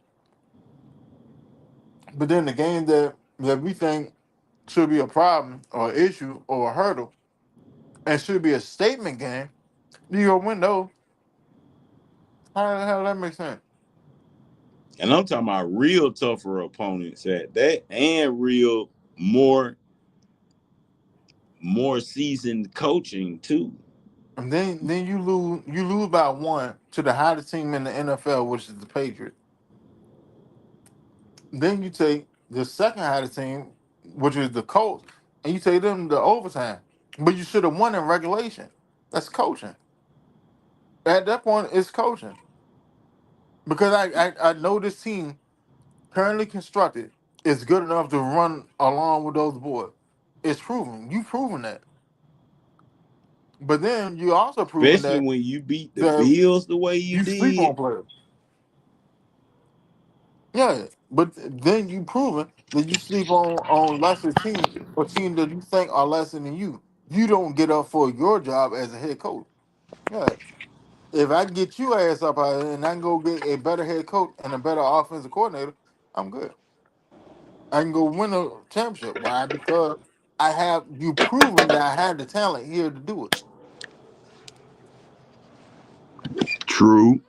But then the game that we think should be a problem or issue or a hurdle and should be a statement game, you go win those. How the hell that make sense? And I'm talking about real tougher opponents at that and real more seasoned coaching too. And then you lose by one to the hottest team in the NFL, which is the Patriots. Then you take the second hottest team, which is the Colts, and you take them to overtime. But you should have won in regulation. That's coaching. At that point, it's coaching. Because I know this team currently constructed is good enough to run along with those boys. It's proven. You've proven that. But then you also proven Especially that when you beat the that Bills the way you you sleep did. on players. Yeah, but then you proven that you sleep on lesser teams or teams that you think are lesser than you. You don't get up for your job as a head coach. Yeah, if I get you ass up out there and I can go get a better head coach and a better offensive coordinator, I'm good. I can go win a championship. Why? Because I have you proven that I have the talent here to do it. True.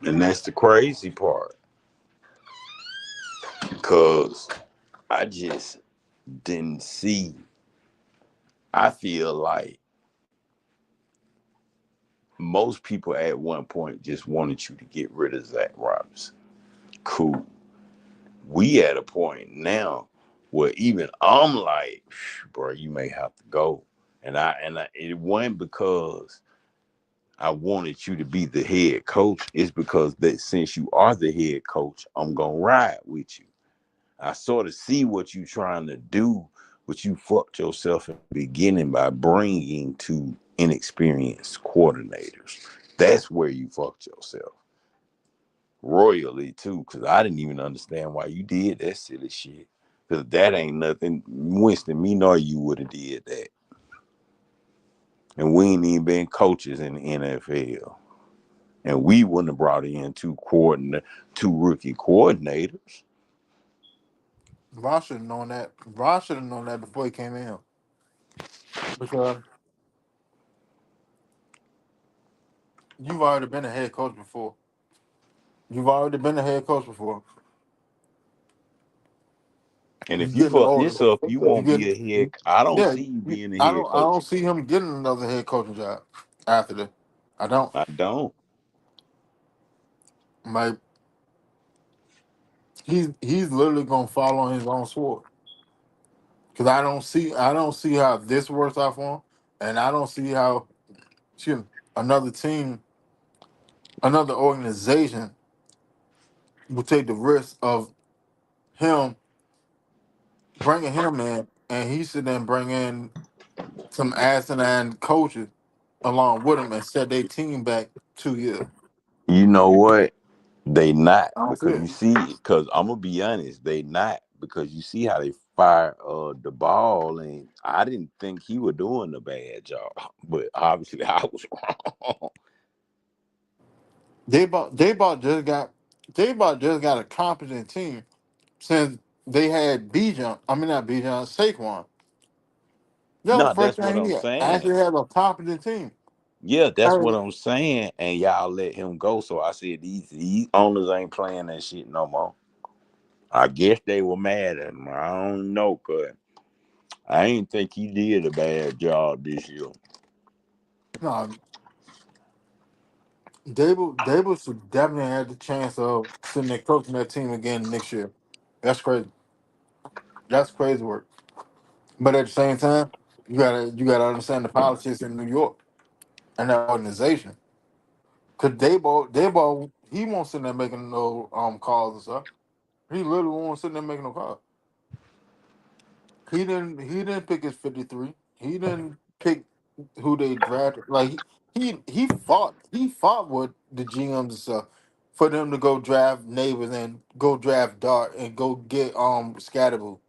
And that's the crazy part. Because I just didn't see. I feel like most people at one point just wanted you to get rid of Zach Robinson. Cool. We at a point now where even I'm like, bro, you may have to go. And it wasn't because I wanted you to be the head coach. It's because that since you are the head coach, I'm gonna ride with you. I sort of see what you trying to do, but you fucked yourself in the beginning by bringing two inexperienced coordinators. That's where you fucked yourself royally too, because I didn't even understand why you did that silly shit. Because that ain't nothing. Winston, me nor you would have did that, and we ain't even been coaches in the NFL, and we wouldn't have brought in two rookie coordinators. Ross should have known that. Ross should have known that before he came in because you've already been a head coach before. You've already been a head coach before. And You if you getting fuck older. this up, you You won't be getting a head. I don't yeah. see you being a I head don't. I coach don't again. see him getting another head coaching job after this. I don't. I don't. Like he's literally gonna fall on his own sword because I don't see how this works out for him, and I don't see how excuse me, another team, another organization will take the risk of him bringing him in, and he should then bring in some asinine coaches along with him and set their team back 2 years. You know what? They not I don't see because it. you see, because I'm gonna be honest, they not because you see how they fire the ball, and I didn't think he was doing a bad job, but obviously I was wrong. They about just got a competent team since they had Bijan. I mean not Bijan, Saquon. That was No, the first that's what time I'm he saying. actually had a competent team. Yeah, that's what And I'm saying. And y'all let him go. So I said these owners ain't playing that shit no more. I guess they were mad at him. I don't know, cause I ain't think he did a bad job this year. no, Dable should definitely have the chance of sitting there coaching that team again next year. That's crazy. That's crazy work. But at the same time, you gotta understand the politics in New York and that organization. Cause Dayball, he won't sit there making no calls and stuff. He literally won't sit there making no calls. He didn't pick his 53. He didn't pick who they drafted. Like he fought with the GMs and stuff for them to go draft neighbors and go draft Dart and go get Scatterboo.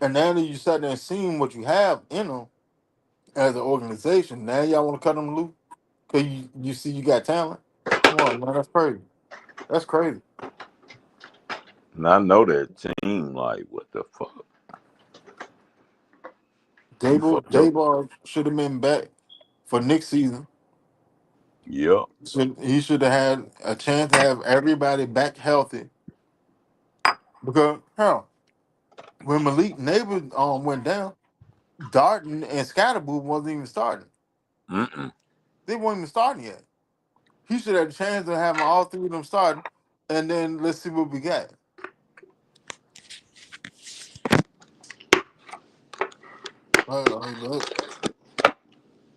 And now that you sat there and seen what you have in them as an organization, now y'all want to cut them loose because you see you got talent. Come on, man, that's crazy. That's crazy. And I know that team, like, what the fuck? You fucked up. Dayball should have been back for next season. Yep. He should have had a chance to have everybody back healthy because hell, when Malik Neighbors went down, Darton and Scatterboo wasn't even starting. Mm-mm. They weren't even starting yet. He should have a chance of having all three of them starting, and then let's see what we got. Like,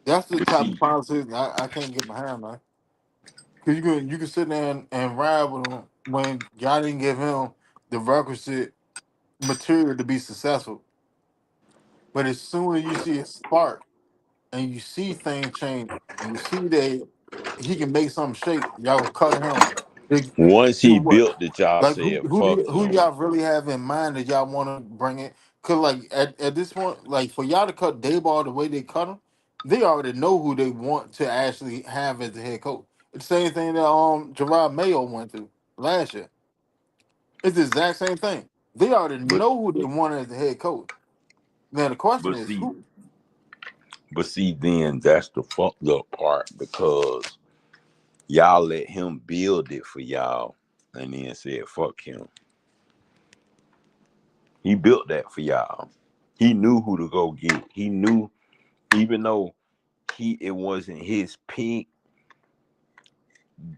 that's the But type of see, policy I can't get behind, man. Because you can sit there and ride with him when y'all didn't give him the requisite material to be successful. But as soon as you see a spark and you see things change and you see that he can make something shake, y'all gonna cut him. They once do he what? built it, y'all Like who said, who do fuck y- who him. y'all really have in mind that y'all want to bring in? Cause like at this point, like for y'all to cut Dayball the way they cut him, they already know who they want to actually have as the head coach. It's the same thing that Gerard Mayo went through last year. It's the exact same thing. They already But know who they want as the head coach. Now the question but is see, who. but see, then that's the fucked up part because y'all let him build it for y'all and then said, fuck him. He built that for y'all. He knew who to go get. He knew, even though it wasn't his pick,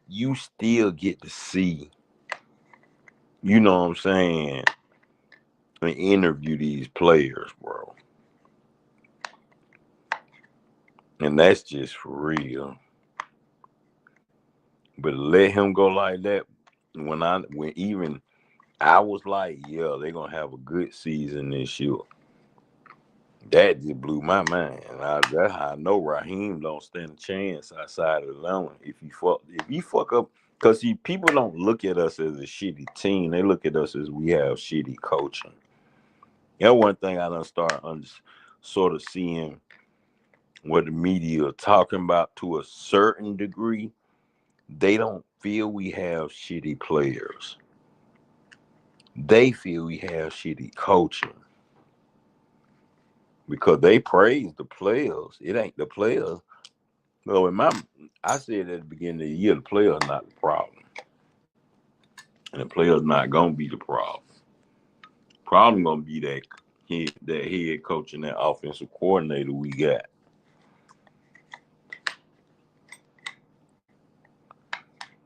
you still get to see, you know what I'm saying, and interview these players, bro. And that's just for real. But let him go like that when even I was like, yeah, they're gonna have a good season this year. That just blew my mind. That's how I know Raheem don't stand a chance outside of Atlanta. If you fuck up, because see, people don't look at us as a shitty team. They look at us as we have shitty coaching. That one thing I done start sort of seeing what the media are talking about to a certain degree. They don't feel we have shitty players. They feel we have shitty coaching because they praise the players. It ain't the players. Well, I said at the beginning of the year, the player's not the problem, and the player's not gonna be the problem. Problem gonna be that head coach and that offensive coordinator we got.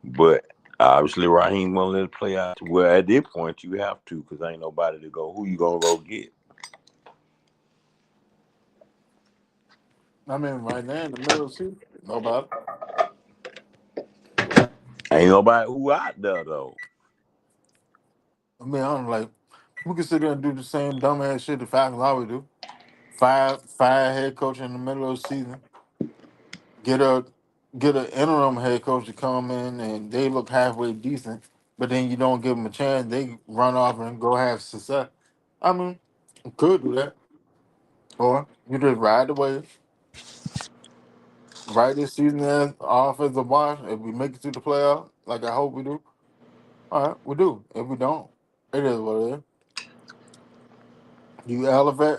But obviously, Raheem won't let it play out. Well, at this point, you have to because ain't nobody to go. Who you gonna go get? I mean, right now in the middle of the season, nobody. Ain't nobody who out there though. I mean, I'm like, we can sit there and do the same dumbass shit the Falcons always do. Fire head coach in the middle of the season. Get a get an interim head coach to come in and they look halfway decent, but then you don't give them a chance. They run off and go have success. I mean, you could do that, or you just ride the wave. Right this season as offensive wash. If we make it to the playoff, like I hope we do, all right, we do. If we don't, it is what it is. You elevate,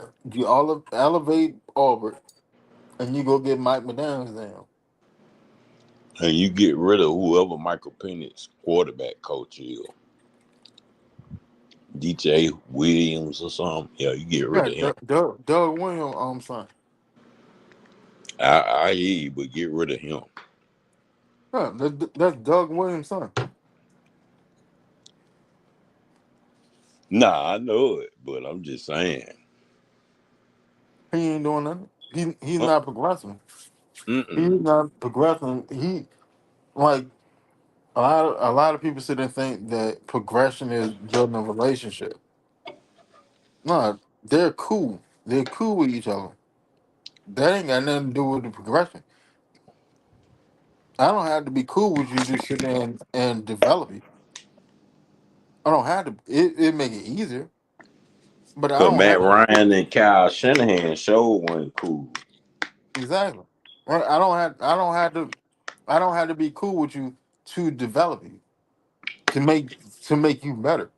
elevate Auburn, and you go get Mike McDaniels down. And you get rid of whoever Michael Penix quarterback coach is, DJ Williams or something. Yeah, you get rid Yeah, of him. Doug Williams, son. I hear you, but get rid of him. Yeah, that's Doug Williams' son. Nah, I know it, but I'm just saying. He ain't doing nothing. He's Uh, not progressing. He's mm-mm. not progressing. He like a lot of people sit and think that progression is building a relationship. No, they're cool. They're cool with each other. That ain't got nothing to do with the progression. I don't have to be cool with you to sit there and develop you. I don't have to. It make it easier, but I Cause don't Matt have to. Ryan and Kyle Shanahan showed one cool. Exactly. Right. I don't have to be cool with you to develop you to make you better.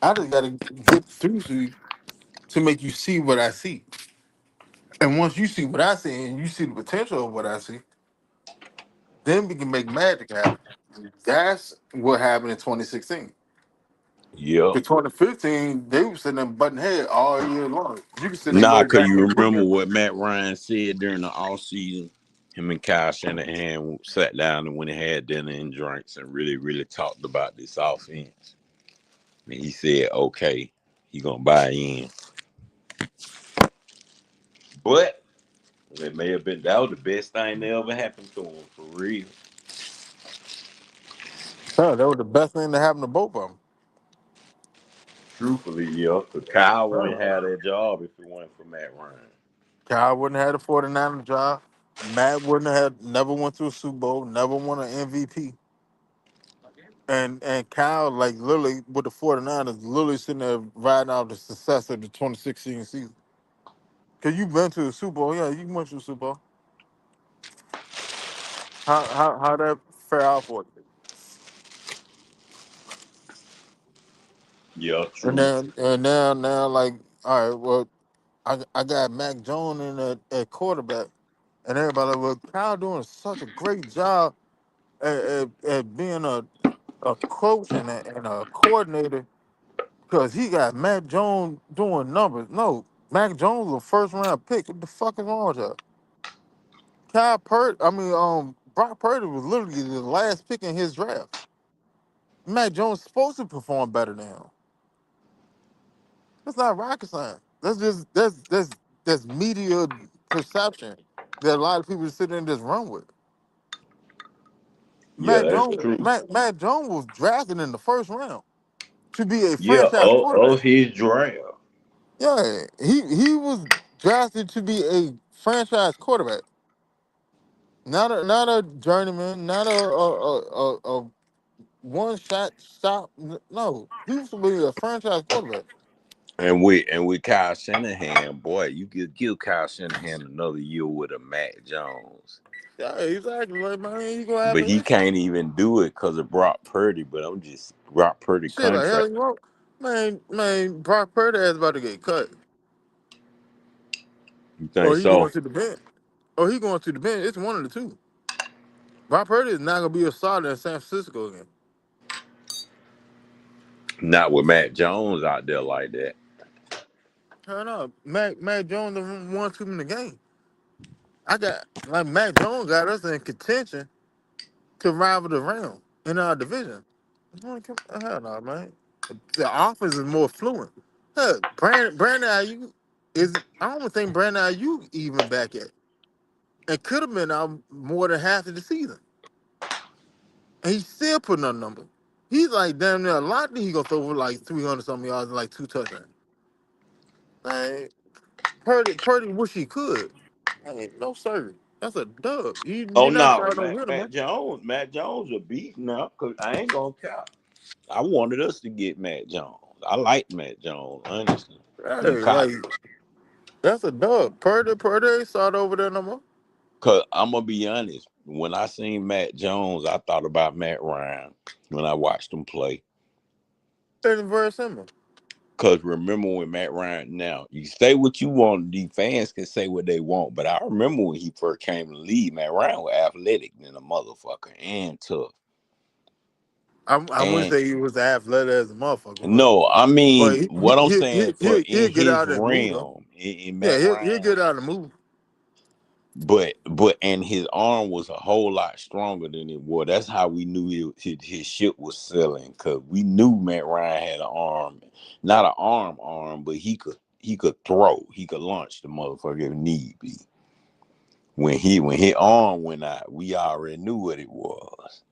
I just got to get through to make you see what I see. And once you see what I see and you see the potential of what I see, then we can make magic happen. That's what happened in 2016. Yep. In 2015, they were sitting there button head all year long. You can sit there and Nah, go cause back you and look remember at what Matt Ryan said during the off season. Him and Kyle Shanahan sat down and went and had dinner and drinks and really, really talked about this offense. And he said, okay, he gonna buy in. But it may have been that was the best thing that ever happened to him for real. Huh, that was the best thing that happened to both of them. Truthfully, yeah, because Kyle Huh. wouldn't have that job if it wasn't for Matt Ryan. Kyle wouldn't have had a 49 job. Matt wouldn't have never went to a Super Bowl, never won an MVP. And Kyle, like literally with the 49ers, literally sitting there riding out the success of the 2016 season. Cause you've been to a Super Bowl, yeah, you went to a Super Bowl. How that fare out for you? Yeah, And true. then and now like, all right, well, I got Mac Jones in at quarterback, and everybody like, well, Kyle doing such a great job at being a coach and a coordinator because he got Mac Jones doing numbers. No, Mac Jones was a first round pick. What the fuck is wrong with that? Brock Purdy was literally the last pick in his draft. Mac Jones supposed to perform better than him. That's not rocket science. That's media perception that a lot of people sit there and just run with. Yeah, Mac that's Jones, true. Mac Jones was drafted in the first round to be a Yeah, franchise of quarterback. his draft. Yeah, he was drafted to be a franchise quarterback, not a journeyman, not a one shot stop. No, he was to be a franchise quarterback. And with Kyle Shanahan, boy, you could give Kyle Shanahan another year with a Matt Jones. Yeah, exactly. Like man, he gonna have But an he issue. can't even do it because of Brock Purdy. But I'm just Brock Purdy Shit, like hell, contract. you won't. Man, Brock Purdy is about to get cut, You think or he so? going to the bench, or he going to the bench. It's one of the two. Brock Purdy is not gonna be a starter in San Francisco again. Not with Matt Jones out there like that. Hell no, Mac Jones done won too many games. I got like Mac Jones got us in contention to rival the Rams in our division. Hell no, man. The offense is more fluent. Hell, Brandon Ayuk is. I don't think Brandon Ayuk even back yet. It could have been out more than half of the season, and he's still putting up numbers. He's like damn near a lot. He gonna throw for like 300 something yards and like two touchdowns. Man, Purdy wish he could. Hey, no sir. That's a dub. Oh You're not no, starting over him, man. Matt Jones a beast now. Cause I ain't gonna count. I wanted us to get Matt Jones. I like Matt Jones, honestly. Hey, In college. like that's a dub. Purdy ain't started over there no more. Cause I'm gonna be honest. When I seen Matt Jones, I thought about Matt Ryan when I watched him play. It's very simple. Cause remember when Matt Ryan, now you say what you want, the fans can say what they want, but I remember when he first came to the league, Matt Ryan was athletic than a motherfucker and tough. I wouldn't And say he was athletic as a motherfucker, no, I but mean what I'm saying for he'll in get his out there and move though. realm, in Yeah, Matt he'll Ryan, get out and move. but and his arm was a whole lot stronger than it was. That's how we knew his shit was selling, because we knew Matt Ryan had an arm, not an arm, but he could throw, he could launch the motherfucker if need be. When his arm went out, we already knew what it was.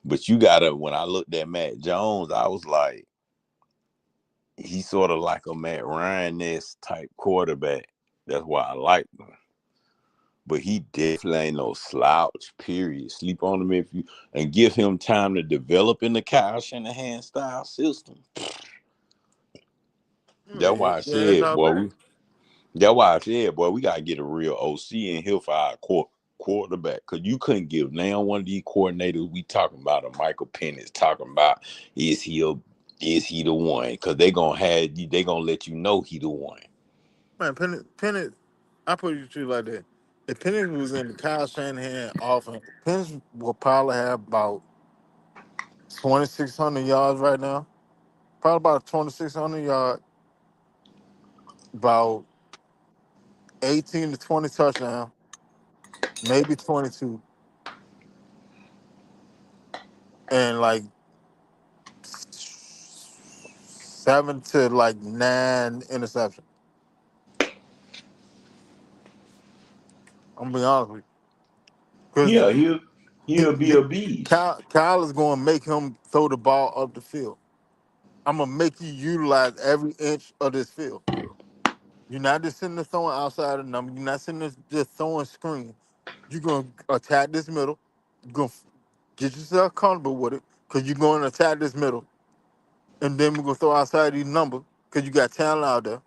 But you gotta, when I looked at Matt Jones, I was like, he's sort of like a Matt Ryan-esque type quarterback. That's why I like him. But he definitely ain't no slouch, period. Sleep on him if you, and give him time to develop in the Kyle Shanahan style system. That's Yeah, why I yeah, it's said, all boy, bad. we gotta get a real OC in here for our quarterback. Cause you couldn't give now one of these coordinators we talking about, a Michael Penix talking about, is he a is he the one? Cause they gonna let you know he the one. Man, Penix, I put it to you like that. If Penix was in the Kyle Shanahan offense, Penix will probably have about 2,600 yards right now. Probably about 2,600 yards, about 18 to 20 touchdowns, maybe 22, and like 7 to 9 interceptions. I'm gonna be honest with you, Yeah, he'll be because a beast. Kyle is going to make him throw the ball up the field. I'm gonna make you utilize every inch of this field. You're not just sitting there throwing outside the number. You're not sitting there just throwing screen. You're gonna attack this middle. You're gonna get yourself comfortable with it because you're going to attack this middle, and then we're gonna throw outside these numbers because you got talent out there,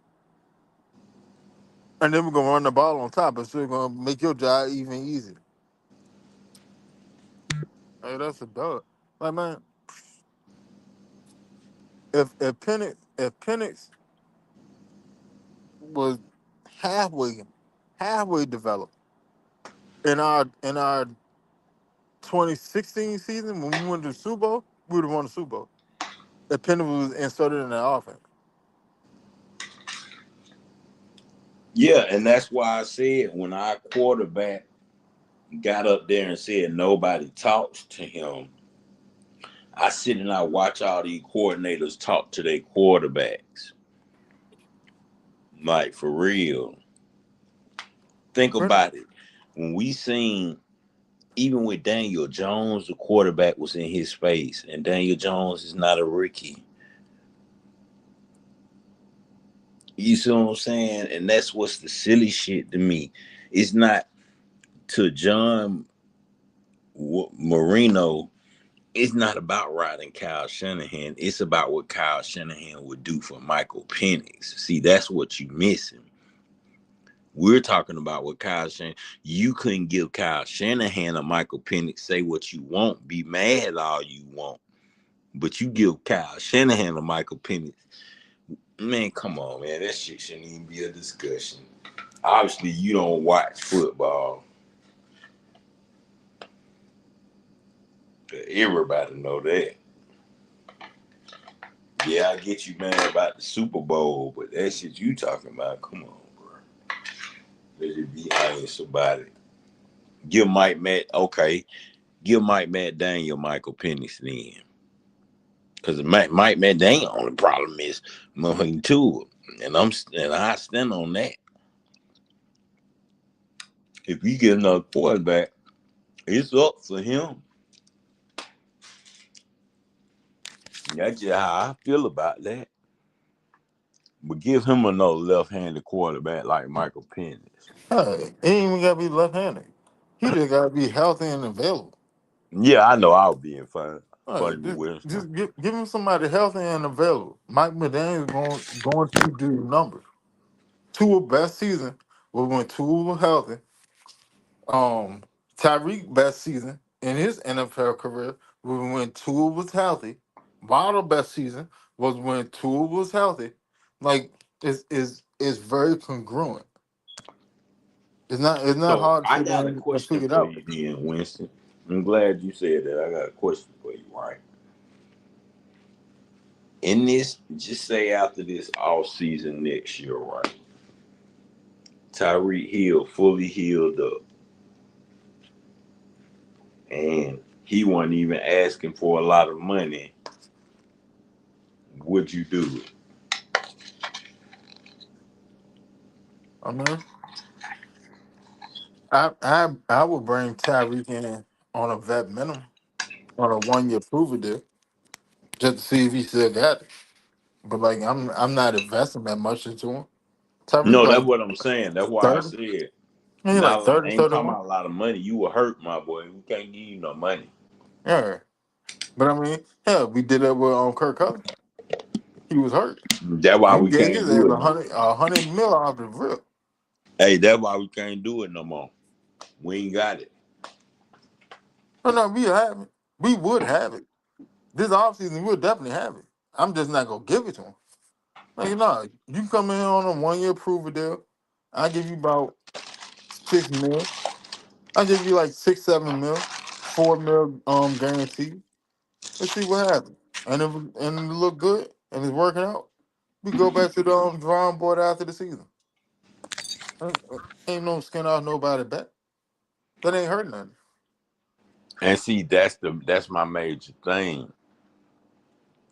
and then we're gonna run the ball on top. And so it's gonna make your job even easier. Hey, that's a dud. Like man, if Penix was halfway halfway developed in our 2016 season when we went to the Super Bowl, we would have won the Super Bowl. If Penix was inserted in that offense. Yeah, and that's why I said when our quarterback got up there and said nobody talks to him, I sit and I watch all these coordinators talk to their quarterbacks. Like for real. Think Penix, about it. When we seen, even with Daniel Jones, the quarterback was in his face, and Daniel Jones is not a rookie. You see what I'm saying? And that's what's the silly shit to me. It's not to John Marino. It's not about riding Kyle Shanahan. It's about what Kyle Shanahan would do for Michael Penix. See, that's what you missing. We're talking about what Kyle Shanahan. You couldn't give Kyle Shanahan or Michael Penix, say what you want, be mad all you want, but you give Kyle Shanahan or Michael Penix. Man, come on, man. That shit shouldn't even be a discussion. Obviously, you don't watch football. Everybody know that. Yeah, I get you mad about the Super Bowl, but that shit you talking about, come on, bro. Let's just be honest about it. Give Mike Matt, okay. Give Mike Matt Daniel Michael Penix then. Because Mike Matt Daniel only problem is moving to it. And I stand on that. If you get another quarterback, it's up for him. That's just how I feel about that. But give him another left-handed quarterback like Michael Penix. hey, he ain't even gotta be left-handed. He just gotta be healthy and available. Yeah, I know I was being funny Hey, with Winston. just give him somebody healthy and available. Mike McDaniel's going to do numbers. Two best season was when two were healthy, Um, Tyreek best season in his NFL career was when Tua was healthy. Waddle best season was when Tua was healthy. Like it's very congruent. It's not So hard to I sit got there a and question figure it for out. you then, Winston. I'm glad you said that. I got a question for you, right? In this, just say after this off season next year, right? Tyreek Hill fully healed up, and he wasn't even asking for a lot of money. Would you do it? I mean, I would bring Tyreek in on a vet minimum on a 1 year prover deal just to see if he still got it. But like I'm not investing that much into him. Tyreek No, that's like what I'm saying. That's why I 30. said He like not. 30, Ain't talking 31. about a lot of money. You were hurt, my boy. We can't give you no money. Yeah. But I mean, hell, we did that with Kirk Cousins. He was hurt. That's why And we we gave can't his ass do it a no. hundred mil off the rip. Hey, that's why we can't do it no more. We ain't got it. No, no, we have it. We would have it. This offseason, we'll definitely have it. I'm just not gonna give it to him. Like, no, you come in on a 1 year prover deal. I give you about 6 mil. I give you like 6, 7 mil, 4 mil guarantee. Let's see what happens. And it look good and it's working out. We go back to the drawing board after the season. Ain't no skin off nobody back. That ain't hurt nothing. And see, that's my major thing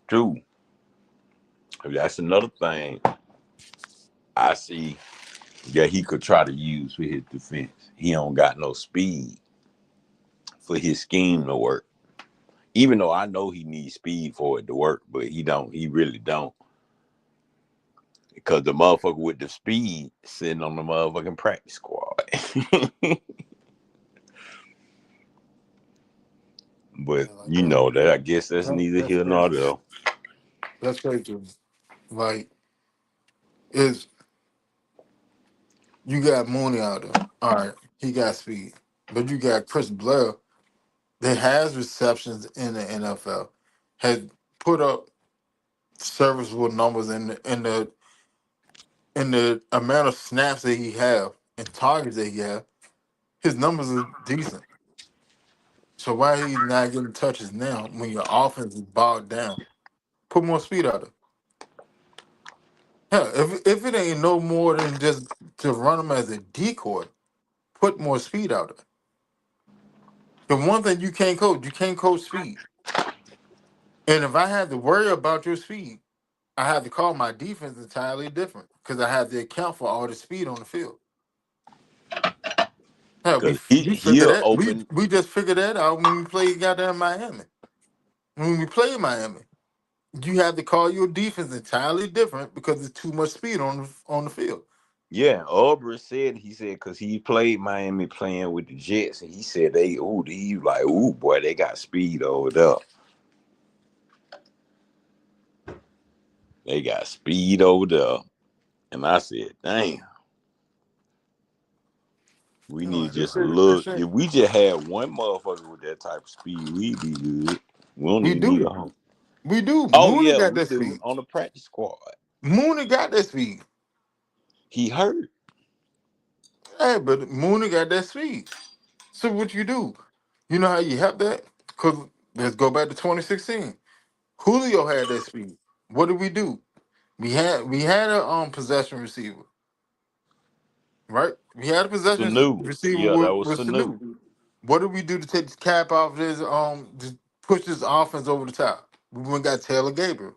too. That's another thing I see that he could try to use for his defense. He don't got no speed for his scheme to work. Even though I know he needs speed for it to work, but he don't. He really don't. Because the motherfucker with the speed sitting on the motherfucking practice squad. But Yeah, like you know that I guess that's neither that's here nor crazy. there. That's crazy. Like, is you got Mooney out there. All right, he got speed. But you got Chris Blair that has receptions in the NFL, has put up serviceable numbers in the amount of snaps that he have and targets that he have. His numbers are decent. So why he not getting touches now when your offense is bogged down? Put more speed out there. Hell, if it ain't no more than just to run him as a decoy, put more speed out there. The one thing you can't coach speed. And if I had to worry about your speed, I have to call my defense entirely different because I have to account for all the speed on the field. Hell, Cause we figured he'll that open. we just figured that out when we played goddamn Miami. When we played Miami, you have to call your defense entirely different because there's too much speed on the field. Yeah, Aubrey said he said because he played Miami playing with the Jets, and he said he like, ooh boy, they got speed over there. They got speed over there. And I said, damn, we You know, need this just a shit, this look. shit. If we just had one motherfucker with that type of speed, we'd be good. We don't We even need a do, home. we do. Oh Mooney yeah, got we that do speed. on the practice squad. Mooney got that speed. He hurt. Hey, but Mooney got that speed. So what you do? You know how you have that? Cause let's go back to 2016. Julio had that speed. What did we do? We had a possession receiver, right? We had a possession Sanu. receiver Yeah, that was with Sanu. Sanu. What did we do to take the cap off this just push this offense over the top? We went and got Taylor Gabriel.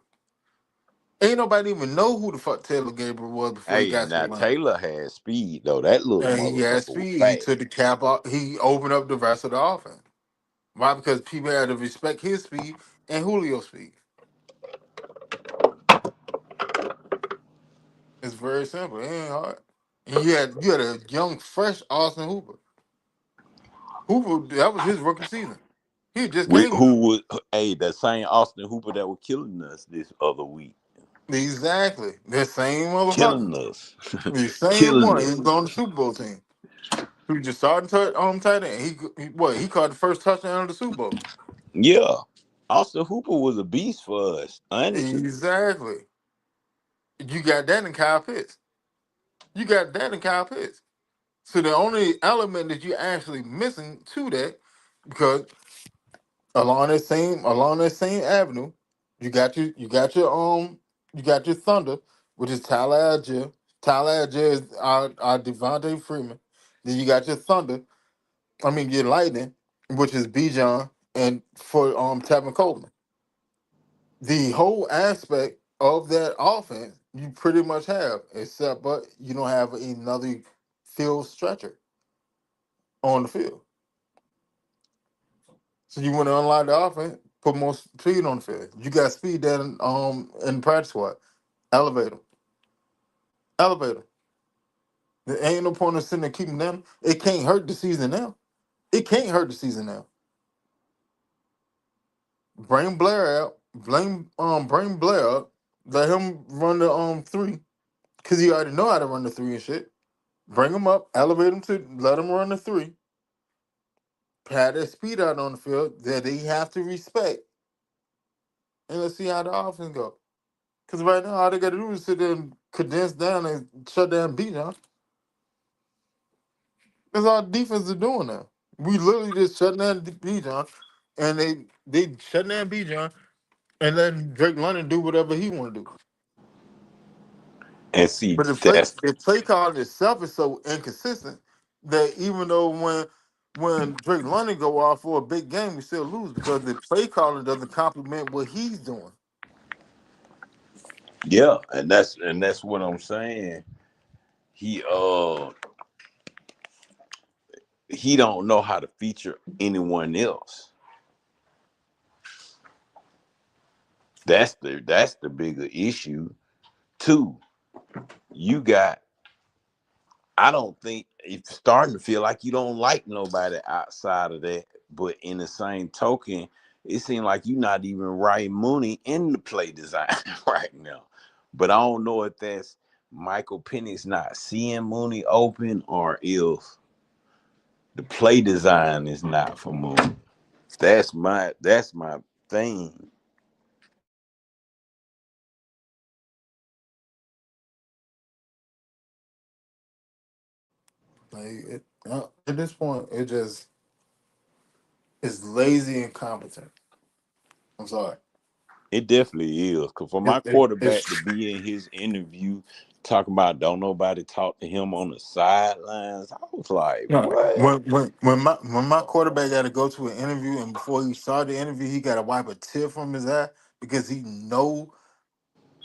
Ain't nobody even know who the fuck Taylor Gabriel was before he Hey, got to now Atlanta. Taylor had speed though. That little And he had motherfucker was speed. He fast. took the cap off. He opened up the rest of the offense. Why? Because people had to respect his speed and Julio's speed. It's very simple. It ain't hard. And you had a young, fresh Austin Hooper. Hooper, that was his rookie season. He just came. Who was that same Austin Hooper that was killing us this other week? Exactly. The same motherfucker. Killing us. The same Killing one. He us. was on the Super Bowl team. Who just started tight end? He caught the first touchdown of the Super Bowl. Yeah. Austin Hooper was a beast for us, honestly. Exactly. You got that in Kyle Pitts. You got that in Kyle Pitts. So the only element that you're actually missing to that, because along that same avenue, you got your Thunder, which is Tyler Algier. Tyler Algier is our Devontae Freeman. Then you got your Thunder. I mean your Lightning, which is Bijan and for Tevin Coleman. The whole aspect of that offense you pretty much have, except but you don't have another field stretcher on the field. So you want to unlock the offense, put more speed on the field. You got speed that in the practice squad. Elevate them. Elevate them. There ain't no point in sitting there keeping them. It can't hurt the season now. It can't hurt the season now. Bring Blair out. Bring Blair up. Let him run the three. Cause he already know how to run the three and shit. Bring him up, elevate him to let him run the three. Pad that speed out on the field that they have to respect. And let's see how the offense go. Because right now, all they got to do is sit there and condense down and shut down Bijan. That's all defense is doing now. We literally just shut down Bijan, and they shut down Bijan and letting Drake London do whatever he want to do. And see, But that's the play calling itself is so inconsistent that even though when Drake London go off for a big game, we still lose because the play calling doesn't complement what he's doing. yeah, and that's what I'm saying. He he don't know how to feature anyone else. That's the bigger issue. Two, you got I don't think it's starting to feel like you don't like nobody outside of that. But in the same token, it seems like you're not even right Mooney in the play design right now. But I don't know if that's Michael Penix not seeing Mooney open or if the play design is not for Mooney. That's my thing. At this point, it just is lazy and competent. I'm sorry. It definitely is. Cause for my quarterback to It's be in his interview talking about don't nobody talk to him on the sidelines, I was like, no, what? when my quarterback got to go to an interview and before he started the interview, he got to wipe a tear from his eye because he know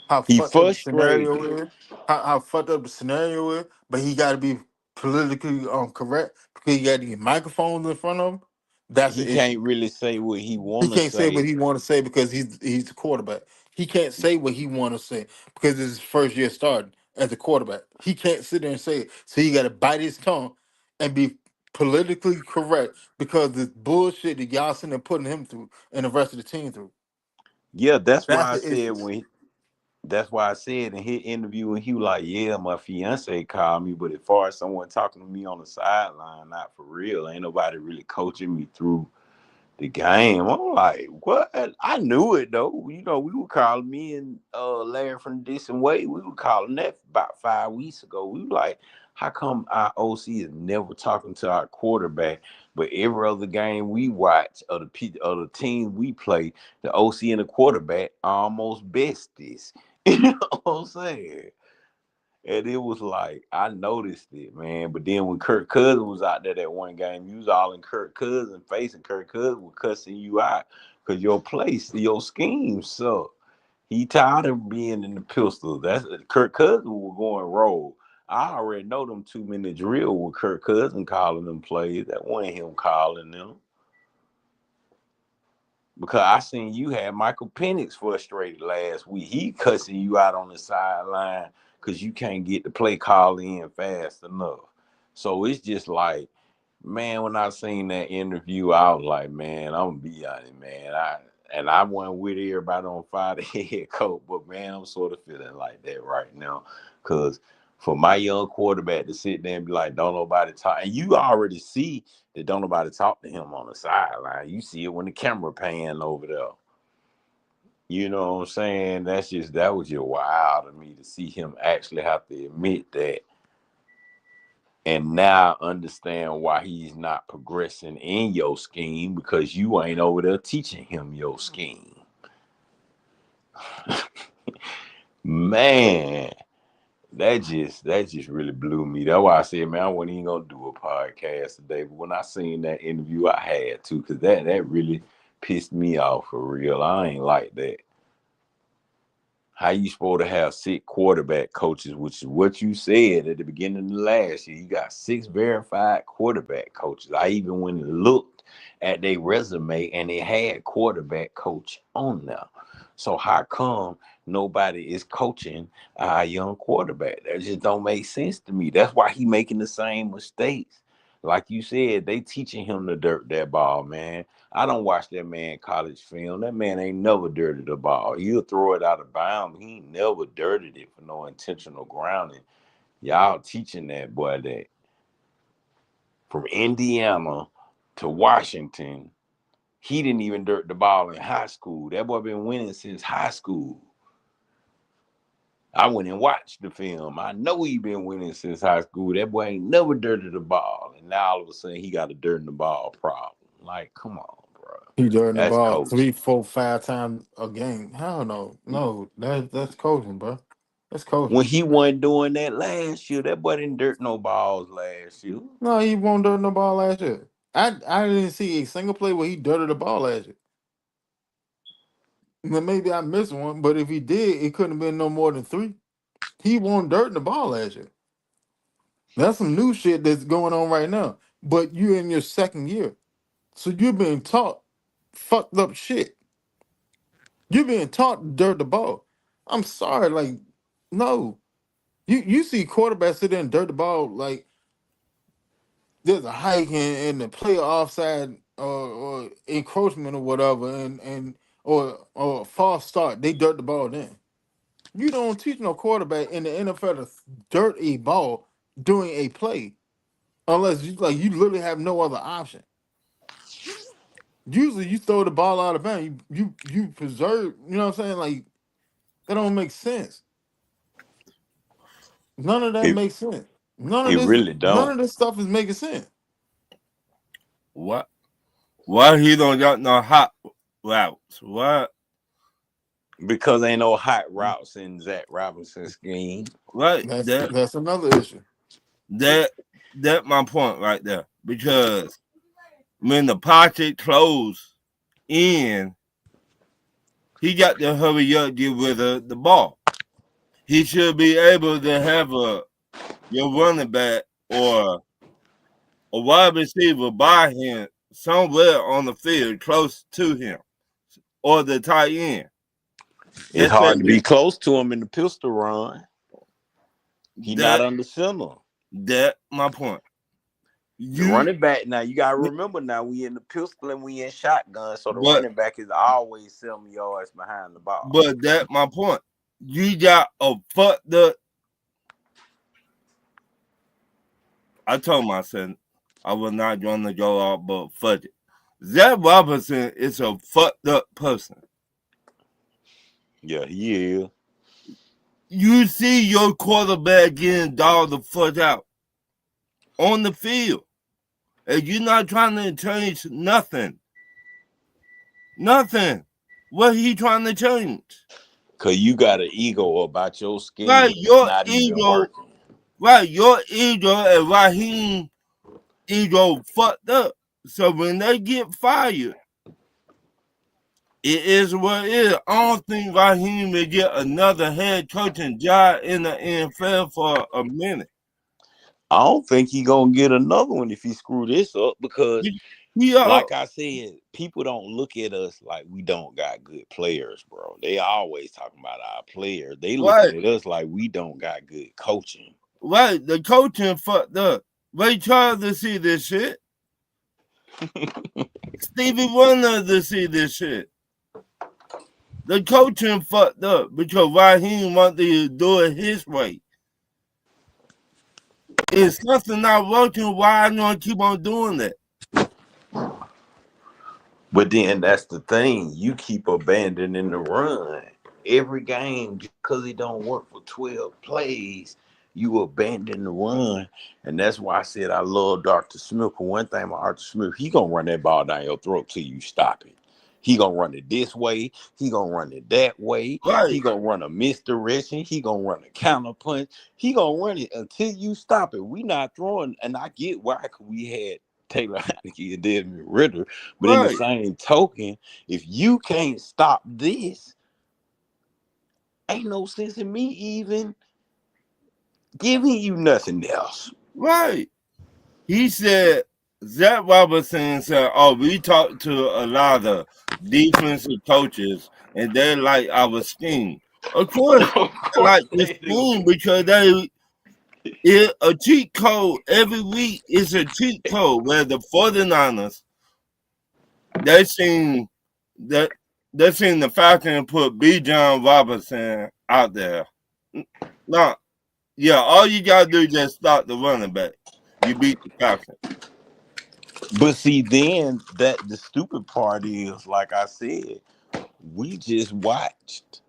how He fucked up the scenario frustrated. is, how fucked up the scenario is, but he got to be politically correct because he got these microphones in front of him. That's He the issue. can't really say what he He wanna can't say what say. he want to say because he's the quarterback. He can't say what he want to say because it's his first year starting as a quarterback. He can't sit there and say it, so he got to bite his tongue and be politically correct because this bullshit that y'all sitting there putting him through and the rest of the team through. Yeah, that's That's why I the said issue. when that's why I said in his interview when he was like, yeah, my fiance called me, but as far as someone talking to me on the sideline, not for real. Ain't nobody really coaching me through the game. I'm like, what? I knew it though. You know, we were calling me and Larry from the Distant Way. We were calling that about 5 weeks ago. We were like, how come our OC is never talking to our quarterback? But every other game we watch of the team we play, the OC and the quarterback almost besties. You know what I'm saying? And it was like I noticed it, man. But then when Kirk Cousins was out there that one game, you was all in Kirk Cousins face, and Kirk Cousins was cussing you out because your place, your scheme suck. He tired of being in the pistol. That's Kirk Cousins was going rogue. I already know them 2 minute drill with Kirk Cousins calling them plays. That wasn't him calling them. Because I seen you had Michael Penix frustrated last week. He cussing you out on the sideline because you can't get the play call in fast enough. So it's just like, man, when I seen that interview, I was like, man, I'm gonna be honest, man. I wasn't with everybody on fire the head coach, but man, I'm sort of feeling like that right now. Cause For my young quarterback to sit there and be like, don't nobody talk. And you already see that don't nobody talk to him on the sideline. You see it when the camera pan over there. You know what I'm saying? That was just wild to me to see him actually have to admit that and now understand why he's not progressing in your scheme because you ain't over there teaching him your scheme. Man, that just really blew me. That's why I said, man, I wasn't even gonna do a podcast today. But when I seen that interview, I had to, because that really pissed me off for real. I ain't like that. How you supposed to have 6 quarterback coaches, which is what you said at the beginning of the last year. You got 6 verified quarterback coaches. I even went and looked at their resume and they had quarterback coach on there. So how come nobody is coaching a young quarterback? That just don't make sense to me. That's why he making the same mistakes. Like you said, they teaching him to dirt that ball, man. I don't watch that man college film. That man ain't never dirted the ball. He'll throw it out of bounds. He ain't never dirted it for no intentional grounding. Y'all teaching that boy that. From Indiana to Washington, he didn't even dirt the ball in high school. That boy been winning since high school. I went and watched the film. I know he been winning since high school. That boy ain't never dirted the ball. And now all of a sudden he got a dirt in the ball problem. Like, come on, bro. He dirting the That's ball coaching. 3, 4, 5 times a game. Hell no, no. That's coaching, bro. That's When coaching. he wasn't doing that last year, that boy didn't dirt no balls last year. No, he won't dirt the ball last year. I didn't see a single play where he dirted the ball last year. Well, maybe I missed one, but if he did, it couldn't have been no more than 3. He won't dirt the ball last year. That's some new shit that's going on right now. But you're in your second year, so you're being taught fucked up shit. You're being taught to dirt the ball. I'm sorry, like no. You see quarterbacks sit there and dirt the ball like there's a hike and the player offside or encroachment or whatever and or false start. They dirt the ball then. You don't teach no quarterback in the NFL to dirt a ball during a play unless you literally have no other option. Usually you throw the ball out of bounds. You preserve. You know what I'm saying? Like that don't make sense. None of that It makes sense. None of it this. really None don't. of this stuff is making sense. What? Why he don't got no hot routes? What? Because ain't no hot routes in Zach Robinson's scheme. Right? That's That that's another issue. that that my point right there. Because when the pocket closed in, he got to hurry up, get rid of the ball. He should be able to have your running back or a wide receiver by him somewhere on the field close to him or the tight end. It's That's hard to be it. close to him in the pistol run. He not That under center. that my point. The You running back now, you gotta remember now we in the pistol and we in shotgun, so the but running back is always 7 yards behind the ball. but that my point. You got a fucked up. I told myself I was not going to go out, but fuck it. Zach Robinson is a fucked up person. Yeah, he is. You see your quarterback getting dogged the fuck out on the field, and you're not trying to change nothing. Nothing. What he trying to change? Cause you got an ego about your Right, scheme that's your not even ego. working. Right, your ego and Raheem ego fucked up. So when they get fired, it is what it is. I don't think Raheem will get another head coaching job in the NFL for a minute. I don't think he gonna get another one if he screw this up because, He like I said, people don't look at us like we don't got good players, bro. They always talking about our players. They right, looking at us like we don't got good coaching. right. The coaching fucked up. Ray Charles to see this shit. Stevie Wonder to see this shit. The coaching fucked up because Raheem wanted to do it his way. If something not working, why I don't keep on doing that? But then that's the thing. You keep abandoning the run. Every game, because it don't work for 12 plays, you abandon the run. And that's why I said I love Dr. Smith. For one thing, about Dr. Smith, he gonna run that ball down your throat till you stop it. He gonna run it this way. He gonna run it that way. He Right, gonna run a misdirection. He gonna run a counter punch. He gonna run it until you stop it. We not throwing, and I get why, 'cause we had Taylor Heineke and Desmond Ritter, but in the right, same token, if you can't stop this, ain't no sense in me even giving you nothing else. right. He said, Zach Robinson said, "Oh, we talked to a lot of defensive coaches, and they like our scheme. Of course, Of they like course the they do. scheme because a cheat code every week is a cheat code. Where the 49ers, they seen that they seen the Falcons put B. John Robinson out there. No, yeah, all you gotta do is just stop the running back. You beat the Falcons. But see, then that the stupid part is, like I said, we just watched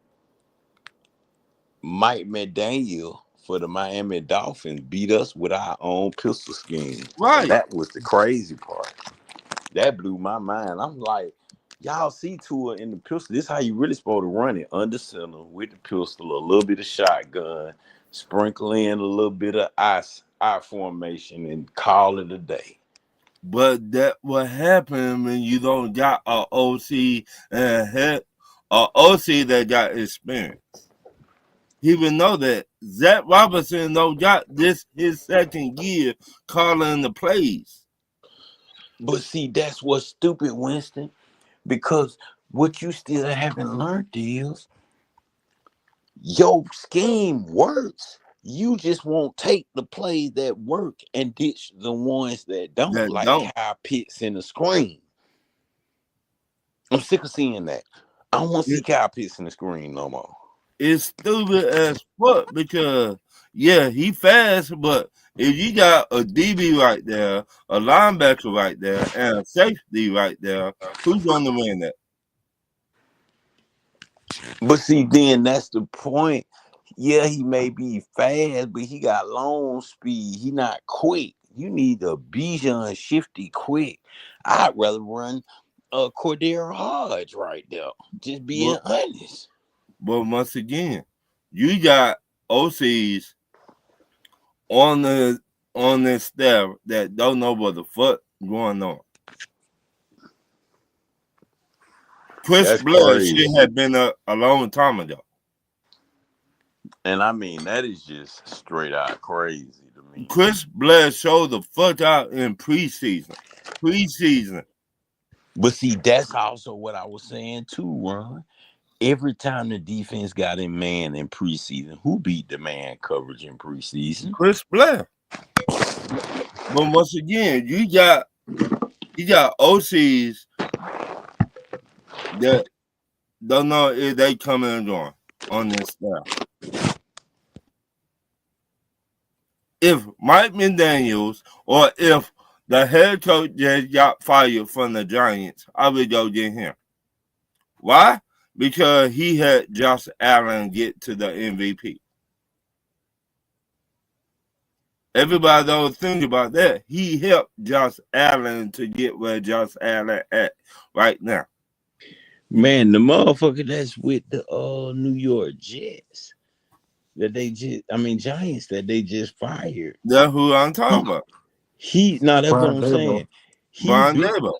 Mike McDaniel for the Miami Dolphins beat us with our own pistol scheme. And Right. that was the crazy part. That blew my mind. I'm like, y'all see Tua in the pistol. This is how you really supposed to run it. Under center with the pistol, a little bit of shotgun, sprinkle in a little bit of eye formation, and call it a day. But that what happened when you don't got a OC and head a OC that got experience. He would know that Zach Robinson don't got this his second year calling the plays. But see, that's what's stupid, Winston, because what you still haven't learned is your scheme works. You just won't take the plays that work and ditch the ones that don't, That like don't. Kyle Pitts in the screen. I'm sick of seeing that. I don't want to see It, Kyle Pitts in the screen no more. it's stupid as fuck because yeah, he fast, but if you got a DB right there, a linebacker right there, and a safety right there, who's gonna win that? But see, then that's the point. Yeah, he may be fast, but he got long speed. He not quick. You need a Bijan shifty quick. I'd rather run a Cordero Hodge right there. Just being But honest. But once again, you got OCs on the on this staff that don't know what the fuck going on. Chris That's Blood should crazy. have been a long time ago. And I mean, that is just straight out crazy to me. Chris Blood showed the fuck out in preseason. Preseason. But see, that's also what I was saying too, Ron. Every time the defense got in man in preseason, who beat the man coverage in preseason? Chris Blood. But once again, you got OCs that don't know if they coming and going on this staff. If Mike McDaniels or if the head coach just got fired from the Giants, I would go get him. Why? Because he had Josh Allen get to the MVP. Everybody don't think about that. He helped Josh Allen to get where Josh Allen at right now. Man, the motherfucker that's with the New York Jets that they just, I mean Giants that they just fired. That's who I'm talking about. That's what Brian I'm Dable. saying. He Brian built Dable.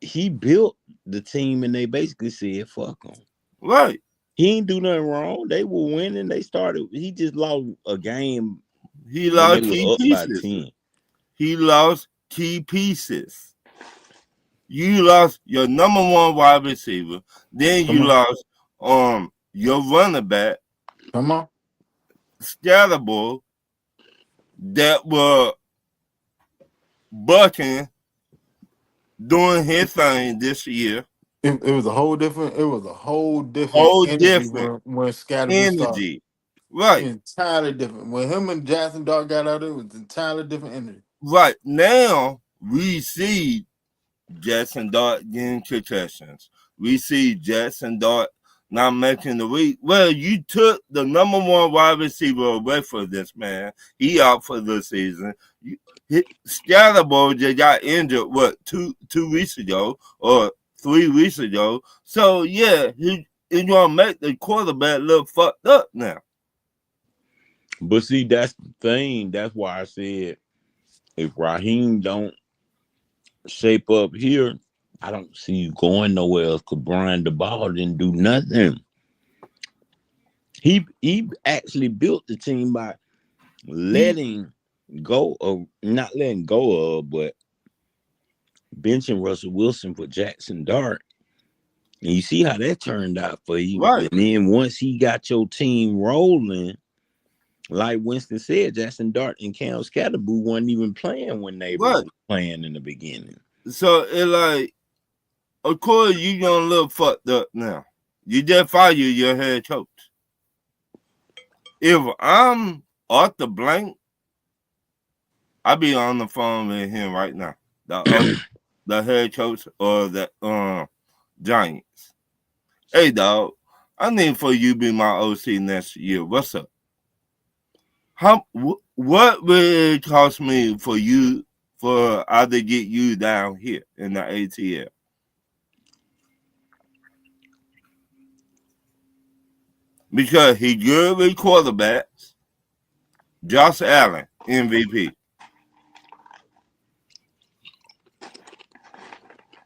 he built the team, and they basically said fuck him. Right. He ain't do nothing wrong. They were winning. They started. He just lost a game He when they lost key were up by pieces. 10. He lost key pieces. You lost your number one wide receiver. Then Come you on. lost your running back, Come on. Scatterbull, that were bucking, doing his thing this year. It was a whole different. It was a whole different Whole energy different when Scatterboo started. energy. Right. Entirely different. When him and Jackson Dart got out there, it was entirely different energy. Right. Now we see Jackson Dart getting concussions. We see Jackson Dart not making the week. Well, you took the number one wide receiver away from this man. He out for the season. Scatterbo just got injured, what, two weeks ago or 3 weeks ago. So, yeah, he's going to make the quarterback look fucked up now. But see, that's the thing. That's why I said if Raheem don't shape up here, I don't see you going nowhere else because Brian DeBall didn't do nothing. He actually built the team by letting go of, not letting go of, but benching Russell Wilson for Jackson Dart. And you see how that turned out for you. Right. And then once he got your team rolling, like Winston said, Jackson Dart and Cam Scatterboo weren't even playing when they were playing in the beginning. So it like, of course, you gonna look fucked up now. You just fired your head coach. If I'm Arthur Blank, I'll be on the phone with him right now. The head coach or the Giants. Hey, dog, I need for you to be my OC next year. What's up? What will it cost me for I to get you down here in the ATL? Because he good with quarterbacks. Josh Allen, MVP.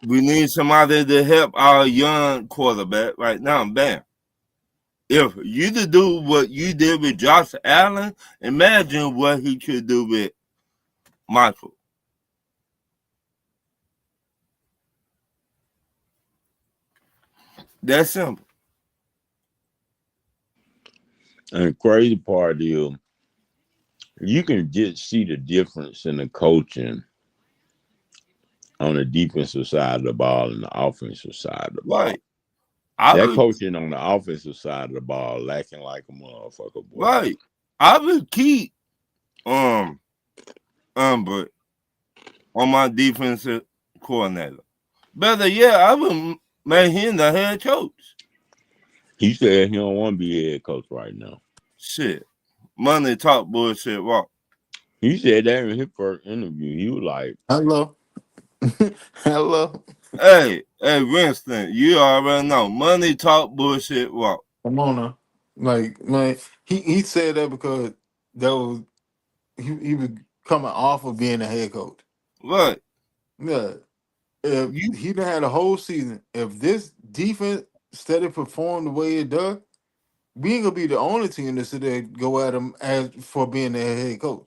We need somebody to help our young quarterback right now. Bam. If you to do what you did with Josh Allen, imagine what he could do with Michael. That's simple. And the crazy part is you can just see the difference in the coaching on the defensive side of the ball and the offensive side of the ball. Right. That coaching on the offensive side of the ball lacking like a motherfucker, boy. Right. I would keep but on my defensive coordinator. Better yet, I would make him the head coach. He said he don't want to be head coach right now. Shit. Money talk bullshit walk. He said that in his first interview. He was like, Hello. Hello. Hey, Winston, you already know. Money talk bullshit walk. Come on now. Like, man, he said that because that was he was coming off of being a head coach. Right. Yeah. If he done had a whole season, if this defense steady perform the way it does, we ain't gonna be the only team that sit there go at him as for being their head coach.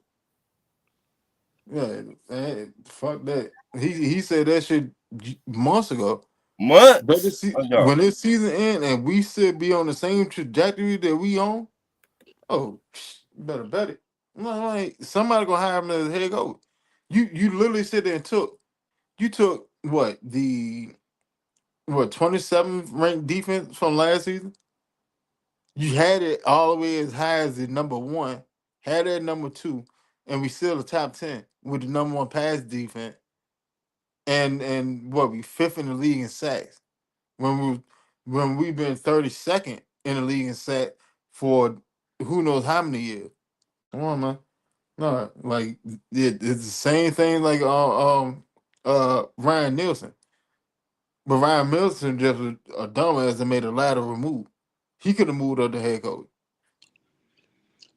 Yeah, man, fuck that. He said that shit months ago. But when this season end and we still be on the same trajectory that we on, oh, better bet it. Like somebody gonna hire him as head coach. You literally sit there and took what 27th ranked defense from last season. You had it all the way as high as the number one, had it at number 2, and we still the top 10 with the number 1 pass defense. And what we 5th in the league in sacks when we've been 32nd in the league in sacks for who knows how many years. Come on, man. No, like it's the same thing like Ryan Nielsen. But Ryan Nielsen just was a dumbass that made a lateral move. He could have moved up the head coach.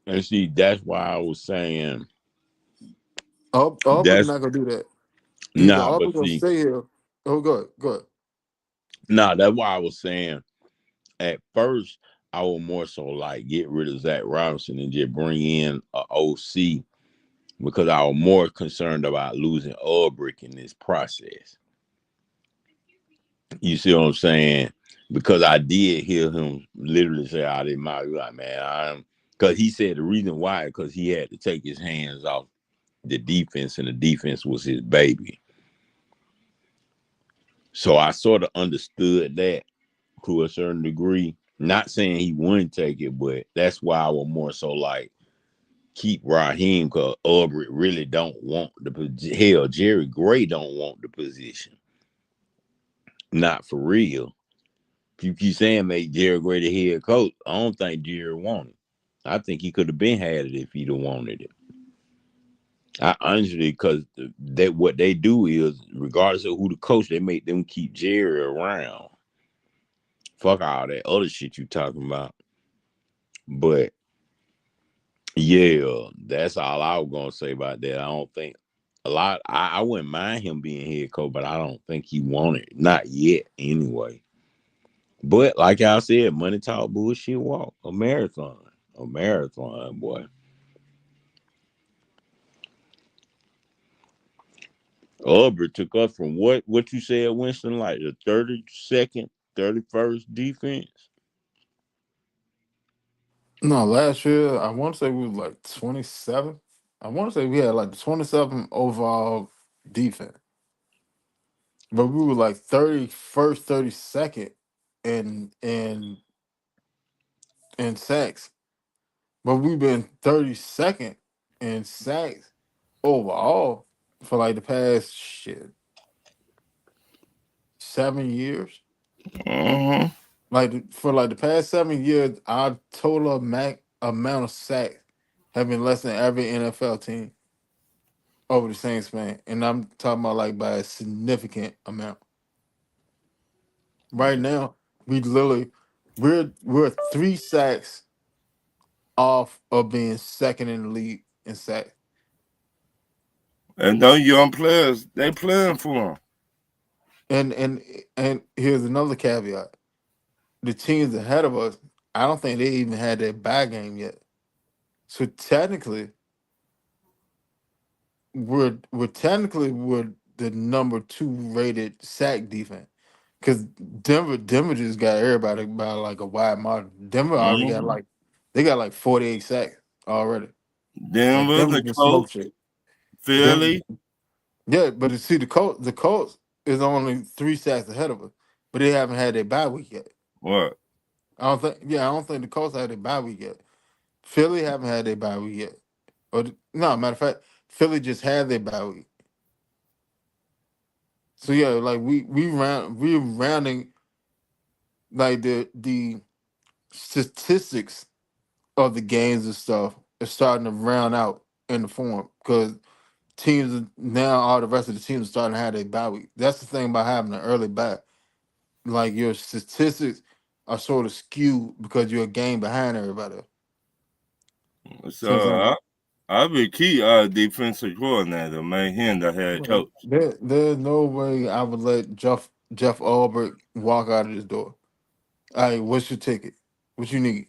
and see, that's why I was saying Auburn's not gonna do that. Either nah, Auburn but gonna see, stay here. Oh, go ahead. nah, that's why I was saying at first I would more so like get rid of Zach Robinson and just bring in a OC because I was more concerned about losing Ulbrich in this process. You see what I'm saying? Because I did hear him literally say out of his mouth, like, man, because he said the reason why, because he had to take his hands off the defense, and the defense was his baby. So I sort of understood that to a certain degree. Not saying he wouldn't take it, but that's why I was more so like keep Raheem because Ulbrich really don't want the position. Hell, Jerry Gray don't want the position. Not for real. If you keep saying make Jerry Gray the head coach, I don't think Jerry wanted it. I think he could have been had it if he'd have wanted it. I honestly, because that what they do is, regardless of who the coach, they make them keep Jerry around. Fuck all that other shit you talking about. But yeah, that's all I was gonna say about that. I don't think a lot. I wouldn't mind him being head coach, but I don't think he wanted it. Not yet, anyway. But like I said, money talk, bullshit walk. A marathon, boy. Aubrey took us from what you said, Winston, like the 32nd, 31st defense. No, last year I want to say we was like 27. I want to say we had like the 27 overall defense, but we were like 31st, 32nd in in sacks. But we've been 32nd in sacks overall for like the past 7 years. Uh-huh. Like for like the past 7 years, our total amount of sacks have been less than every NFL team over the same span, and I'm talking about like by a significant amount. Right now, we literally we're 3 sacks off of being second in the league in sacks. And those young players, they playing for him. And here's another caveat: the teams ahead of us, I don't think they even had their bye game yet. So technically, we're the number 2 rated sack defense because Denver just got everybody by like a wide margin. Denver already got Mm-hmm. like they got like 48 sacks already. Like Denver, Denver the just smoked Colts, shit. Denver, Philly. yeah, but you see the Colts is only 3 sacks ahead of us, but they haven't had their bye week yet. What? I don't think the Colts had their bye week yet. Philly haven't had their bye week yet. No, matter of fact, Philly just had their bye week. So yeah, like we're rounding like the statistics of the games and stuff is starting to round out in the form because now all the rest of the teams are starting to have their bye week. That's the thing about having an early bye. Like your statistics are sort of skewed because you're a game behind everybody. See what I'm So saying? I be key defensive coordinator, man, him the head Right. coach. There's no way I would let Jeff Albert walk out of this door. All right, what's your ticket? What you need?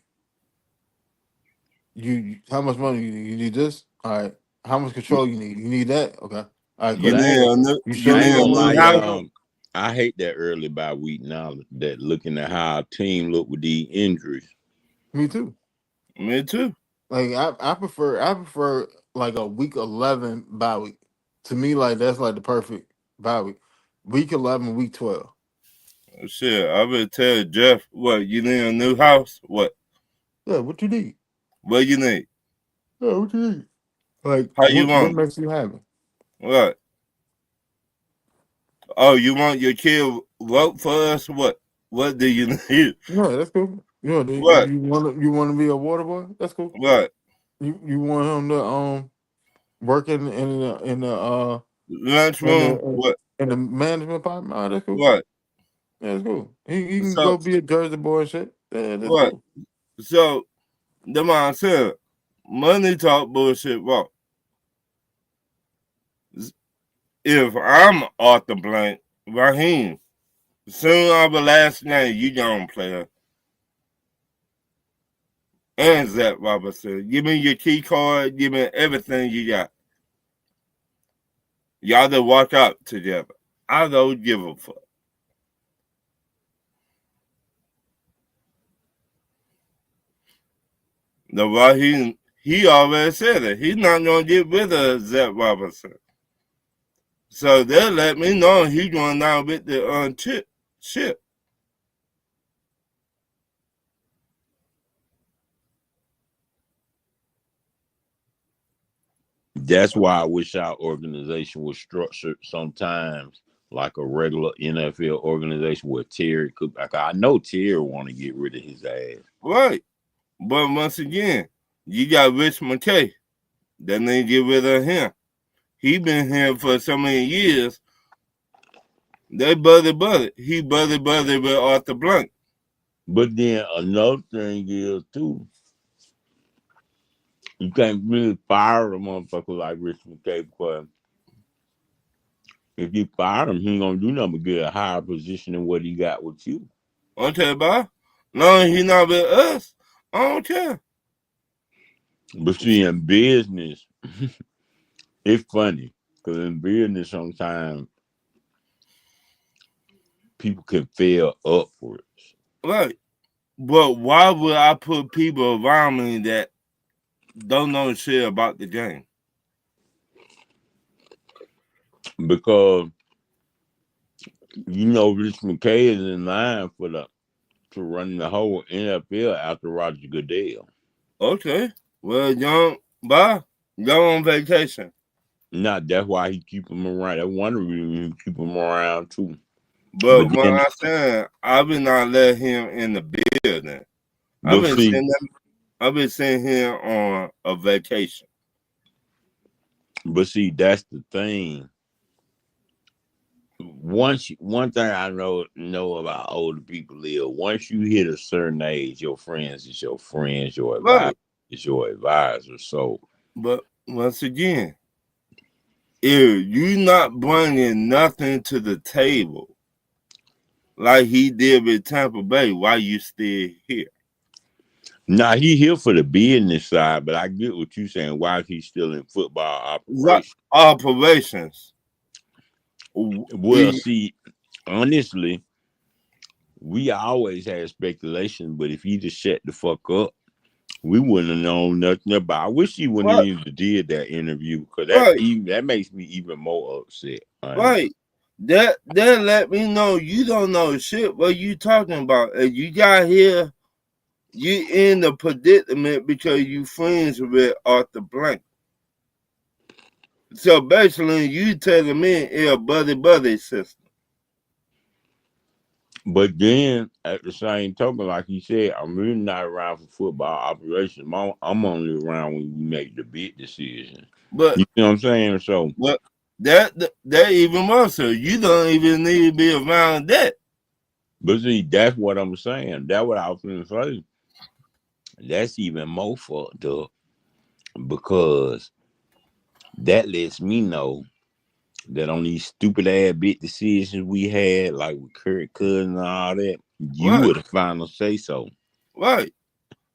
How much money you need? You need this? All right. How much control you need? You need that? Okay. All right, You But cool. I need ain't a new, You you sure I you ain't need a don't gonna want lie, new to do that? house. I hate that early bye week now. That looking at how our team look with these injuries. Me too. Me too. Like I prefer like a week 11 bye week. To me, like that's like the perfect bye week. Week 11, week 12. Shit, I would tell Jeff, what, you need a new house? Yeah, what you need? What you need? Yeah, what you need? Like How you what want? makes you happy? What? Oh, you want your kid vote for us? What do you need? Yeah, that's cool. Yeah, What? you want to be a water boy? That's cool. What? You want him to work in Lunchroom? the What? in the management department. Oh, that's cool. What? Yeah, that's cool. He can So, go be a Jersey boy and shit. Yeah, that's what? cool. So, the man said, money talk bullshit walk. If I'm Arthur Blank, Raheem, soon of the last name, you don't play her. And Zach Robinson. Give me your key card, give me everything you got. Y'all to walk out together. I don't give a fuck. The Raheem, he already said it. He's not gonna get rid of Zach Robinson. So they'll let me know he's going down with the chip. Shit. That's why I wish our organization was structured sometimes like a regular NFL organization where Terry could. Like I know Terry want to get rid of his ass. Right. But once again, you got Rich McKay. That nigga get rid of him. He been here for so many years. They buddy. He buddy with Arthur Blank. But then another thing is too, you can't really fire a motherfucker like Rich McKay because if you fire him, he ain't gonna do nothing but get a higher position than what he got with you. I'll tell you about. No, he not with us. I don't care. But see, in business, it's funny because in business sometimes people can fail upwards. Right. But why would I put people around me that don't know shit about the game? Because you know Rich McKay is in line to run the whole NFL after Roger Goodell. Okay. Well, young, bye. Go on vacation. Not that's why he keep him around. That's one reason he keep him around too. But But when then, I said I will not let him in the building. but see, I've been sending him on a vacation. that's the thing. One thing I know about older people is once you hit a certain age, your friends is your friends, your advisor Right. is your advisor. So, But once again, if you not bringing nothing to the table like he did with Tampa Bay, why you still here? now he here for the business side, but I get what you saying. Why is he still in football operation? Operations. Well, see, honestly, we always had speculation, but if he just shut the fuck up, we wouldn't have known nothing about. I wish he wouldn't Right, even did that interview because right, that makes me even more upset. Honestly. right. That let me know you don't know shit. What you talking about? And you got here, you in the predicament because you friends with Arthur Blank. So basically, you telling me it's a buddy system. But then at the same token, like you said, I'm really not around for football operations. I'm only around when we make the big decisions. But You know what I'm saying? So, but that even more so. You don't even need to be around that. but see, that's what I'm saying. That's what I was going to say. That's even more fucked up because that lets me know that on these stupid ass big decisions we had, like with Kirk Cousins and all that, you Right, were the final say so. right.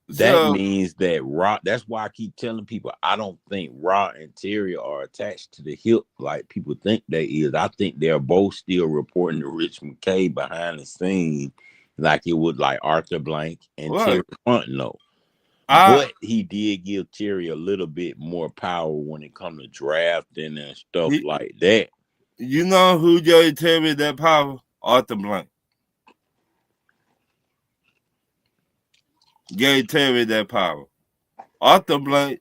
That So means that Raw. That's why I keep telling people I don't think Raw and Terry are attached to the hip like people think they is. I think they're both still reporting to Rich McKay behind the scenes, like it was like Arthur Blank and right. Terry Fontenot. I But he did give Terry a little bit more power when it comes to drafting and stuff he, like that. you know who gave Terry that power? Arthur Blank gave Terry that power. Arthur Blank,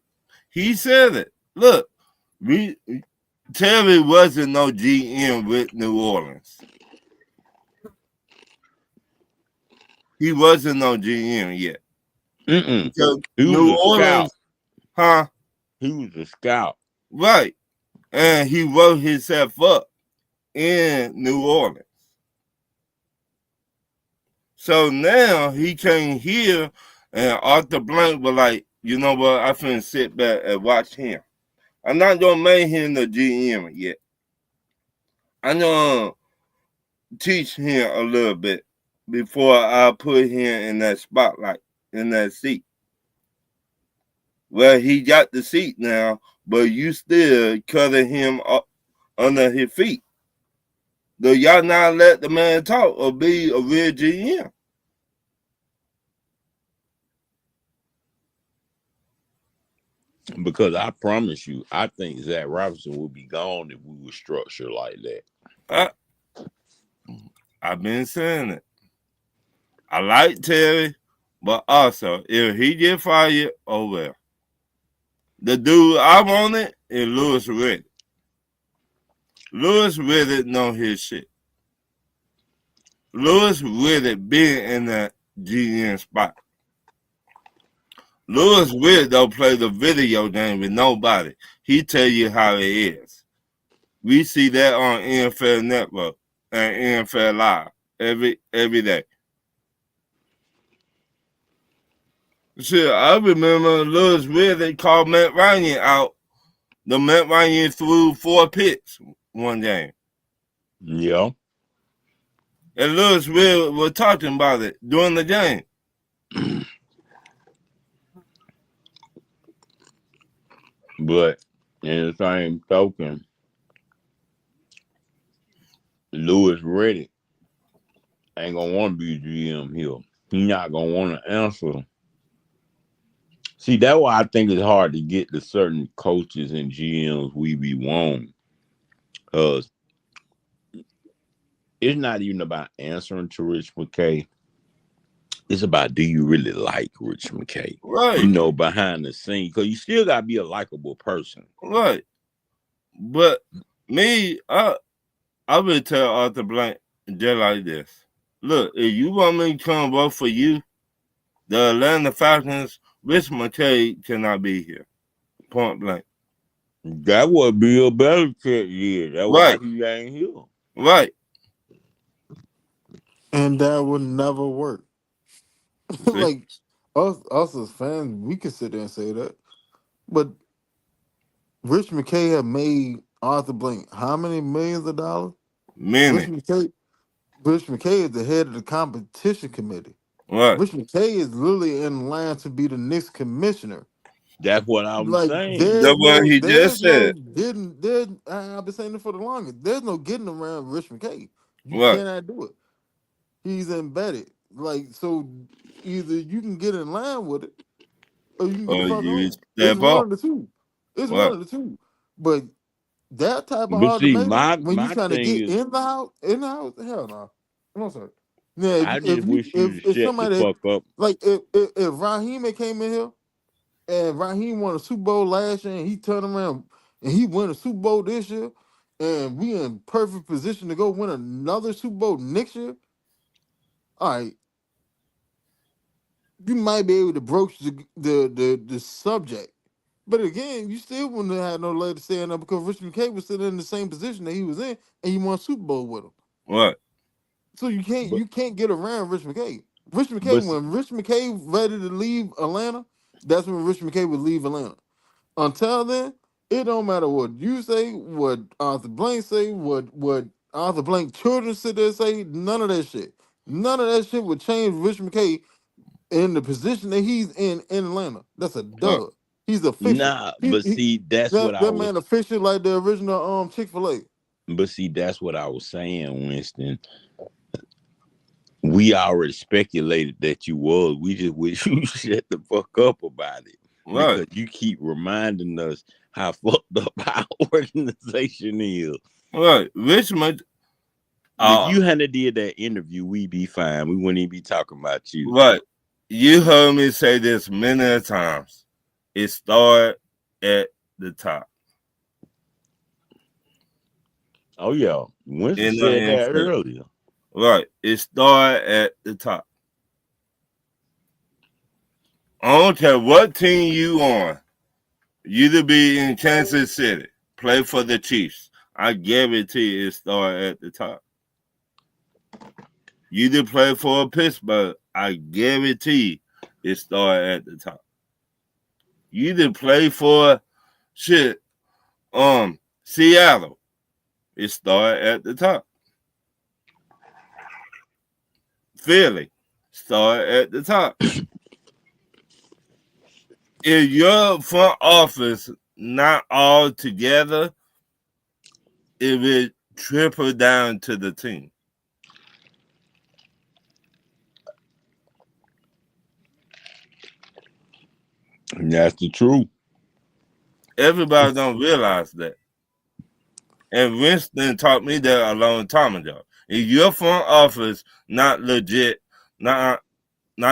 he said it. Look, we Terry wasn't no GM with New Orleans. He wasn't no GM yet. Mm-mm. Because He was New a scout. Orleans, huh? He was a scout. Right. And he wrote himself up in New Orleans. So now he came here and Arthur Blank was like, you know what, I finna sit back and watch him. I'm not gonna make him the GM yet. I'm gonna teach him a little bit before I put him in that spotlight, in that seat. Well, he got the seat now, but you still cutting him up under his feet. Do y'all not let the man talk or be a real GM? Because I promise you, I think Zach Robinson would be gone if we were structured like that. I, I've been saying it. I like Terry, but also if he get fired, oh well. The dude I wanted is Lewis Riddick. Lewis Riddick know his shit. Lewis Riddick been in that GM spot. Lewis Riddick don't play the video game with nobody. He tell you how it is. We see that on NFL Network and NFL Live every day. Shit, I remember Lewis Riddick called Matt Ryan out. The Matt Ryan threw 4 picks one game. Yeah. And Lewis Riddick was talking about it during the game. But in the same token, Lewis Riddick ain't gonna want to be GM here. He not gonna want to answer. See, that's why I think it's hard to get to certain coaches and GMs we be wanting. Because it's not even about answering to Rich McKay. It's about, do you really like Rich McKay? Right. You know, behind the scenes. Because you still got to be a likable person. Right. But me, I would tell Arthur Blank just like this. Look, if you want me to come vote for you, the Atlanta Falcons, Rich McKay cannot be here. Point blank. That would be a better fit year. That's why Right. he ain't here. Right. And that would never work. See? Like us as fans, we can sit there and say that. But Rich McKay had made Arthur Blank how many millions of dollars? Many. Rich McKay is the head of the competition committee. Right. Rich McKay is literally in line to be the next commissioner. That's what I'm Like saying. That's what he just said. I've been saying it for the longest. There's no getting around Rich McKay. You Right. cannot do it. He's embedded. Like, so either you can get in line with it or you can get the fuck you on. step It's one up. of the two. It's Right. one of the two. But that type of But see, ultimatum, when you my trying to thing get is, in the house, hell no. No, sir. Now, I just wish you to if shut the somebody fuck up. like if Raheem came in here and Raheem won a Super Bowl last year and he turned around and he won a Super Bowl this year and we in perfect position to go win another Super Bowl next year, all right, you might be able to broach the subject. But again, you still wouldn't have had no leg to stand up because Rich McKay was still in the same position that he was in and he won a Super Bowl with him. Right. So you But can't get around Rich McKay. Rich McKay, but when Rich McKay ready to leave Atlanta, that's when Rich McKay would leave Atlanta. Until then, it don't matter what you say, what Arthur Blank say, what Arthur Blank children sit there and say, none of that shit. None of that shit would change Rich McKay in the position that he's in Atlanta. That's a Right. dub. He's official. nah. But see, that's what I That was. man official like the original Chick-fil-A. But see, that's what I was saying, Winston. We already speculated that you was. We just wish you shut the fuck up about it. Right. Because you keep reminding us how fucked up our organization is. Right. Rich McKay. If you hadn't did that interview, we'd be fine. We wouldn't even be talking about you. Right. You heard me say this many times. It started at the top. Oh yeah, Winston In the said that NFL. earlier. Right. It started at the top. I don't care what team you on. You to be in Kansas City, play for the Chiefs. I guarantee it started at the top. You to play for Pittsburgh. I guarantee it started at the top. You to play for Seattle. It started at the top. Philly started at the top. If your front office not all together, it will trickle down to the team. And that's the truth. Everybody don't realize that. And Winston taught me that a long time ago. If your front office not legit, not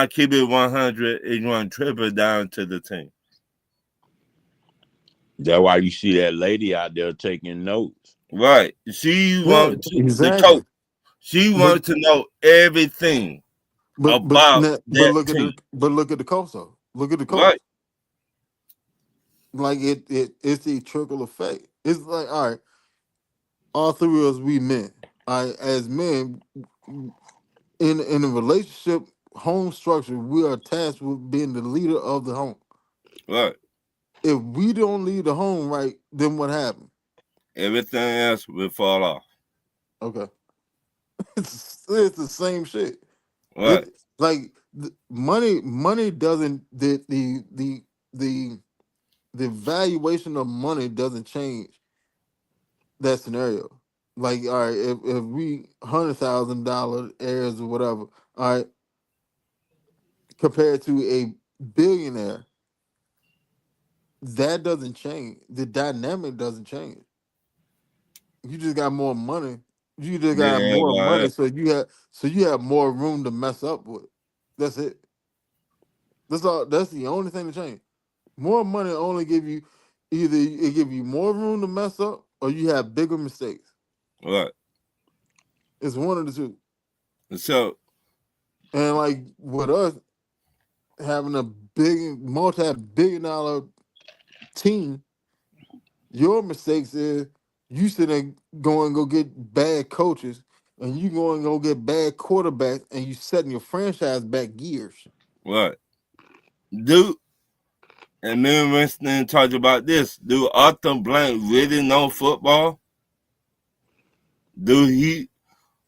keep it 100, it's going to trickle down to the team. That's why you see that lady out there taking notes. Right. She Yeah, wants to, the exactly. coach. She But wants to know everything about that team. look at the coach though. Look at the coach. Right. Like it's a trickle effect. It's like all three of us we men. As men in a relationship home structure, we are tasked with being the leader of the home. Right. If we don't lead the home right, then what happened? Everything else will fall off. Okay, it's the same shit. Right. It like money doesn't the the valuation of money doesn't change that scenario. Like, all right, if we $100,000 heirs or whatever, all right, compared to a billionaire, that doesn't change. The dynamic doesn't change. You just got more money. You just Then got more everybody money, else. so you have more room to mess up with. That's it. That's all. That's the only thing to change. More money only give you either it give you more room to mess up or you have bigger mistakes. Right. It's one of the two. So, And like with us having a big multi-billion dollar team, your mistakes is you sit and go get bad coaches and you go and go get bad quarterbacks and you setting your franchise back years. right. Do, and me and Winston talked about this. Do Arthur Blank really know football? Do he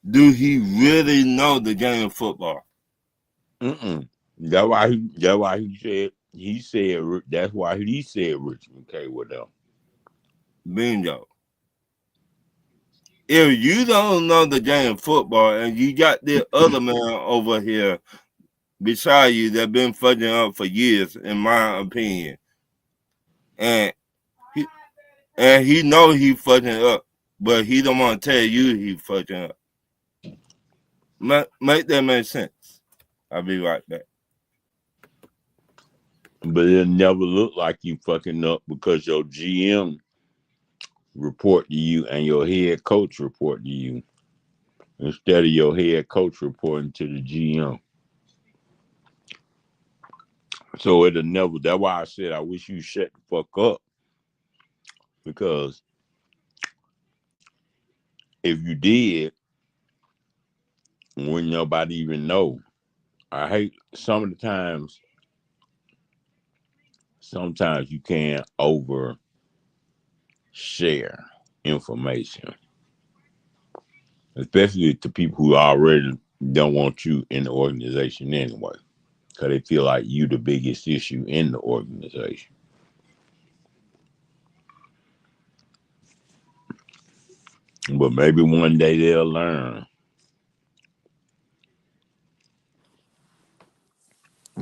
do he really know the game of football? Mm-mm. That's why he said that's why he said Richmond K with them. Bingo. If you don't know the game of football and you got the other man over here beside you that been fucking up for years, in my opinion, and he he know he fucking up, but he don't want to tell you he fucking up. Make that make sense? I'll be right back. But it'll never look like you fucking up because your GM report to you and your head coach report to you instead of your head coach reporting to the GM. So it'll never. That's why I said I wish you shut the fuck up because if you did, wouldn't nobody even know. I hate some of the times. Sometimes you can't over share information, especially to people who already don't want you in the organization anyway, because they feel like you the biggest issue in the organization. But maybe one day they'll learn.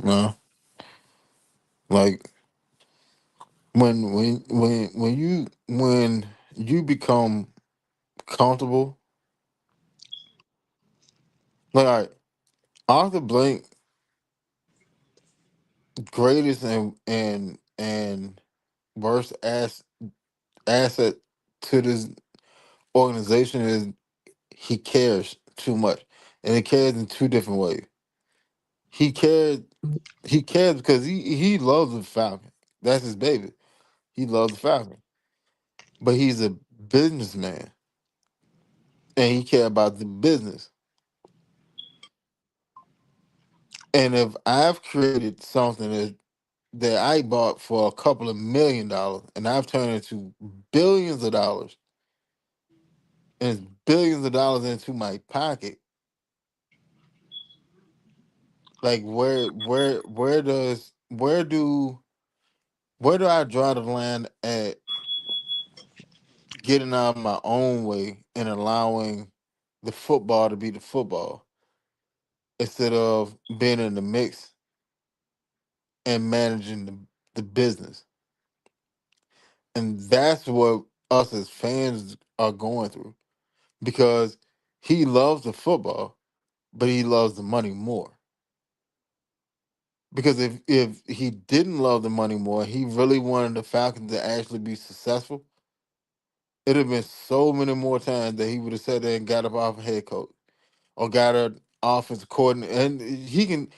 No, like when you become comfortable, like all right, Arthur Blank greatest and worst asset to this organization is he cares too much, and he cares in two different ways. He cared. He cares because he loves the Falcon. That's his baby. He loves the Falcon, but he's a businessman, and he care about the business. And if I've created something that I bought for a couple of $1 million, and I've turned it into billions of dollars, and it's billions of dollars into my pocket, like where do I draw the line at getting out of my own way and allowing the football to be the football instead of being in the mix and managing the business? And that's what us as fans are going through because he loves the football, but he loves the money more. Because if he didn't love the money more, he really wanted the Falcons to actually be successful. It'd have been so many more times that he would have sat there and got up off a head coach or got an offensive coordinator. And he can,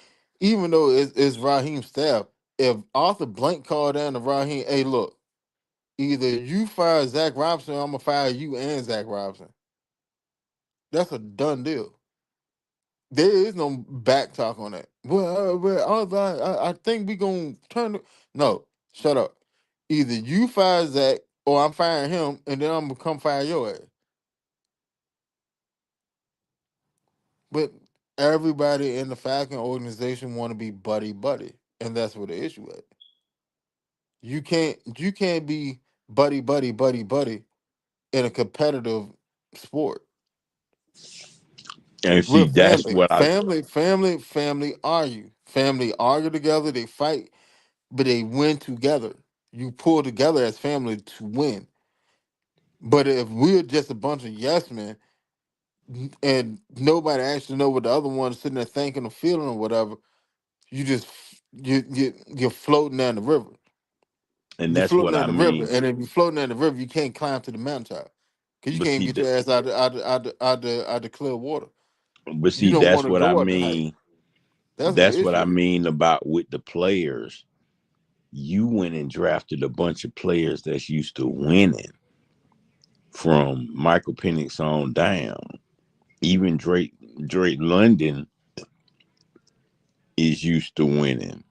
even though it's Raheem's staff, if Arthur Blank called down to Raheem, hey, look, either you fire Zach Robinson, or I'm gonna fire you and Zach Robinson. That's a done deal. There is no back talk on that. Well, I think we gonna turn. No, shut up. Either you fire Zach or I'm firing him, and then I'm gonna come fire your ass. But everybody in the Falcon organization want to be buddy buddy, and that's where the issue is. You can't be buddy buddy buddy buddy in a competitive sport. And We're see, that's family, what I. family argue. Family argue together, they fight, but they win together. You pull together as family to win. But if we're just a bunch of yes men and nobody actually know what the other one is sitting there thinking or feeling or whatever, you just you're floating down the river. And You're that's floating what I down the river, mean. and if you're floating down the river, you can't climb to the mountaintop because you But can't see, get your ass out the clear water. but You see, don't that's want to what I go up the height. mean. That's what the That's what issue I is. mean about with the players. You went and drafted a bunch of players that's used to winning from Michael Penix on down. Even Drake London is used to winning.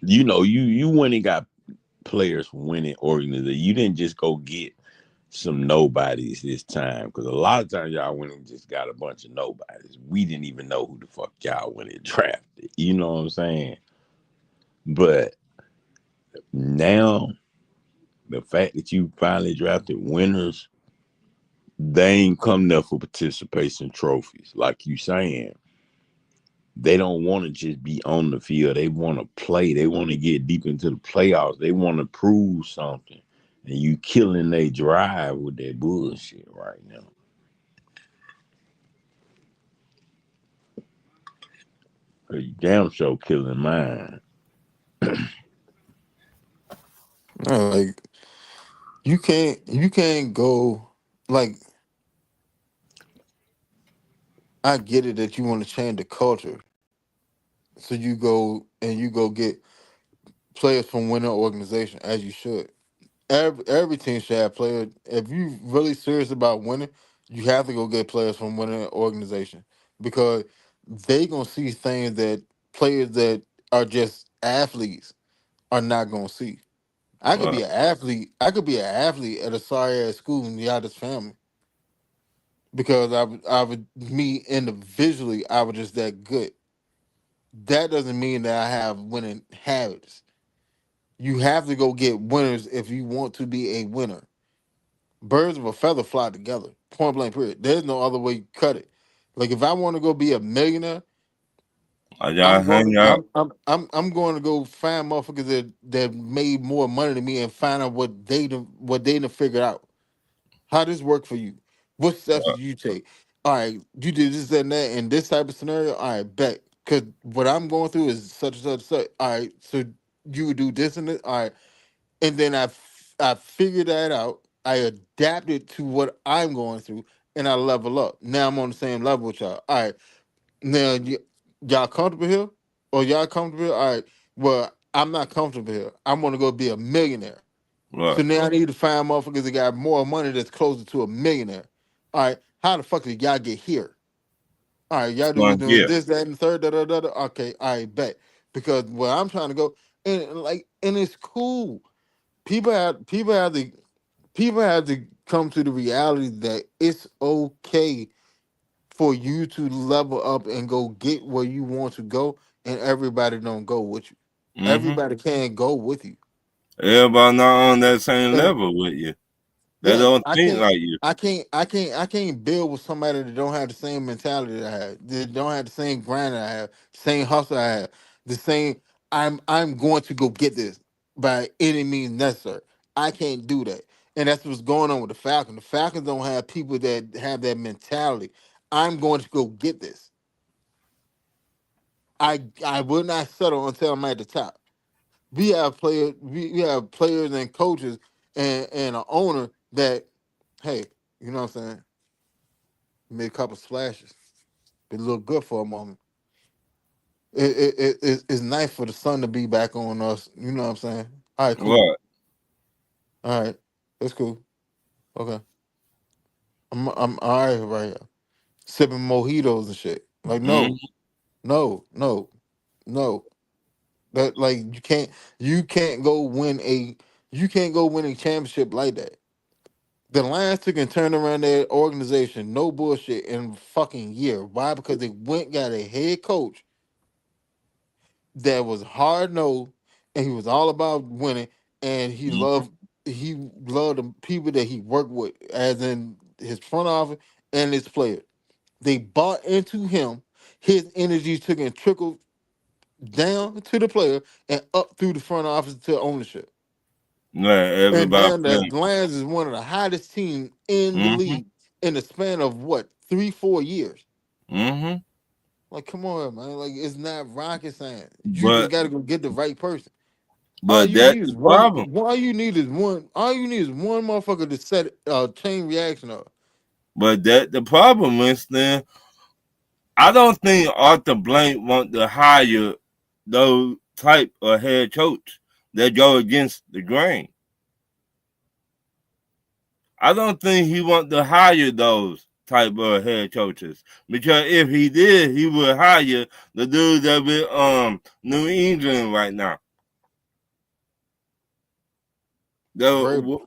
You went and got players from winning organizations. You didn't just go get some nobodies this time because a lot of times y'all went and just got a bunch of nobodies. We didn't even know who the fuck y'all went and drafted. You know what I'm saying? But now the fact that you finally drafted winners, they ain't come there for participation trophies. Like you saying, they don't want to just be on the field. They want to play. They want to get deep into the playoffs. They want to prove something. And you killing their drive with that bullshit right now. You damn sure killing mine. No, like you can't go like I get it that you want to change the culture, so you go get players from winning organization as you should. Every team should have players. If you really serious about winning, you have to go get players from winning organization because they gonna see things that players that are just athletes are not gonna see. I could Right. be an athlete. I could be an athlete at a sorry ass school and y'all just family because I would me individually I was just that good. That doesn't mean that I have winning habits. You have to go get winners if you want to be a winner. Birds of a feather fly together. Point blank period. There's no other way you cut it. Like if I want to go be a millionaire, Y'all hang out. I'm going to go find motherfuckers that made more money than me and find out what they done figured out. How this work for you? What steps did you take? All right, you did this and that in this type of scenario. All right, bet. Because what I'm going through is such and such and such. All right, so you would do this and this. All right, and then I figured that out. I adapted to what I'm going through, and I level up. Now I'm on the same level with y'all. All right, now y'all comfortable here, or y'all comfortable here? All right. Well, I'm not comfortable here. I'm gonna go be a millionaire. So Right. now I need to find motherfuckers that got more money that's closer to a millionaire. All right, how the fuck did y'all get here? All right, y'all do was One doing gift. this, that, and the third, da da da da. Okay, all right, bet. Because where I'm trying to go, and it's cool. People have to come to the reality that it's okay for you to level up and go get where you want to go, and everybody don't go with you. Mm-hmm. Everybody can't go with you. Everybody not on that same And level with you. They yeah, don't I think can't, like you. I can't build with somebody that don't have the same mentality that I have, that don't have the same grind that I have, same hustle I have, the same. I'm going to go get this by any means necessary. I can't do that, and that's what's going on with the Falcons. The Falcons don't have people that have that mentality. I'm going to go get this. I will not settle until I'm at the top. We have players and coaches and an owner that, hey, you know what I'm saying, made a couple splashes. It looked good for a moment. It's nice for the sun to be back on us. You know what I'm saying? All right, cool. What? All right, that's cool. Okay, I'm all right here. Sipping mojitos and shit. Like Mm-hmm. no, no. That like you can't go win a you can't go win a championship like that. The Lions took and turned around their organization, no bullshit, in a fucking year. Why? Because they went got a head coach that was hard nosed and he was all about winning and he loved the people that he worked with, as in his front office and his players. They bought into him. His energy took and trickled down to the player and up through the front office to ownership. Let And everybody now the playing. Lions is one of the hottest teams in the Mm-hmm. league in the span of what, 3-4 years. Mm-hmm. Like, come on, man. Like, it's not rocket science. You just But got to go get the right person. All but you that's need is the one. problem. All you need is one. All you need is one motherfucker to set a chain reaction up. But that the problem, Winston. I don't think Arthur Blank want to hire those type of head coach that go against the grain. I don't think he want to hire those type of head coaches because if he did, he would hire the dude that with New England right now. Vrabel. The,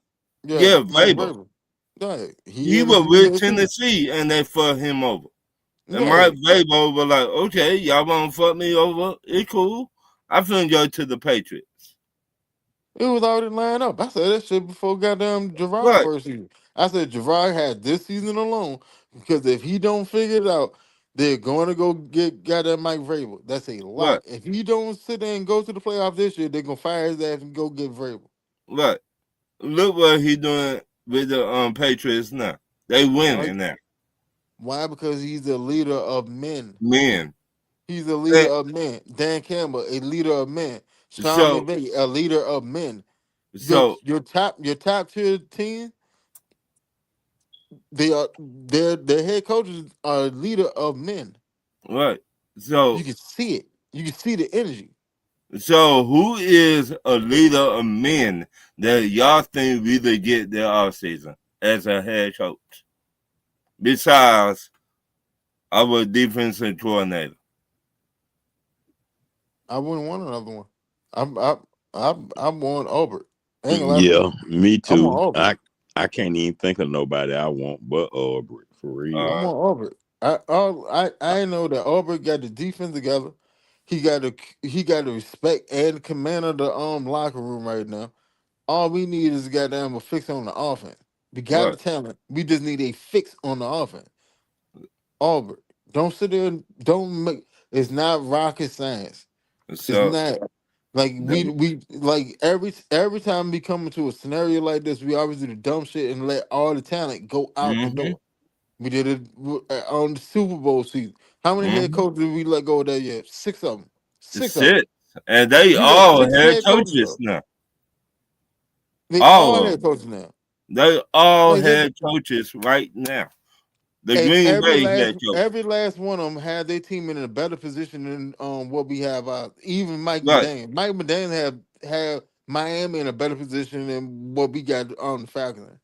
Yeah, yeah, Mike Vrabel. Vrabel. Yeah, he He was interviewed with there too. Tennessee and they fucked him over. And Yeah, Mike Vrabel was like, okay, y'all want to fuck me over? It's cool. I finna go to the Patriots. it was already lined up. I said that shit before goddamn Gerard Right, first season. I said Gerard had this season alone because if he don't figure it out, they're going to go get goddamn Mike Vrabel. That's a right, lock. If he don't sit there and go to the playoff this year, they're gonna fire his ass and go get Vrabel. right. Look what he doing with the Patriots now. They Why? winning now. Why? Because he's a leader of men. Men. He's a leader And of men. Dan Campbell, a leader of men. Sean so McVay, a leader of men. Your so top tier team, they are their head coaches are a leader of men. right. You So can see it. You can see the energy. so who is a leader of men that y'all think really get their off season as a head coach? Besides our defensive coordinator. I wouldn't want another one. I'm I I want Albert. I ain't gonna lie to you. Yeah, me I'm on too. Albert. I can't even think of nobody I want but Aubrey for real. I'm Uh, on Albert. I know that Albert got the defense together. He got the respect and command of the locker room right now. All we need is goddamn a fix on the offense. We got the what? talent. We just need a fix on the offense. Auburn, don't sit there and don't make. It's not rocket science. It's So not like the we like every time we come into a scenario like this, we always do the dumb shit and let all the talent go out the mm-hmm, door. We did it on the Super Bowl season. How many head mm-hmm. coaches did we let go of that year? Six of them. The Six of them. shit. And they We let all six head head coaches coaches go. now. They All all of head them. coaches now. They all Like they head coaches right now. The and Green Bay head coach. every last one of them had their team in a better position than what we have. Even Mike Right. McDaniel. Mike McDaniel have Miami in a better position than what we got on the Falcons.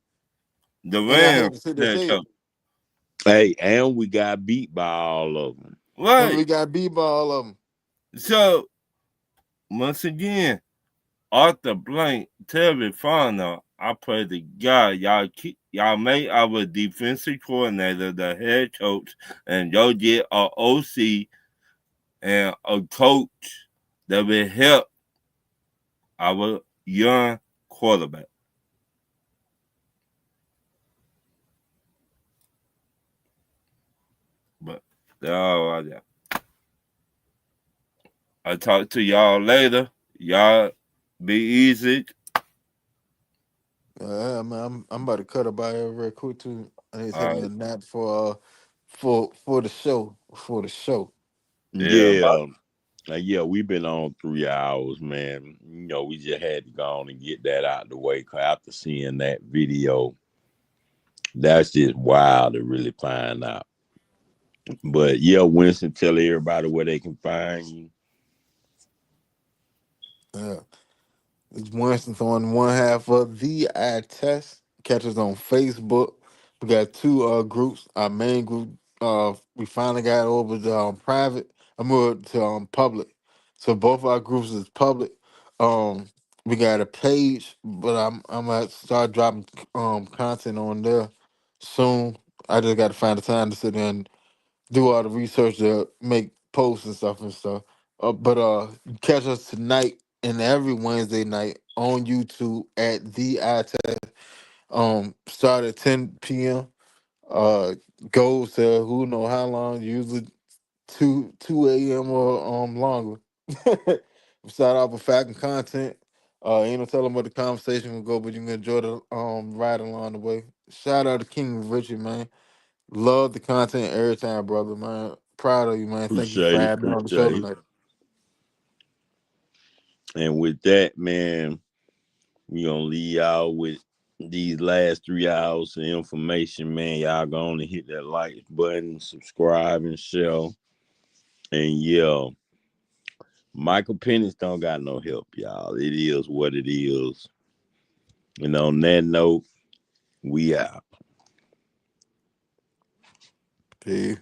The And I hate Rams to sit there and head say it, coach. Hey, and we got beat by all of them. and we Right. got beat by all of them. So once again, Arthur Blank, Terry Fauner, I pray to God y'all make our defensive coordinator the head coach and go get a OC and a coach that will help our young quarterback. But that's all I got. I'll talk to y'all later. Y'all be easy. Yeah, man, I'm about to cut a by real quick too. I need to All take me a right. nap for the show. For the show. Yeah, Yeah. Yeah, we've been on 3 hours, man. We just had to go on and get that out the way. Cause after seeing that video, that's just wild to really find out. But yeah, Winston, tell everybody where they can find you. Yeah. It's Winston on one half of the eye test. Catch us on Facebook. We got two groups. Our main group, we finally got over to private. I moved to public. So both our groups is public. Um, we got a page, but I'm gonna start dropping content on there soon. I just got to find the time to sit there and do all the research to make posts and stuff. But catch us tonight and every Wednesday night on YouTube at the eye test. Start at 10 p.m. Uh, goes to who know how long. Usually two a.m. or longer. We start off with fact and content. Ain't no telling what the conversation will go, but you can enjoy the ride along the way. Shout out to King Richard, man. Love the content every time, brother, man. Proud of you, man. Thank you for Appreciate it, having me on the show appreciate it. tonight. And with that, man, we gonna leave y'all with these last 3 hours of information, man. Y'all go on and hit that like button, subscribe and share. And yeah, Michael Penix don't got no help, y'all. It is what it is. And on that note, we out. Peace.